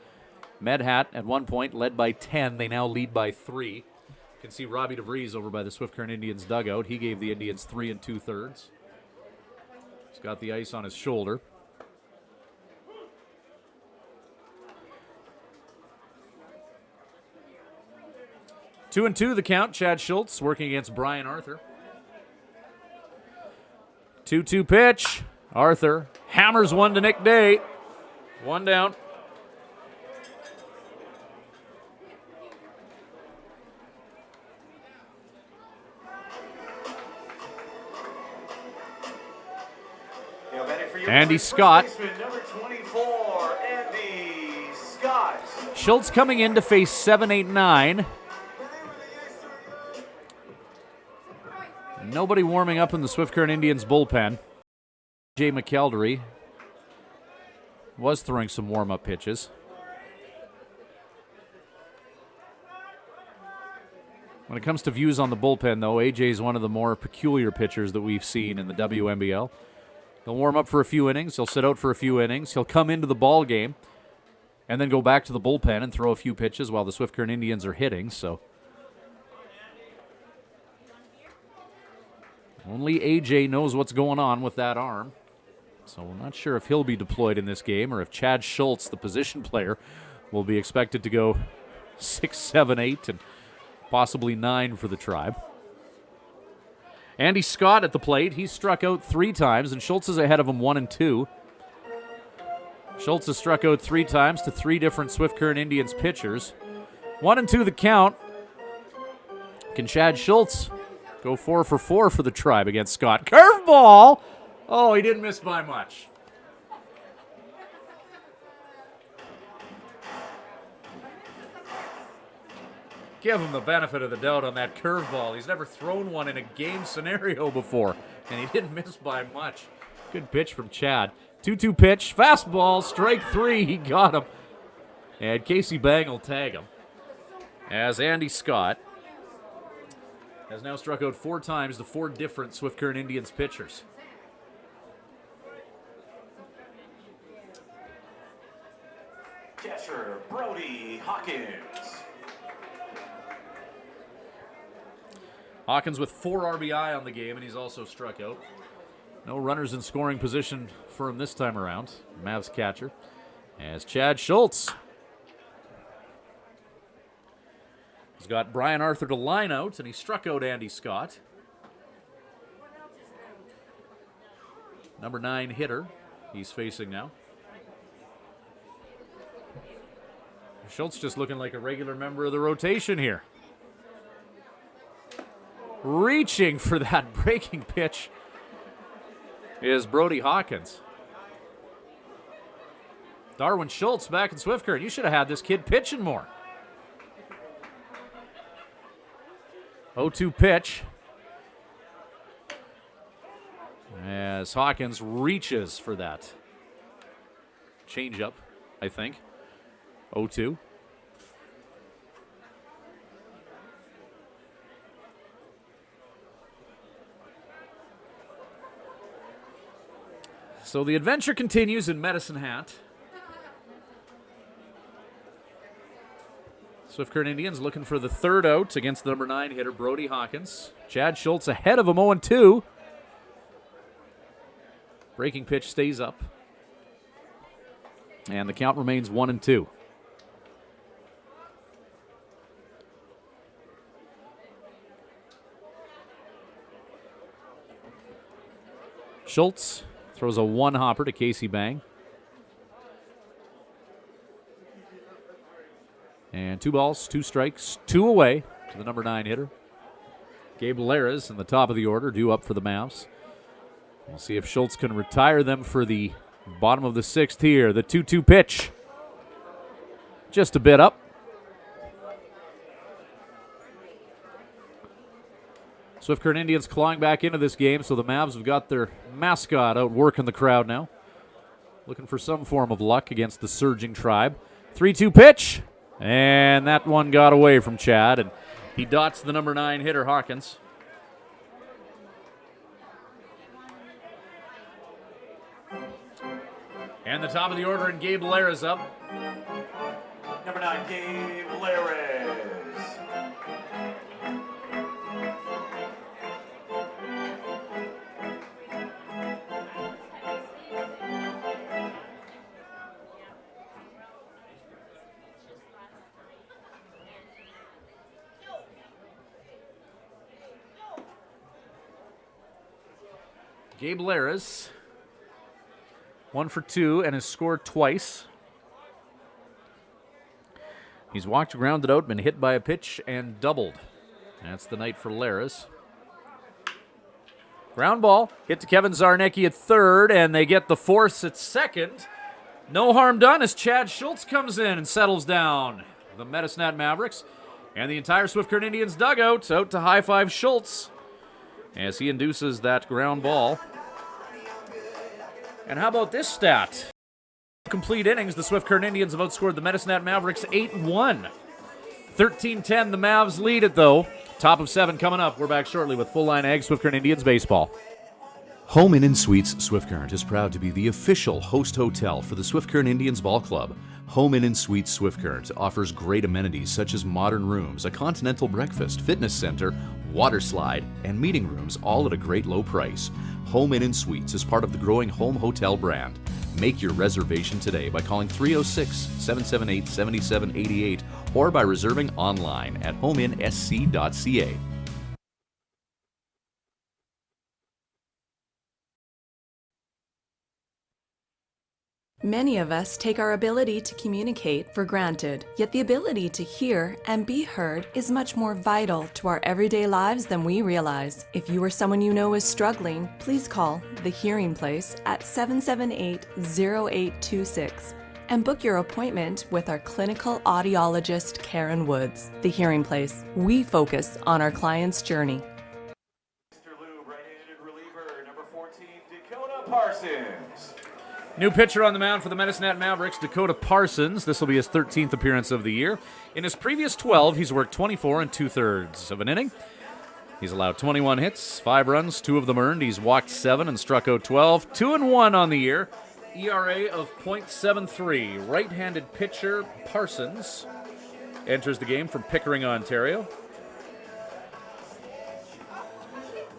Med Hat at one point led by 10. They now lead by 3. You can see Robbie DeVries over by the Swift Current Indians dugout. He gave the Indians 3 2/3. He's got the ice on his shoulder. Two the count. Chad Schultz working against Brian Arthur. 2-2 pitch. Arthur hammers one to Nick Day. One down. Andy Scott. Number 24, Andy Scott. Schultz coming in to face 7-8-9. Nobody warming up in the Swift Current Indians bullpen. Jay McElderry was throwing some warm-up pitches. When it comes to views on the bullpen, though, AJ is one of the more peculiar pitchers that we've seen in the WMBL. He'll warm up for a few innings. He'll sit out for a few innings. He'll come into the ball game and then go back to the bullpen and throw a few pitches while the Swift Current Indians are hitting. So only AJ knows what's going on with that arm. So we're not sure if he'll be deployed in this game or if Chad Schultz, the position player, will be expected to go 6, 7, 8, and possibly 9 for the Tribe. Andy Scott at the plate. He's struck out 3 times, and Schultz is ahead of him 1 and 2. Schultz has struck out 3 times to 3 different Swift Current Indians pitchers. 1 and 2 the count. Can Chad Schultz go 4 for 4 for the Tribe against Scott? Curveball! Oh, he didn't miss by much. Give him the benefit of the doubt on that curveball. He's never thrown one in a game scenario before, and he didn't miss by much. Good pitch from Chad. 2-2 pitch, fastball, strike 3. He got him. And Casey Bang will tag him. As Andy Scott has now struck out 4 times to 4 different Swift Current Indians pitchers. Catcher Brody Hawkins. Hawkins with 4 RBI on the game, and he's also struck out. No runners in scoring position for him this time around. Mavs catcher. As Chad Schultz has got Brian Arthur to line out, and he struck out Andy Scott. Number 9 hitter he's facing now. Schultz just looking like a regular member of the rotation here. Reaching for that breaking pitch is Brody Hawkins. Darwin Schultz back in Swift Current. You should have had this kid pitching more. 0-2 pitch. As Hawkins reaches for that changeup, I think. 0-2. So the adventure continues in Medicine Hat. Swift Current Indians looking for the 3rd out against the number 9 hitter, Brody Hawkins. Chad Schultz ahead of him, 0-2. Breaking pitch stays up. And the count remains 1-2. Schultz throws a 1-hopper to Casey Bang. And 2 balls, 2 strikes, 2 away to the number 9 hitter. Gabe Lara's in the top of the order, due up for the Mavs. We'll see if Schultz can retire them for the bottom of the 6th here. The 2-2 pitch. Just a bit up. Swift Current Indians clawing back into this game, so the Mavs have got their mascot out working the crowd now. Looking for some form of luck against the surging Tribe. 3-2 pitch, and that one got away from Chad, and he dots the number 9 hitter, Hawkins. And the top of the order, and Gabe Lara's up. Number 9, Gabe Lares. Gabe Laras, 1 for 2, and has scored twice. He's walked, grounded out, been hit by a pitch, and doubled. That's the night for Laras. Ground ball, hit to Kevin Zarnecki at third, and they get the force at second. No harm done as Chad Schultz comes in and settles down. The Medicine Mavericks and the entire Swift Current Indians dugout out to high-five Schultz as he induces that ground ball. And how about this stat? Complete innings, the Swift Current Indians have outscored the Medicine Mavericks 8-1. 13-10, the Mavs lead it, though. Top of 7 coming up. We're back shortly with Full Line Ag Swift Current Indians baseball. Home Inn & Suites Swift Current is proud to be the official host hotel for the Swift Current Indians Ball Club. Home Inn & Suites Swift Current offers great amenities such as modern rooms, a continental breakfast, fitness center, water slide, and meeting rooms, all at a great low price. Home Inn & Suites is part of the growing home hotel brand. Make your reservation today by calling 306-778-7788 or by reserving online at homeinsc.ca. Many of us take our ability to communicate for granted, yet the ability to hear and be heard is much more vital to our everyday lives than we realize. If you or someone you know is struggling, please call The Hearing Place at 778-0826 and book your appointment with our clinical audiologist, Karen Woods. The Hearing Place. We focus on our client's journey. Mr. Lou, right-handed reliever, number 14, Dakota Parsons. New pitcher on the mound for the Medicine Mavericks, Dakota Parsons. This will be his 13th appearance of the year. In his previous 12, he's worked 24 and 2/3 of an inning. He's allowed 21 hits, 5 runs, 2 of them earned. He's walked 7 and struck out 12. 2-1 on the year. ERA of .73. Right-handed pitcher Parsons enters the game from Pickering, Ontario.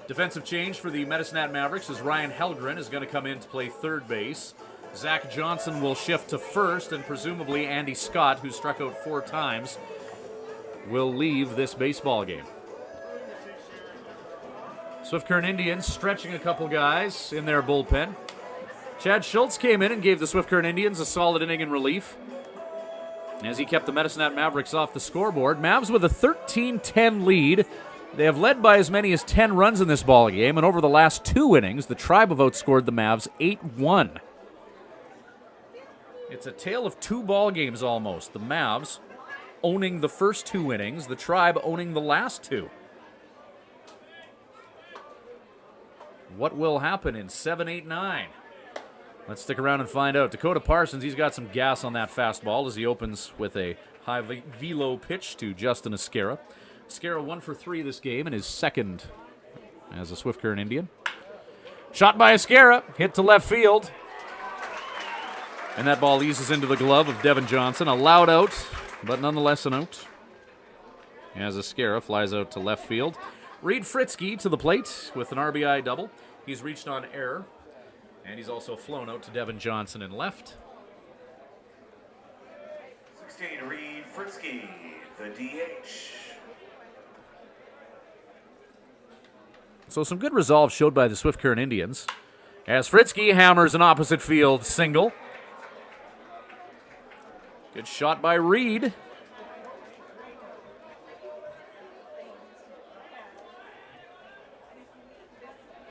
Defensive change for the Medicine Mavericks as Ryan Helgren is going to come in to play third base. Zach Johnson will shift to first, and presumably Andy Scott, who struck out 4 times, will leave this baseball game. Swift Current Indians stretching a couple guys in their bullpen. Chad Schultz came in and gave the Swift Current Indians a solid inning in relief as he kept the Medicine Mavericks off the scoreboard. Mavs with a 13-10 lead. They have led by as many as 10 runs in this ball game, and over the last 2 innings, the Tribe have outscored the Mavs 8-1. It's a tale of 2 ball games almost. The Mavs owning the first 2 innings, the Tribe owning the last 2. What will happen in 7, 8, 9? Let's stick around and find out. Dakota Parsons, he's got some gas on that fastball as he opens with a high velo pitch to Justin Esquera. Esquera 1 for 3 this game and his second as a Swift Current Indian. Shot by Esquera, hit to left field. And that ball eases into the glove of Devin Johnson. A loud out, but nonetheless an out. As Esquera flies out to left field. Reed Fritzke to the plate with an RBI double. He's reached on error. And he's also flown out to Devin Johnson in left. 16, Reed Fritzke, the DH. So some good resolve showed by the Swift Current Indians as Fritzke hammers an opposite field single. Good shot by Reed.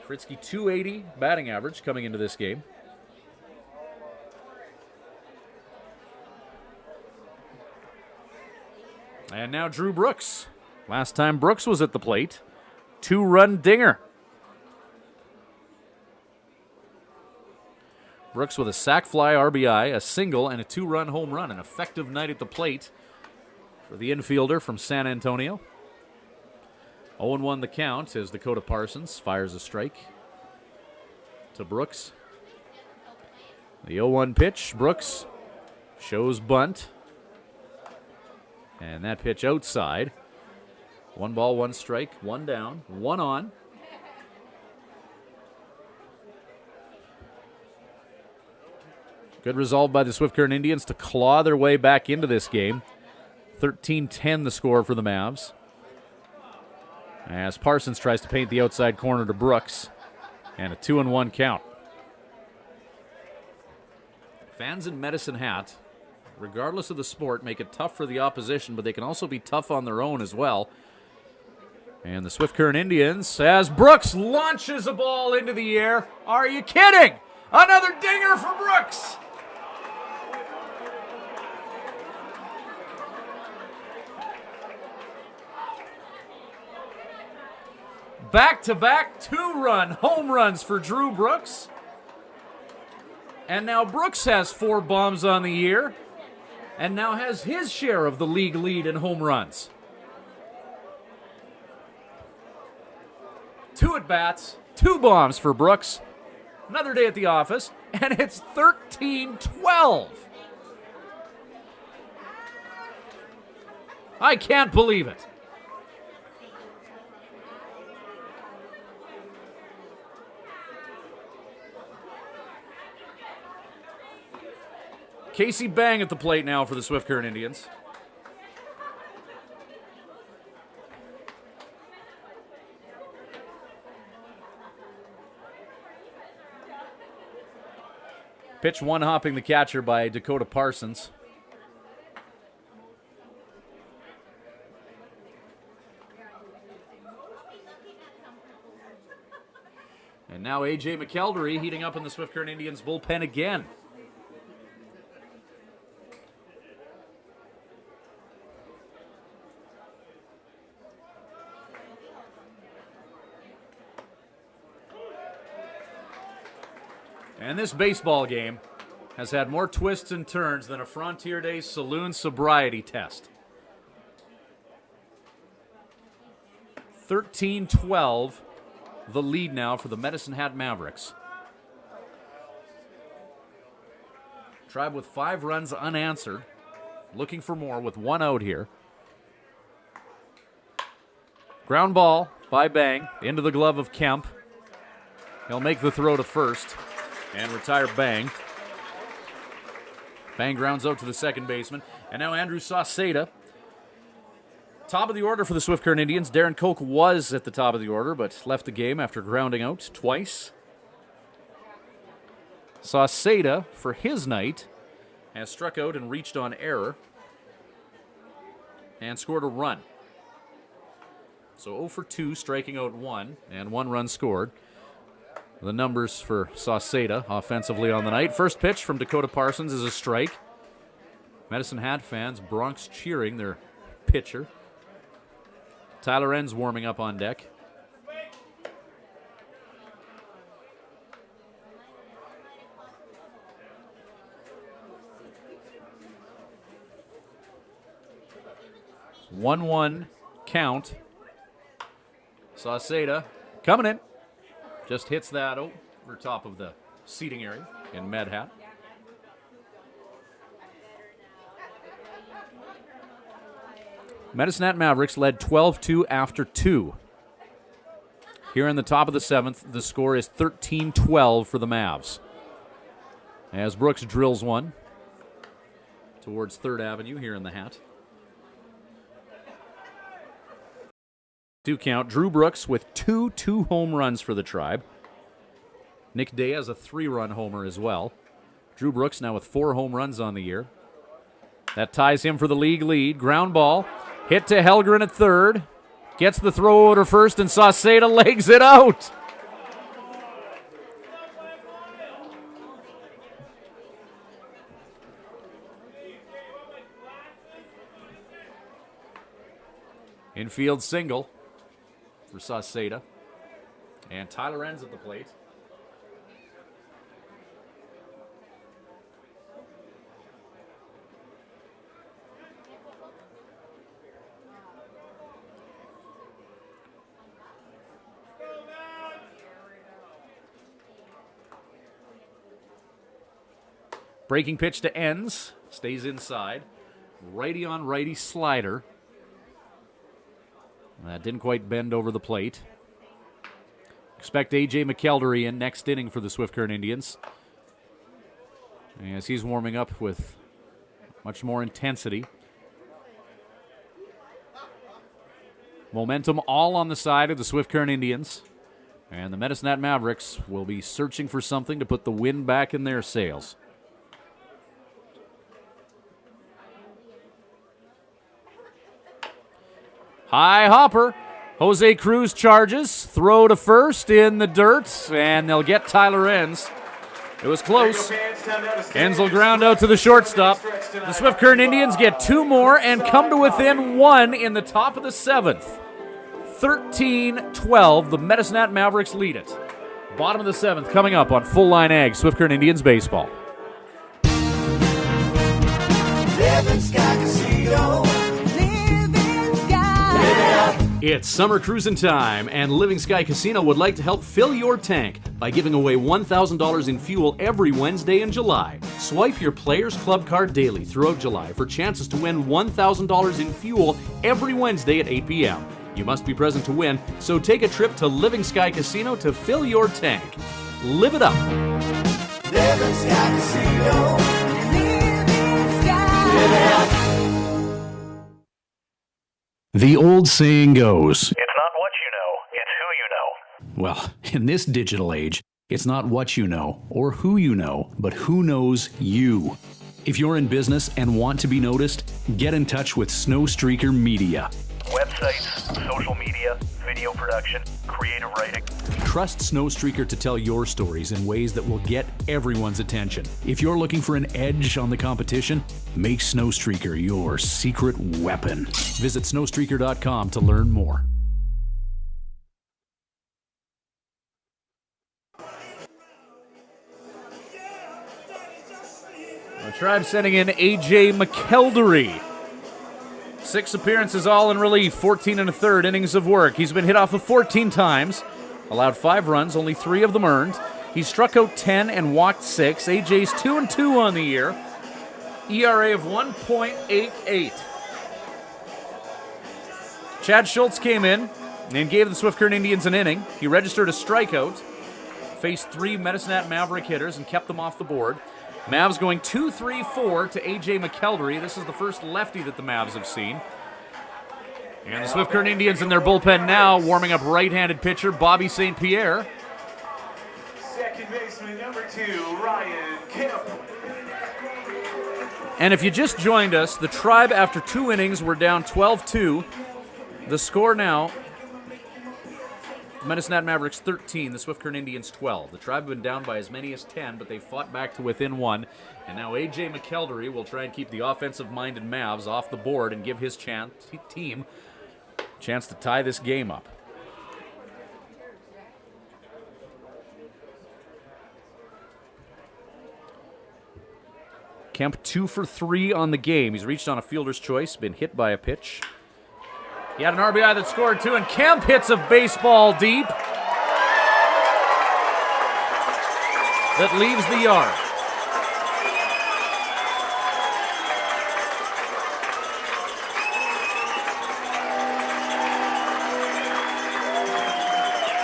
Fritzke 280 batting average coming into this game. And now Drew Brooks. Last time Brooks was at the plate, 2-run dinger. Brooks with a sac fly RBI, a single, and a 2-run home run. An effective night at the plate for the infielder from San Antonio. 0-1 the count as Dakota Parsons fires a strike to Brooks. The 0-1 pitch, Brooks shows bunt. And that pitch outside. 1 ball, 1 strike, 1 down, 1 on. Good resolve by the Swift Current Indians to claw their way back into this game. 13-10 the score for the Mavs. As Parsons tries to paint the outside corner to Brooks. And a 2-1 count. Fans in Medicine Hat, regardless of the sport, make it tough for the opposition, but they can also be tough on their own as well. And the Swift Current Indians, as Brooks launches a ball into the air. Are you kidding? Another dinger for Brooks. Back-to-back two-run home runs for Drew Brooks. And now Brooks has 4 bombs on the year and now has his share of the league lead in home runs. 2 at-bats, 2 bombs for Brooks. Another day at the office, and it's 13-12. I can't believe it. Casey Bang at the plate now for the Swift Current Indians. Pitch one-hopping the catcher by Dakota Parsons. And now A.J. McElderry heating up in the Swift Current Indians bullpen again. And this baseball game has had more twists and turns than a Frontier Day saloon sobriety test. 13-12, the lead now for the Medicine Hat Mavericks. Tribe with 5 runs unanswered, looking for more with 1 out here. Ground ball by Bang into the glove of Kemp. He'll make the throw to first and retire Bang. Bang grounds out to the second baseman. And now Andrew Sauceda. Top of the order for the Swift Current Indians. Darren Koch was at the top of the order, but left the game after grounding out twice. Sauceda, for his night, has struck out and reached on error and scored a run. So 0 for 2, striking out 1, and 1 run scored. The numbers for Sauceda offensively on the night. First pitch from Dakota Parsons is a strike. Medicine Hat fans, Bronx cheering their pitcher. Tyler Enns warming up on deck. One count. Sauceda coming in. Just hits that over top of the seating area in Med Hat. Medicine Hat Mavericks led 12-2 after 2. Here in the top of the 7th, the score is 13-12 for the Mavs. As Brooks drills one towards 3rd Avenue here in the Hat. 2 count. Drew Brooks with 2 home runs for the Tribe. Nick Day has a 3-run homer as well. Drew Brooks now with 4 home runs on the year. That ties him for the league lead. Ground ball. Hit to Helgren at 3rd. Gets the throw over to first, and Sauceda legs it out. Infield single for Sauceda. And Tyler Enns at the plate. Breaking pitch to Enns. Stays inside. Righty on righty slider. That didn't quite bend over the plate. Expect A.J. McElderry in next inning for the Swift Current Indians, as he's warming up with much more intensity. Momentum all on the side of the Swift Current Indians, And the Medicine Hat Mavericks will be searching for something to put the wind back in their sails. High hopper. Jose Cruz charges. Throw to first in the dirt, and they'll get Tyler Enns. It was close. Enns will ground out to the shortstop. The Swift Current Indians get 2 more and come to within 1 in the top of the 7th. 13-12, the Medicine Hat Mavericks lead it. Bottom of the 7th coming up on Full Line Ag, Swift Current Indians baseball. Living Sky Casino. Living Sky. It's summer cruising time, and Living Sky Casino would like to help fill your tank by giving away $1,000 in fuel every Wednesday in July. Swipe your Players Club card daily throughout July for chances to win $1,000 in fuel every Wednesday at 8 p.m. You must be present to win, so take a trip to Living Sky Casino to fill your tank. Live it up. Living Sky Casino. Living Sky. Live it up. The old saying goes, It's not what you know, it's who you know. well, in this digital age, it's not what you know or who you know, but who knows you. If you're in business and want to be noticed, get in touch with Snowstreaker Media. Websites, social media, video production, creative writing. Trust Snowstreaker to tell your stories in ways that will get everyone's attention. If you're looking for an edge on the competition, make Snowstreaker your secret weapon. Visit snowstreaker.com to learn more. The Tribe sending in A.J. McKeldery. 6 appearances, all in relief, 14 1/3 innings of work. He's been hit off of 14 times, allowed 5 runs, only 3 of them earned. He struck out 10 and walked 6. AJ's 2-2 on the year. ERA of 1.88. Chad Schultz came in and gave the Swift Current Indians an inning. He registered a strikeout, faced 3 Medicine Hat Maverick hitters and kept them off the board. Mavs going 2-3-4 to A.J. McKeldery. This is the first lefty that the Mavs have seen. And the Swift Current Indians in their bullpen now, warming up right-handed pitcher Bobby St. Pierre. Second baseman number 2, Ryan Kemp. And if you just joined us, the Tribe, after 2 innings, were down 12-2. The score now, Medicine Hat Mavericks 13, the Swift Current Indians 12. The Tribe have been down by as many as 10, but they fought back to within 1. And now A.J. McKeldery will try and keep the offensive-minded Mavs off the board and give his team a chance to tie this game up. Kemp 2 for 3 on the game. He's reached on a fielder's choice, been hit by a pitch. He had an RBI that scored 2, and Kemp hits a baseball deep that leaves the yard.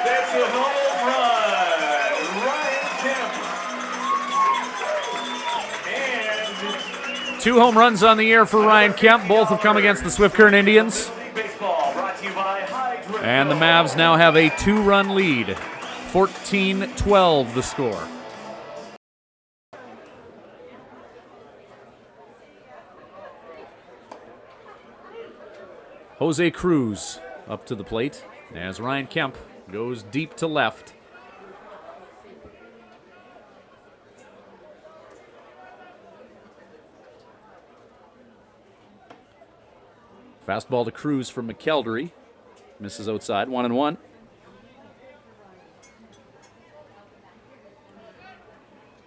That's a home run. Ryan Kemp. And 2 home runs on the year for Ryan Kemp. Both have come against the Swift Current Indians. baseball brought to you by Hydro. And the Mavs now have a 2-run lead. 14-12 the score. Jose Cruz up to the plate as Ryan Kemp goes deep to left. Fastball to Cruz from McKeldery. Misses outside, 1-1.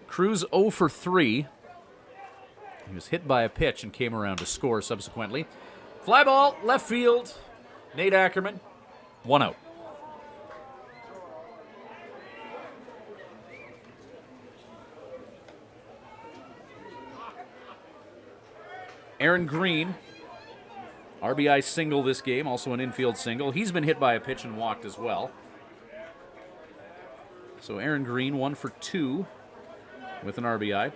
Cruz 0 for 3. He was hit by a pitch and came around to score subsequently. Fly ball, left field. Nate Ackerman, 1 out. Aaron Green, RBI single this game, also an infield single. He's been hit by a pitch and walked as well. So Aaron Green, 1 for 2 with an RBI.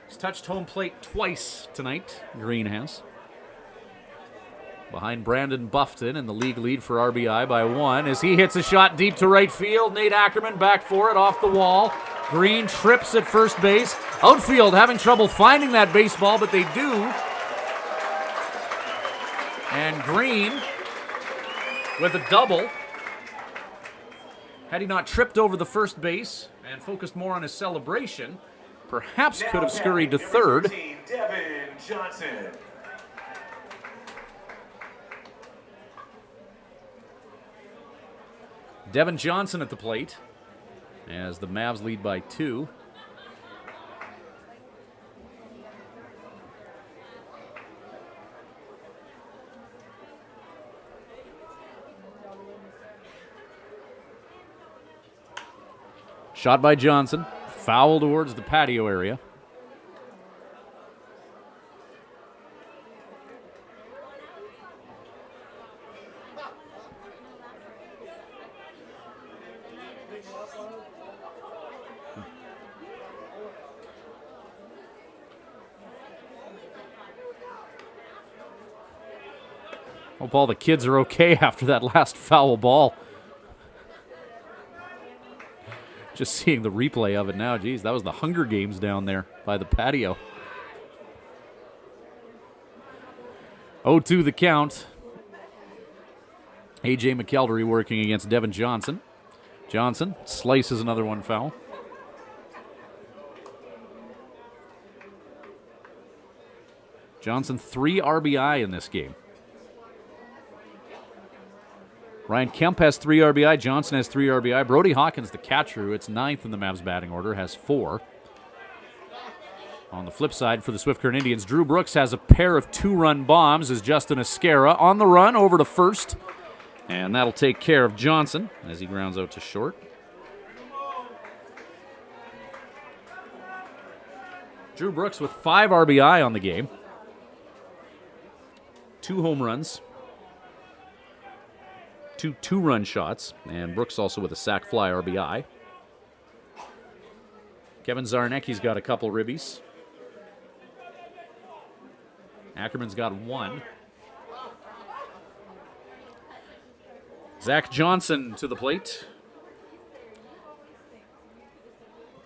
He's touched home plate twice tonight, Green has. behind Brandon Buffton, and the league lead for RBI by 1 as he hits a shot deep to right field. Nate Ackerman back for it, off the wall. Green trips at first base. Outfield having trouble finding that baseball, but they do. And Green with a double. Had he not tripped over the first base and focused more on his celebration, perhaps could have scurried to third. 13, Devin Johnson. Devin Johnson at the plate as the Mavs lead by 2. Shot by Johnson, foul towards the patio area. Hope all the kids are okay after that last foul ball. Just seeing the replay of it now, geez, that was the Hunger Games down there by the patio. 0-2 the count. A.J. McElderry working against Devin Johnson. Johnson slices another one foul. Johnson 3 RBI in this game. Ryan Kemp has 3 RBI. Johnson has 3 RBI. Brody Hawkins, the catcher, who it's 9th in the Mavs batting order, has 4. On the flip side for the Swift Current Indians, Drew Brooks has a pair of 2-run bombs as Justin Esquera on the run over to first. And that'll take care of Johnson as he grounds out to short. Drew Brooks with 5 RBI on the game. 2 home runs. 2 two-run shots, and Brooks also with a sac fly RBI. Kevin Zarnecki's got a couple ribbies. Ackerman's got 1. Zach Johnson to the plate.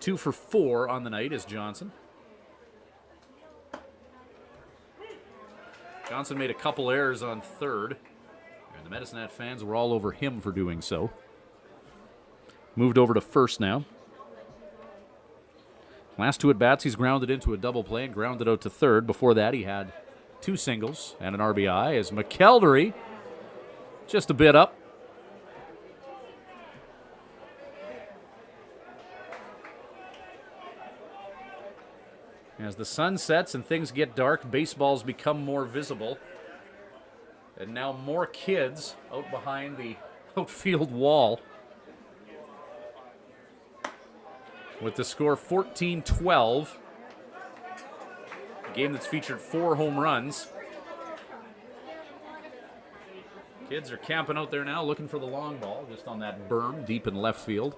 2 for 4 on the night is Johnson. Johnson made a couple errors on third. The Medicine Hat fans were all over him for doing so. Moved over to first now. Last 2 at-bats, he's grounded into a double play and grounded out to third. Before that, he had 2 singles and an RBI as McElderry just a bit up. As the sun sets and things get dark, baseballs become more visible. And now more kids out behind the outfield wall. With the score 14-12. A game that's featured 4 home runs. Kids are camping out there now looking for the long ball just on that berm deep in left field.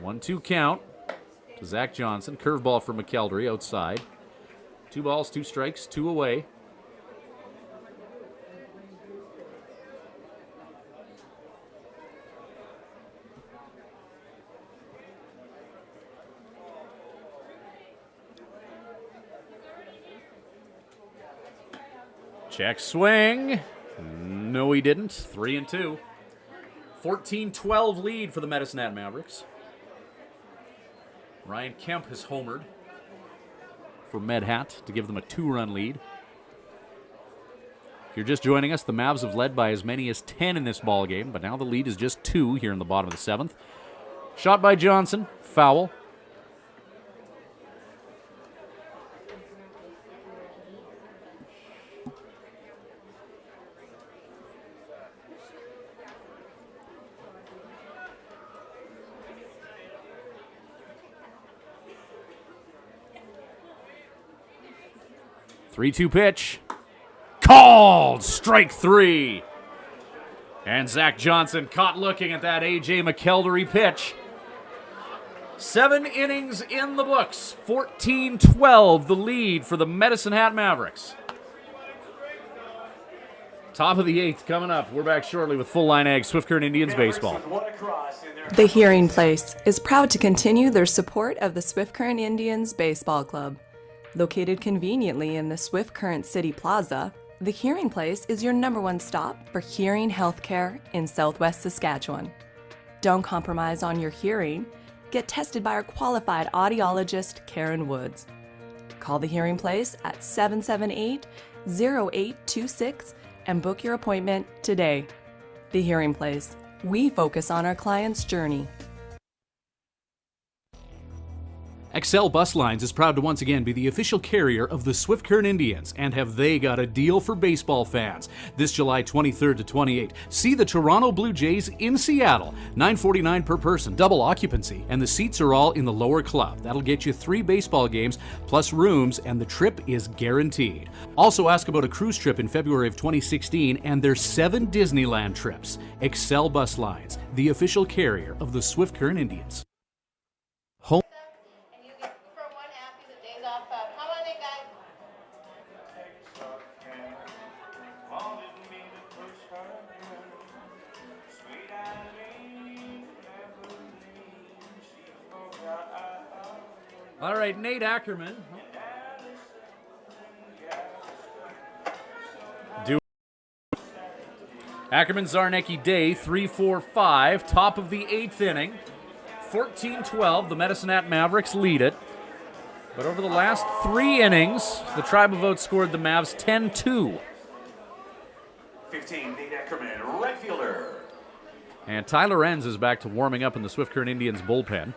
1-2 count to Zach Johnson. Curveball for McElderry outside. 2 balls, 2 strikes, 2 away. Check swing. No, he didn't. 3-2. 14-12 lead for the Medicine Hat Mavericks. Ryan Kemp has homered for Med Hat to give them a 2-run lead. If you're just joining us, the Mavs have led by as many as 10 in this ball game, but now the lead is just 2 here in the bottom of the 7th. Shot by Johnson, foul. Three-two pitch. Called! Strike 3. And Zach Johnson caught looking at that A.J. McElderry pitch. 7 innings in the books. 14-12 the lead for the Medicine Hat Mavericks. Top of the 8th coming up. We're back shortly with Full Line Ag Swift Current Indians baseball. The Hearing Place is proud to continue their support of the Swift Current Indians Baseball Club. Located conveniently in the Swift Current City Plaza, the Hearing Place is your #1 stop for hearing healthcare in Southwest Saskatchewan. Don't compromise on your hearing. Get tested by our qualified audiologist, Karen Woods. Call the Hearing Place at 778-0826 and book your appointment today. The Hearing Place. We focus on our client's journey. Excel Bus Lines is proud to once again be the official carrier of the Swift Current Indians, and have they got a deal for baseball fans. This July 23rd to 28th, see the Toronto Blue Jays in Seattle. $9.49 per person, double occupancy, and the seats are all in the lower club. That'll get you 3 baseball games plus rooms, and the trip is guaranteed. Also ask about a cruise trip in February of 2016 and their 7 Disneyland trips. Excel Bus Lines, the official carrier of the Swift Current Indians. All right, Nate Ackerman. Ackerman, Zarnecki, Day, 3-4-5, top of the 8th inning. 14-12, the Medicine Hat Mavericks lead it. But over the last 3 innings, the Tribe of Oats scored the Mavs 10-2. 15, Nate Ackerman, right fielder. And Tyler Enns is back to warming up in the Swift Current Indians bullpen.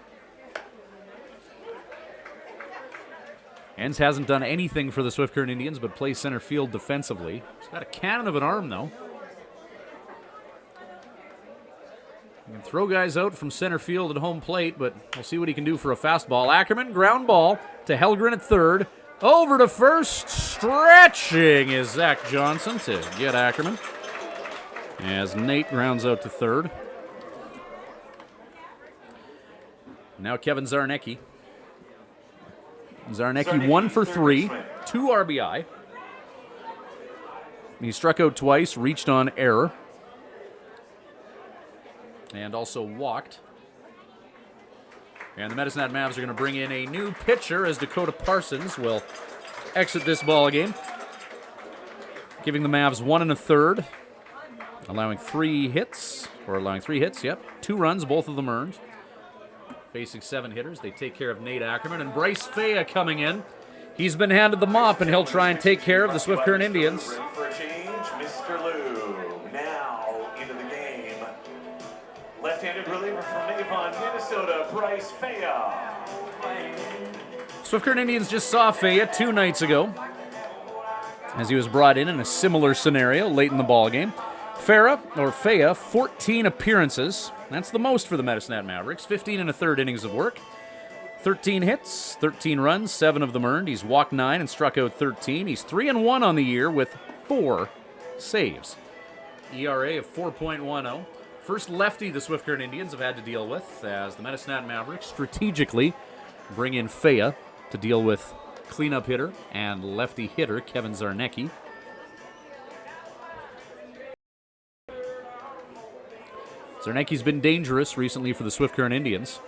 Enns hasn't done anything for the Swift Current Indians but play center field defensively. He's got a cannon of an arm, though. He can throw guys out from center field at home plate, but we'll see what he can do for a fastball. Ackerman, ground ball to Hellgren at third. Over to first. Stretching is Zach Johnson to get Ackerman, as Nate grounds out to third. Now Kevin Zarnecki. Zarnecki 1 for 3, 2 RBI. He struck out twice, reached on error, and also walked. And the Medicine Hat Mavs are going to bring in a new pitcher as Dakota Parsons will exit this ball game, giving the Mavs 1 1/3, allowing 3 hits, yep. 2 runs, both of them earned. Facing 7 hitters, they take care of Nate Ackerman, and Bryce Faya coming in. He's been handed the mop, and he'll try and take care of the Swift Current Indians. Ready for a change, Mr. Lou. Now into the game. Left-handed reliever from Avon, Minnesota, Bryce Faya. Swift Current Indians just saw Faya 2 nights ago, as he was brought in a similar scenario late in the ball game. Faya, 14 appearances. That's the most for the Medicine Hat Mavericks. 15 1/3 innings of work. 13 hits, 13 runs, 7 of them earned. He's walked 9 and struck out 13. He's 3-1 on the year with 4 saves. ERA of 4.10. First lefty the Swift Current Indians have had to deal with, as the Medicine Hat Mavericks strategically bring in Faya to deal with cleanup hitter and lefty hitter Kevin Zarnecki. Zarnecki's been dangerous recently for the Swift Current Indians.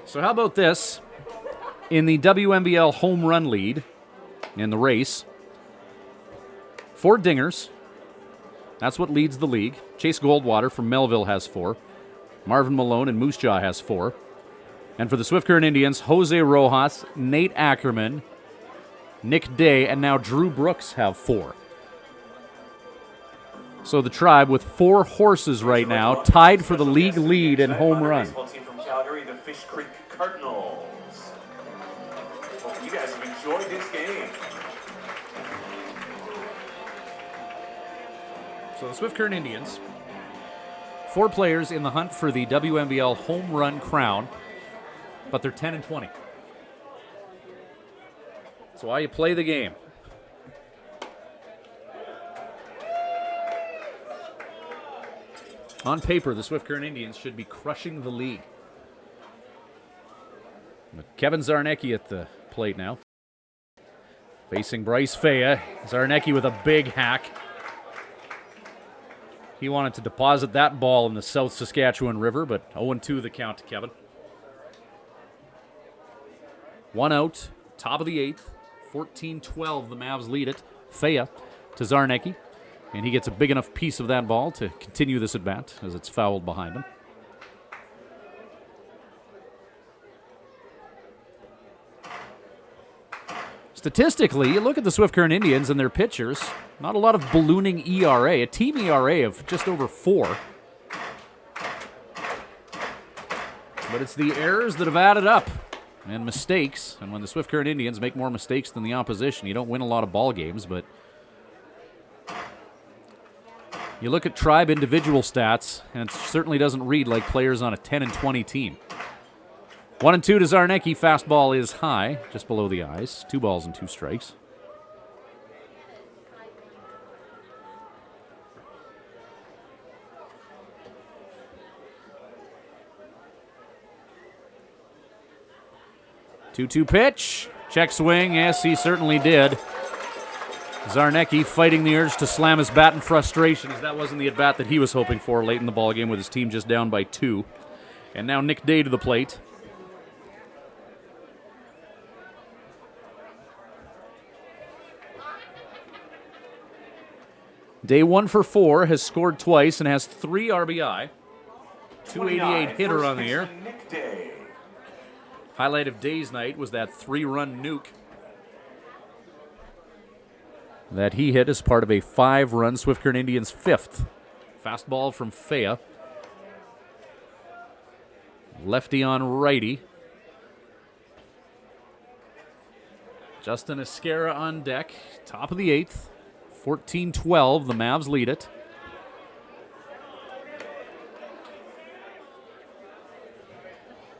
So how about this? In the WMBL home run lead in the race, 4 dingers. That's what leads the league. Chase Goldwater from Melville has 4. Marvin Malone and Moose Jaw has 4. And for the Swift Current Indians, Jose Rojas, Nate Ackerman, Nick Day, and now Drew Brooks have 4. So the Tribe with 4 horses right now, tied for the league lead in home run. Baseball team from Calgary, the Fish Creek Cardinals. Hope you guys have enjoyed this game. So the Swift Current Indians, 4 players in the hunt for the WMBL home run crown, but they're 10-20. That's why you play the game. On paper, the Swift Current Indians should be crushing the league. But Kevin Zarnecki at the plate now. Facing Bryce Faya. Zarnecki with a big hack. He wanted to deposit that ball in the South Saskatchewan River, but 0-2 the count to Kevin. 1 out, top of the 8th. 14-12, the Mavs lead it. Faya to Zarnecki. And he gets a big enough piece of that ball to continue this at-bat as it's fouled behind him. Statistically, you look at the Swift Current Indians and their pitchers, not a lot of ballooning ERA, a team ERA of just over 4. But it's the errors that have added up and mistakes. And when the Swift Current Indians make more mistakes than the opposition, you don't win a lot of ball games. But you look at Tribe individual stats, and it certainly doesn't read like players on a 10-20 team. 1-2 to Zarnecki. Fastball is high, just below the eyes. 2 balls and 2 strikes. Two-two pitch. Check swing. Yes, he certainly did. Zarnecki fighting the urge to slam his bat in frustration, as that wasn't the at-bat that he was hoping for late in the ballgame with his team just down by 2. And now Nick Day to the plate. Day 1 for 4, has scored twice and has 3 RBI. 288 hitter on the year. Highlight of Day's night was that 3-run nuke that he hit as part of a 5-run Swift Current Indians 5th. Fastball from Faya. Lefty on righty. Justin Esquera on deck. Top of the 8th. 14-12, the Mavs lead it.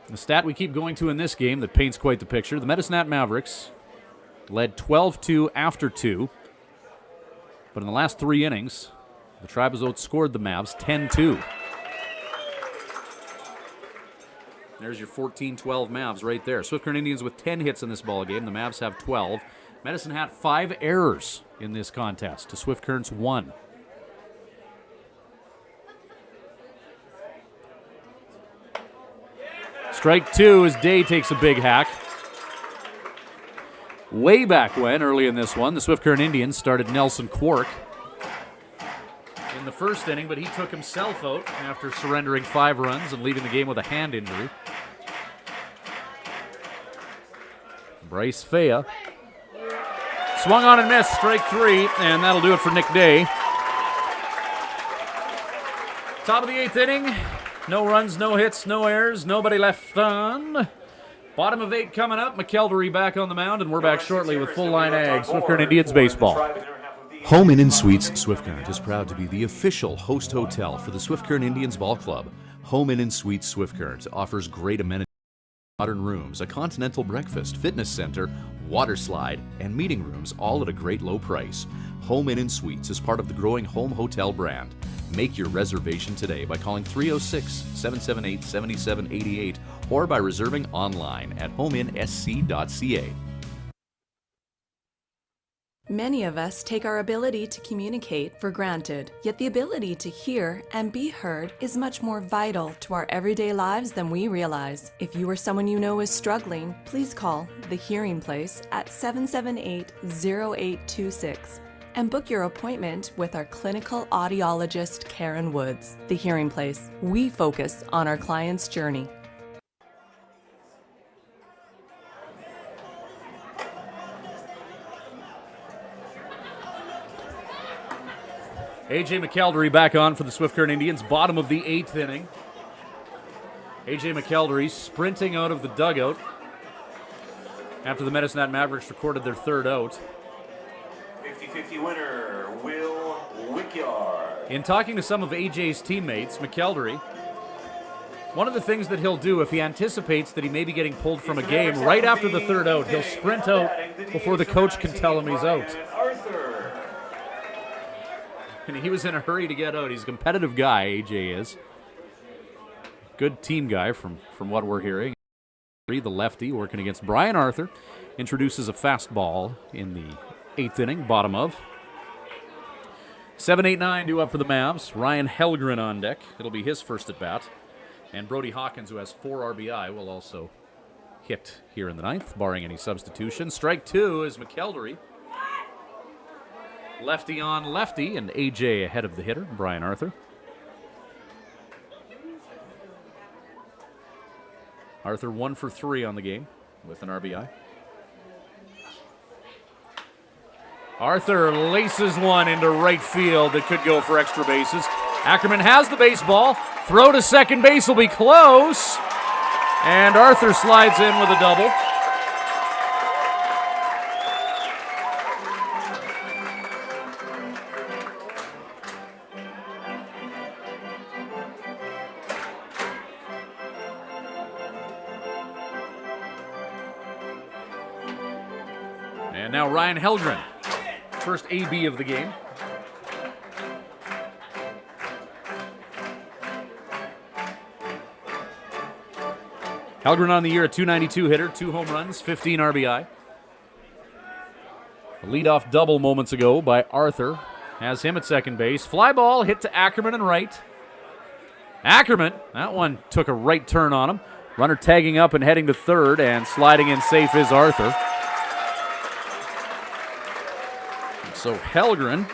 The stat we keep going to in this game that paints quite the picture, the Medicine Hat Mavericks led 12-2 after 2. But in the last 3 innings, the Tribe has outscored the Mavs 10-2. There's your 14-12 Mavs right there. Swift Current Indians with 10 hits in this ballgame. The Mavs have 12. Medicine Hat 5 errors in this contest to Swift Current's 1. Strike 2 as Day takes a big hack. Way back when, early in this one, the Swift Current Indians started Nelson Quark in the first inning, but he took himself out after surrendering 5 runs and leaving the game with a hand injury. Bryce Faya swung on and missed, strike 3, and that'll do it for Nick Day. Top of the 8th inning, no runs, no hits, no errors, nobody left on. Bottom of 8 coming up, McKeldery back on the mound, and we're back shortly with Full Line Ag, Swift Current Indians baseball. Home Inn & Suites Swift Current is proud to be the official host hotel for the Swift Current Indians Ball Club. Home Inn & Suites Swift Current offers great amenities, modern rooms, a continental breakfast, fitness center, water slide, and meeting rooms, all at a great low price. Home Inn & Suites is part of the growing home hotel brand. Make your reservation today by calling 306-778-7788 or by reserving online at homeinsc.ca. Many of us take our ability to communicate for granted, yet the ability to hear and be heard is much more vital to our everyday lives than we realize. If you or someone you know is struggling, please call The Hearing Place at 778-0826 and book your appointment with our clinical audiologist, Karen Woods. The Hearing Place. We focus on our client's journey. A.J. McKeldery back on for the Swift Current Indians, bottom of the 8th inning. A.J. McKeldery sprinting out of the dugout after the Medicine Hat Mavericks recorded their 3rd out. 50-50 winner, Will Wickyard. In talking to some of A.J.'s teammates, McKeldery, one of the things that he'll do if he anticipates that he may be getting pulled from a game, right after the 3rd out, he'll sprint out before the coach can tell him he's out. and he was in a hurry to get out. He's a competitive guy, AJ is. Good team guy from what we're hearing. The lefty working against Brian Arthur introduces a fastball in the 8th inning, bottom of. 7-8-9 due up for the Mavs. Ryan Helgren on deck. It'll be his first at bat. And Brody Hawkins, who has 4 RBI, will also hit here in the 9th, barring any substitution. Strike 2 is McKeldery. Lefty on lefty, and AJ ahead of the hitter, Brian Arthur. Arthur 1 for 3 on the game with an RBI. Arthur laces one into right field that could go for extra bases. Ackerman has the baseball. Throw to second base will be close. And Arthur slides in with a double. And now Ryan Helgren, first AB of the game. Helgren on the year, a .292 hitter, 2 home runs, 15 RBI. A leadoff double moments ago by Arthur has him at second base. Fly ball hit to Ackerman and right. Ackerman, that one took a right turn on him. Runner tagging up and heading to third, and sliding in safe is Arthur. So Helgren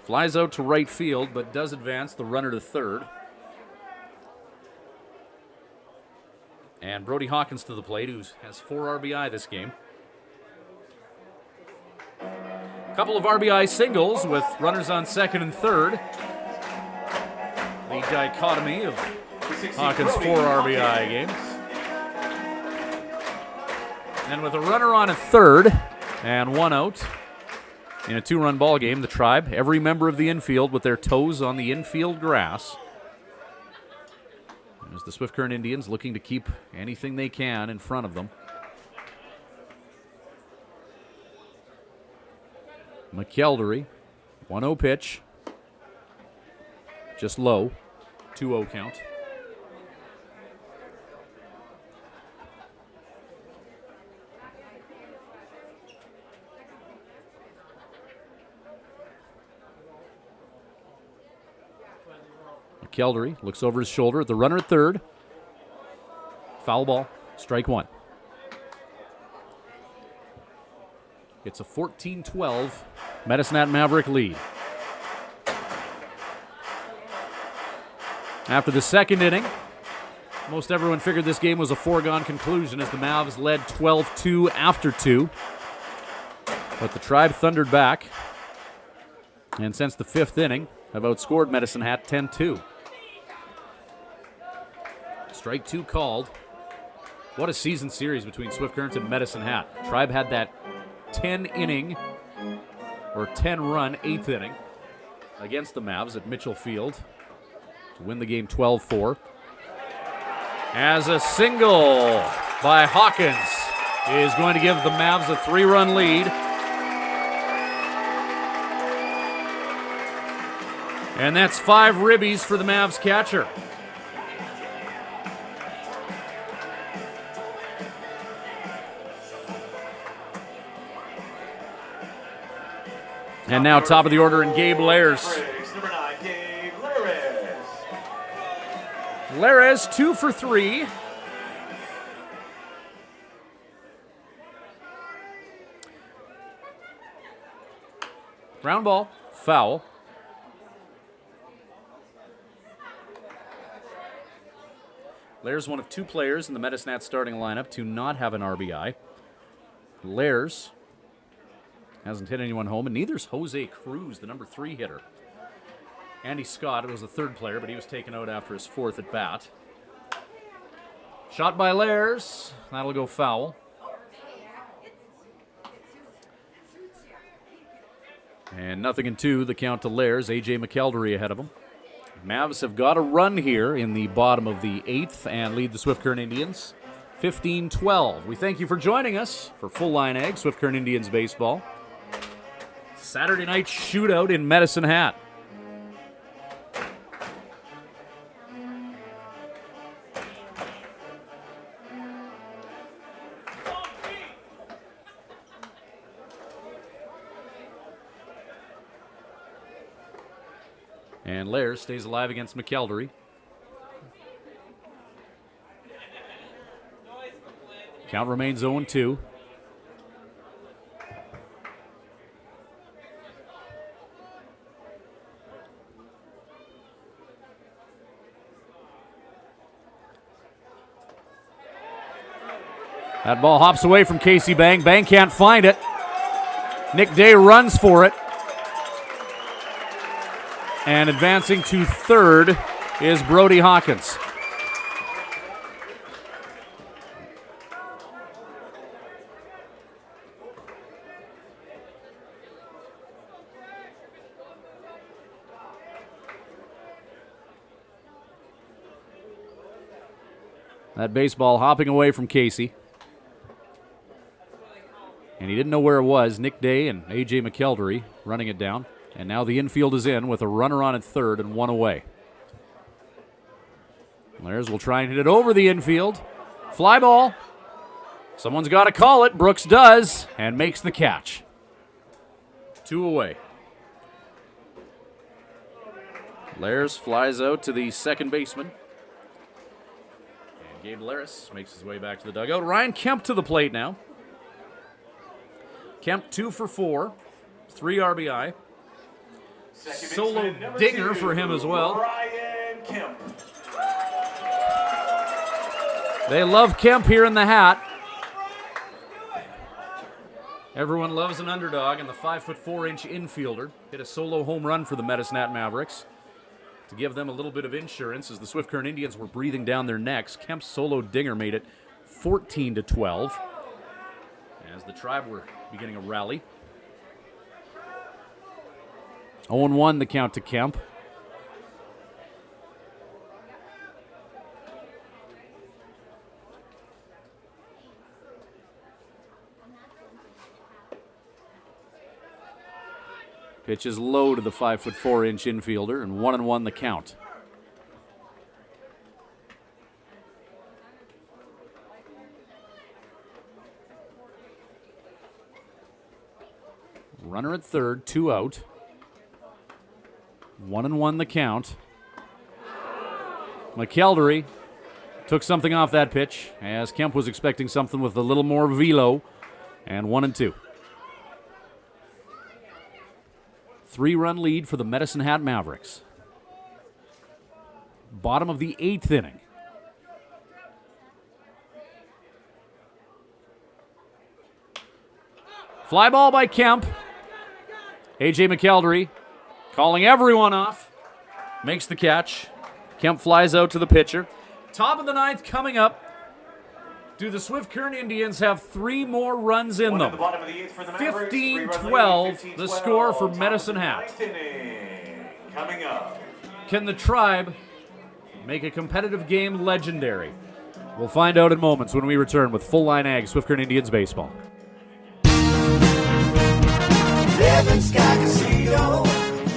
flies out to right field, but does advance the runner to third. And Brody Hawkins to the plate, who has 4 RBI this game. A couple of RBI singles with runners on second and third. The dichotomy of Hawkins' 4 RBI games. And with a runner on at third and 1 out in a 2-run ball game, the Tribe, every member of the infield with their toes on the infield grass. As the Swift Current Indians looking to keep anything they can in front of them. McKeldery, 1-0 pitch. Just low, 2-0 count. McKeldery looks over his shoulder at the runner at third. Foul ball, strike 1. It's a 14-12 Medicine Maverick lead. After the second inning, most everyone figured this game was a foregone conclusion as the Mavs led 12-2 after 2. But the Tribe thundered back, and since the 5th inning, have outscored Medicine Hat 10-2. Strike 2 called. What a season series between Swift Current and Medicine Hat. Tribe had that 10-inning or 10-run 8th inning against the Mavs at Mitchell Field to win the game 12-4. As a single by Hawkins is going to give the Mavs a 3-run lead. And that's 5 ribbies for the Mavs catcher. And now top of the order in Gabe Lares. Number 9, Gabe Lares. Lares 2 for 3. Ground ball, foul. Lares one of 2 players in the Medicine starting lineup to not have an RBI. Lares hasn't hit anyone home, and neither's Jose Cruz, the number 3 hitter. Andy Scott was the 3rd player, but he was taken out after his 4th at bat. Shot by Lares. That'll go foul. And 0-2, the count to Lares. A.J. McKeldery ahead of him. Mavs have got a run here in the bottom of the 8th and lead the Swift Current Indians 15-12. We thank you for joining us for Full Line Ag, Swift Current Indians Baseball. Saturday night shootout in Medicine Hat. And Lair stays alive against McKeldery. Count remains 0-2. That ball hops away from Casey Bang. Bang can't find it. Nick Day runs for it. And advancing to third is Brody Hawkins. That baseball hopping away from Casey. And he didn't know where it was. Nick Day and A.J. McKeldery running it down. And now the infield is in with a runner on at third and one away. Lairs will try and hit it over the infield. Fly ball. Someone's got to call it. Brooks does and makes the catch. 2 away. Lairs flies out to the second baseman. And Gabe Laris makes his way back to the dugout. Ryan Kemp to the plate now. Kemp 2 for 4. 3 RBI. Solo dinger for him as well. Ryan Kemp. They love Kemp here in the Hat. Everyone loves an underdog, and the 5'4" infielder hit a solo home run for the Medicine Hat Mavericks to give them a little bit of insurance as the Swift Current Indians were breathing down their necks. Kemp's solo dinger made it 14-12 as the Tribe were beginning a rally. 0-1 the count to Kemp. Pitch is low to the 5'4" infielder, and 1-1 the count. Runner at third, 2 out. 1-1 the count. McKeldery took something off that pitch, as Kemp was expecting something with a little more velo, and 1-2. 3-run lead for the Medicine Hat Mavericks. Bottom of the 8th inning. Fly ball by Kemp. A.J. McKeldery calling everyone off. Makes the catch. Kemp flies out to the pitcher. Top of the 9th coming up. Do the Swift Current Indians have 3 more runs in them? 15-12, the score for Medicine Hat. Coming up. Can the Tribe make a competitive game legendary? We'll find out in moments when we return with Full Line Ag Swift Current Indians baseball. Living Sky Casino.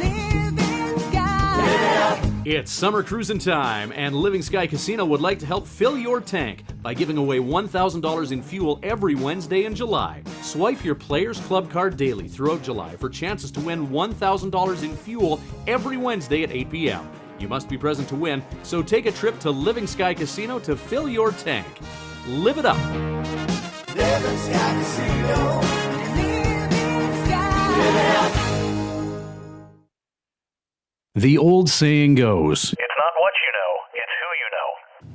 Living Sky. Yeah. It's summer cruising time, and Living Sky Casino would like to help fill your tank by giving away $1,000 in fuel every Wednesday in July. Swipe your Players Club card daily throughout July for chances to win $1,000 in fuel every Wednesday at 8 p.m. You must be present to win, so take a trip to Living Sky Casino to fill your tank. Live it up. Living Sky Casino. Living Sky. Live it up. The old saying goes, It's not what you know, it's who you know.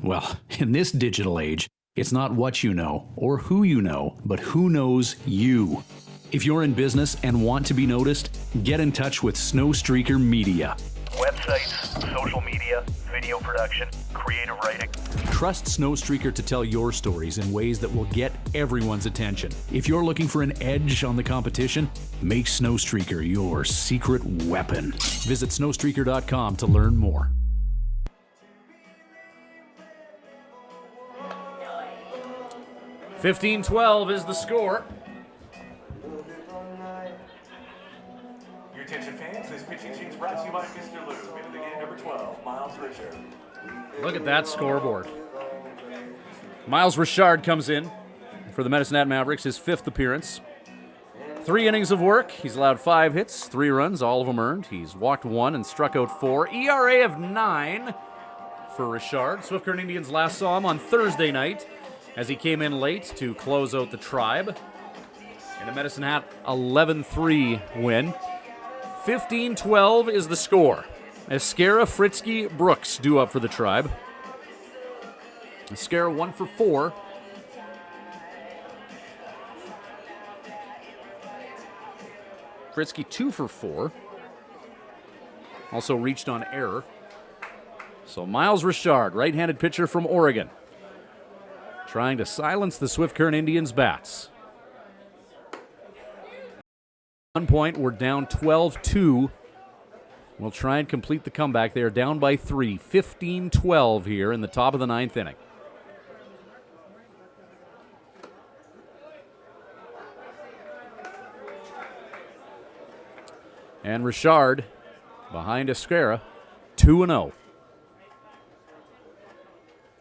well, in this digital age, it's not what you know or who you know, but who knows you. If you're in business and want to be noticed, get in touch with Snowstreaker Media. Websites, social media, video production, creative writing. Trust Snowstreaker to tell your stories in ways that will get everyone's attention. If you're looking for an edge on the competition, make Snowstreaker your secret weapon. Visit snowstreaker.com to learn more. Attention fans, this pitching change brought to you by Mr. Lou. Into the game, number 12, Miles Richard. Look at that scoreboard. Miles Richard comes in for the Medicine Hat Mavericks, his 5th appearance. 3 innings of work. He's allowed 5 hits, 3 runs, all of them earned. He's walked 1 and struck out 4. ERA of 9 for Richard. Swift Current Indians last saw him on Thursday night as he came in late to close out the Tribe. In a Medicine Hat 11-3 win. 15-12 is the score. Esquera, Fritzky, Brooks due up for the Tribe. Esquera 1 for 4. Fritzky 2 for 4. Also reached on error. So Miles Richard, right-handed pitcher from Oregon, trying to silence the Swift Current Indians' bats. 1 point, we're down 12-2. We'll try and complete the comeback. They are down by 3, 15-12 here in the top of the 9th inning. And Richard behind Esquera, 2-0.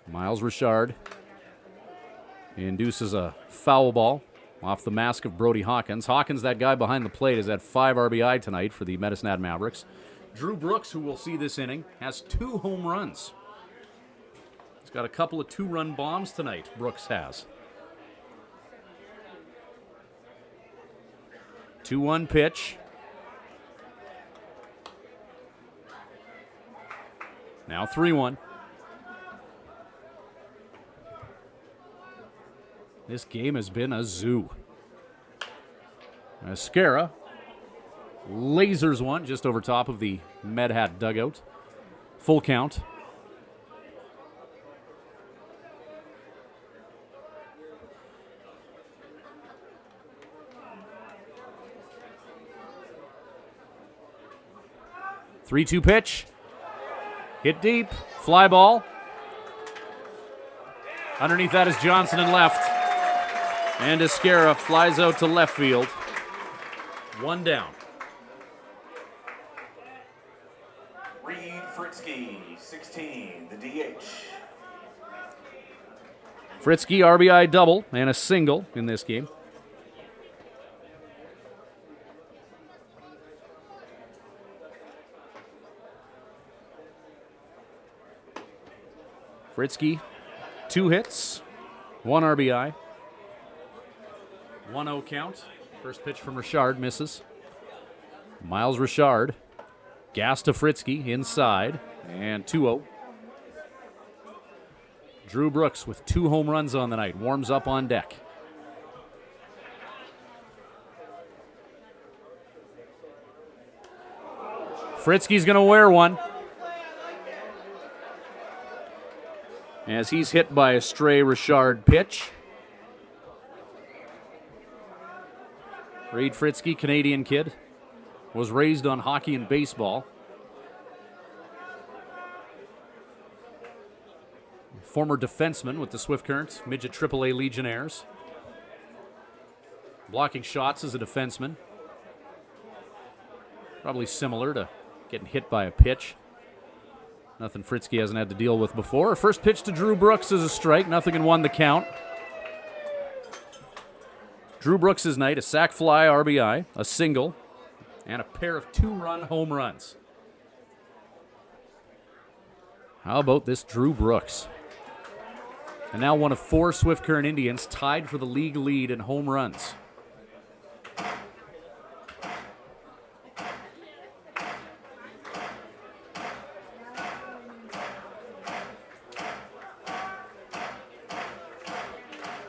Miles Richard induces a foul ball off the mask of Brody Hawkins. Hawkins, that guy behind the plate, is at 5 RBI tonight for the Medicine Hat Mavericks. Drew Brooks, who we'll see this inning, has 2 home runs. He's got a couple of 2-run bombs tonight, Brooks has. 2-1 pitch. Now 3-1. This game has been a zoo. Esquera lasers one just over top of the Med Hat dugout. Full count. Three-two pitch. Hit deep. Fly ball. Underneath that is Johnson in left. And Esquera flies out to left field. 1 down. Reed Fritzky, 16, the DH. Fritzky, RBI double and a single in this game. Fritzky, 2 hits, 1 RBI. 1-0 count. First pitch from Richard misses. Miles Richard, gas to Fritzky inside, and 2-0. Drew Brooks with 2 home runs on the night, warms up on deck. Fritzky's going to wear one, as he's hit by a stray Richard pitch. Reed Fritzky, Canadian kid, was raised on hockey and baseball. Former defenseman with the Swift Current, midget AAA Legionnaires. Blocking shots as a defenseman. Probably similar to getting hit by a pitch. Nothing Fritzky hasn't had to deal with before. First pitch to Drew Brooks is a strike. Nothing and 1 the count. Drew Brooks' night, a sac fly RBI, a single, and a pair of 2-run home runs. How about this Drew Brooks? And now one of 4 Swift Current Indians tied for the league lead in home runs.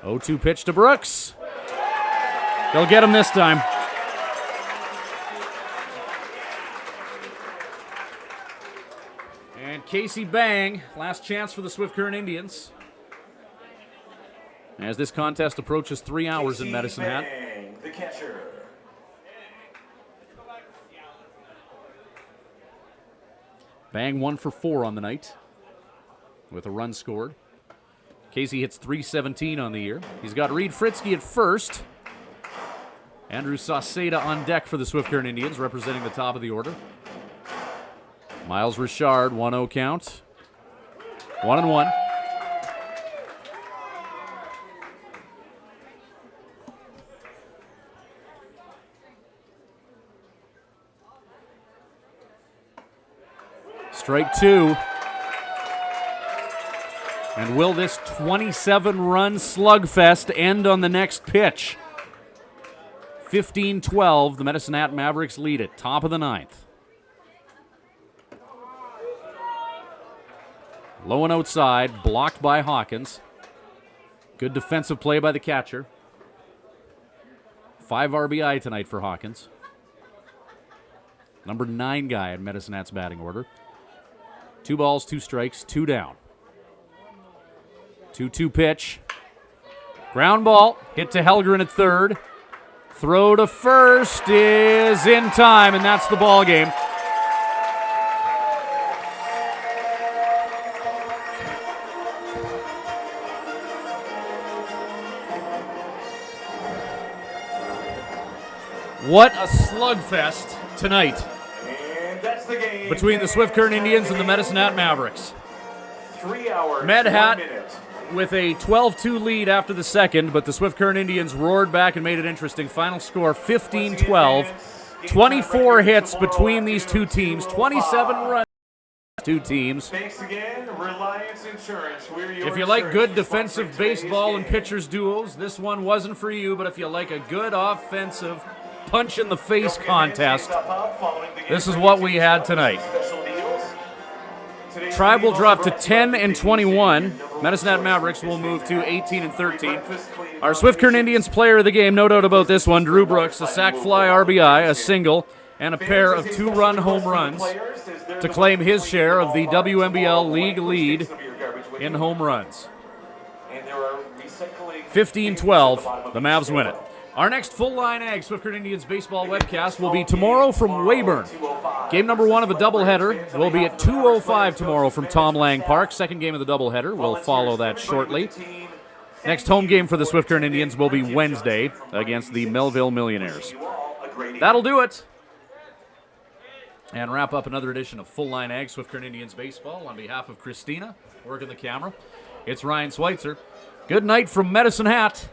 Oh, 0-2 pitch to Brooks. They'll get him this time. And Casey Bang, last chance for the Swift Current Indians. As this contest approaches 3 hours in Medicine Hat. Bang, the catcher. Bang 1 for 4 on the night with a run scored. Casey hits .317 on the year. He's got Reed Fritzky at first. Andrew Sauceda on deck for the Swift Current Indians, representing the top of the order. Miles Richard, 1-0 count. 1-1. Strike two. And will this 27-run slugfest end on the next pitch? 15-12, the Medicine Hat Mavericks lead it, top of the ninth. Low and outside, blocked by Hawkins. Good defensive play by the catcher. 5 RBI tonight for Hawkins. Number 9 guy in Medicine Hat's batting order. 2 balls, 2 strikes, 2 down. 2-2 pitch. Ground ball, hit to Helgren at third. Throw to first is in time, and that's the ball game. What a slugfest tonight between the Swift Current Indians and the Medicine Hat Mavericks. 3 hours, Med 1 Hat minute. with a 12-2 lead after the second, but the Swift Current Indians roared back and made it interesting. Final score 15-12. 24 hits between these two teams, 27 runs. Two teams. Thanks again, Reliance Insurance. We're your If you like insurance good defensive sponsor for today's baseball and game. pitchers duos, this one wasn't for you, but if you like a good offensive punch-in-the-face contest, this is what we had tonight. Tribe will drop to 10-21. Medicine Hat Mavericks will move to 18-13. Our Swift Current Indians player of the game, no doubt about this one, Drew Brooks, a sac fly RBI, a single, and a pair of 2-run home runs to claim his share of the WMBL league lead in home runs. 15-12, the Mavs win it. Our next full-line Ag Swift Current Indians baseball webcast will be tomorrow from Weyburn. Game number 1 of a doubleheader will be at 2:05 tomorrow from Tom Lang Park. Second game of the doubleheader will follow that shortly. Next home game for the Swift Current Indians will be Wednesday against the Melville Millionaires. That'll do it. And wrap up another edition of Full Line Ag Swift Current Indians baseball. On behalf of Christina, working the camera, it's Ryan Switzer. Good night from Medicine Hat.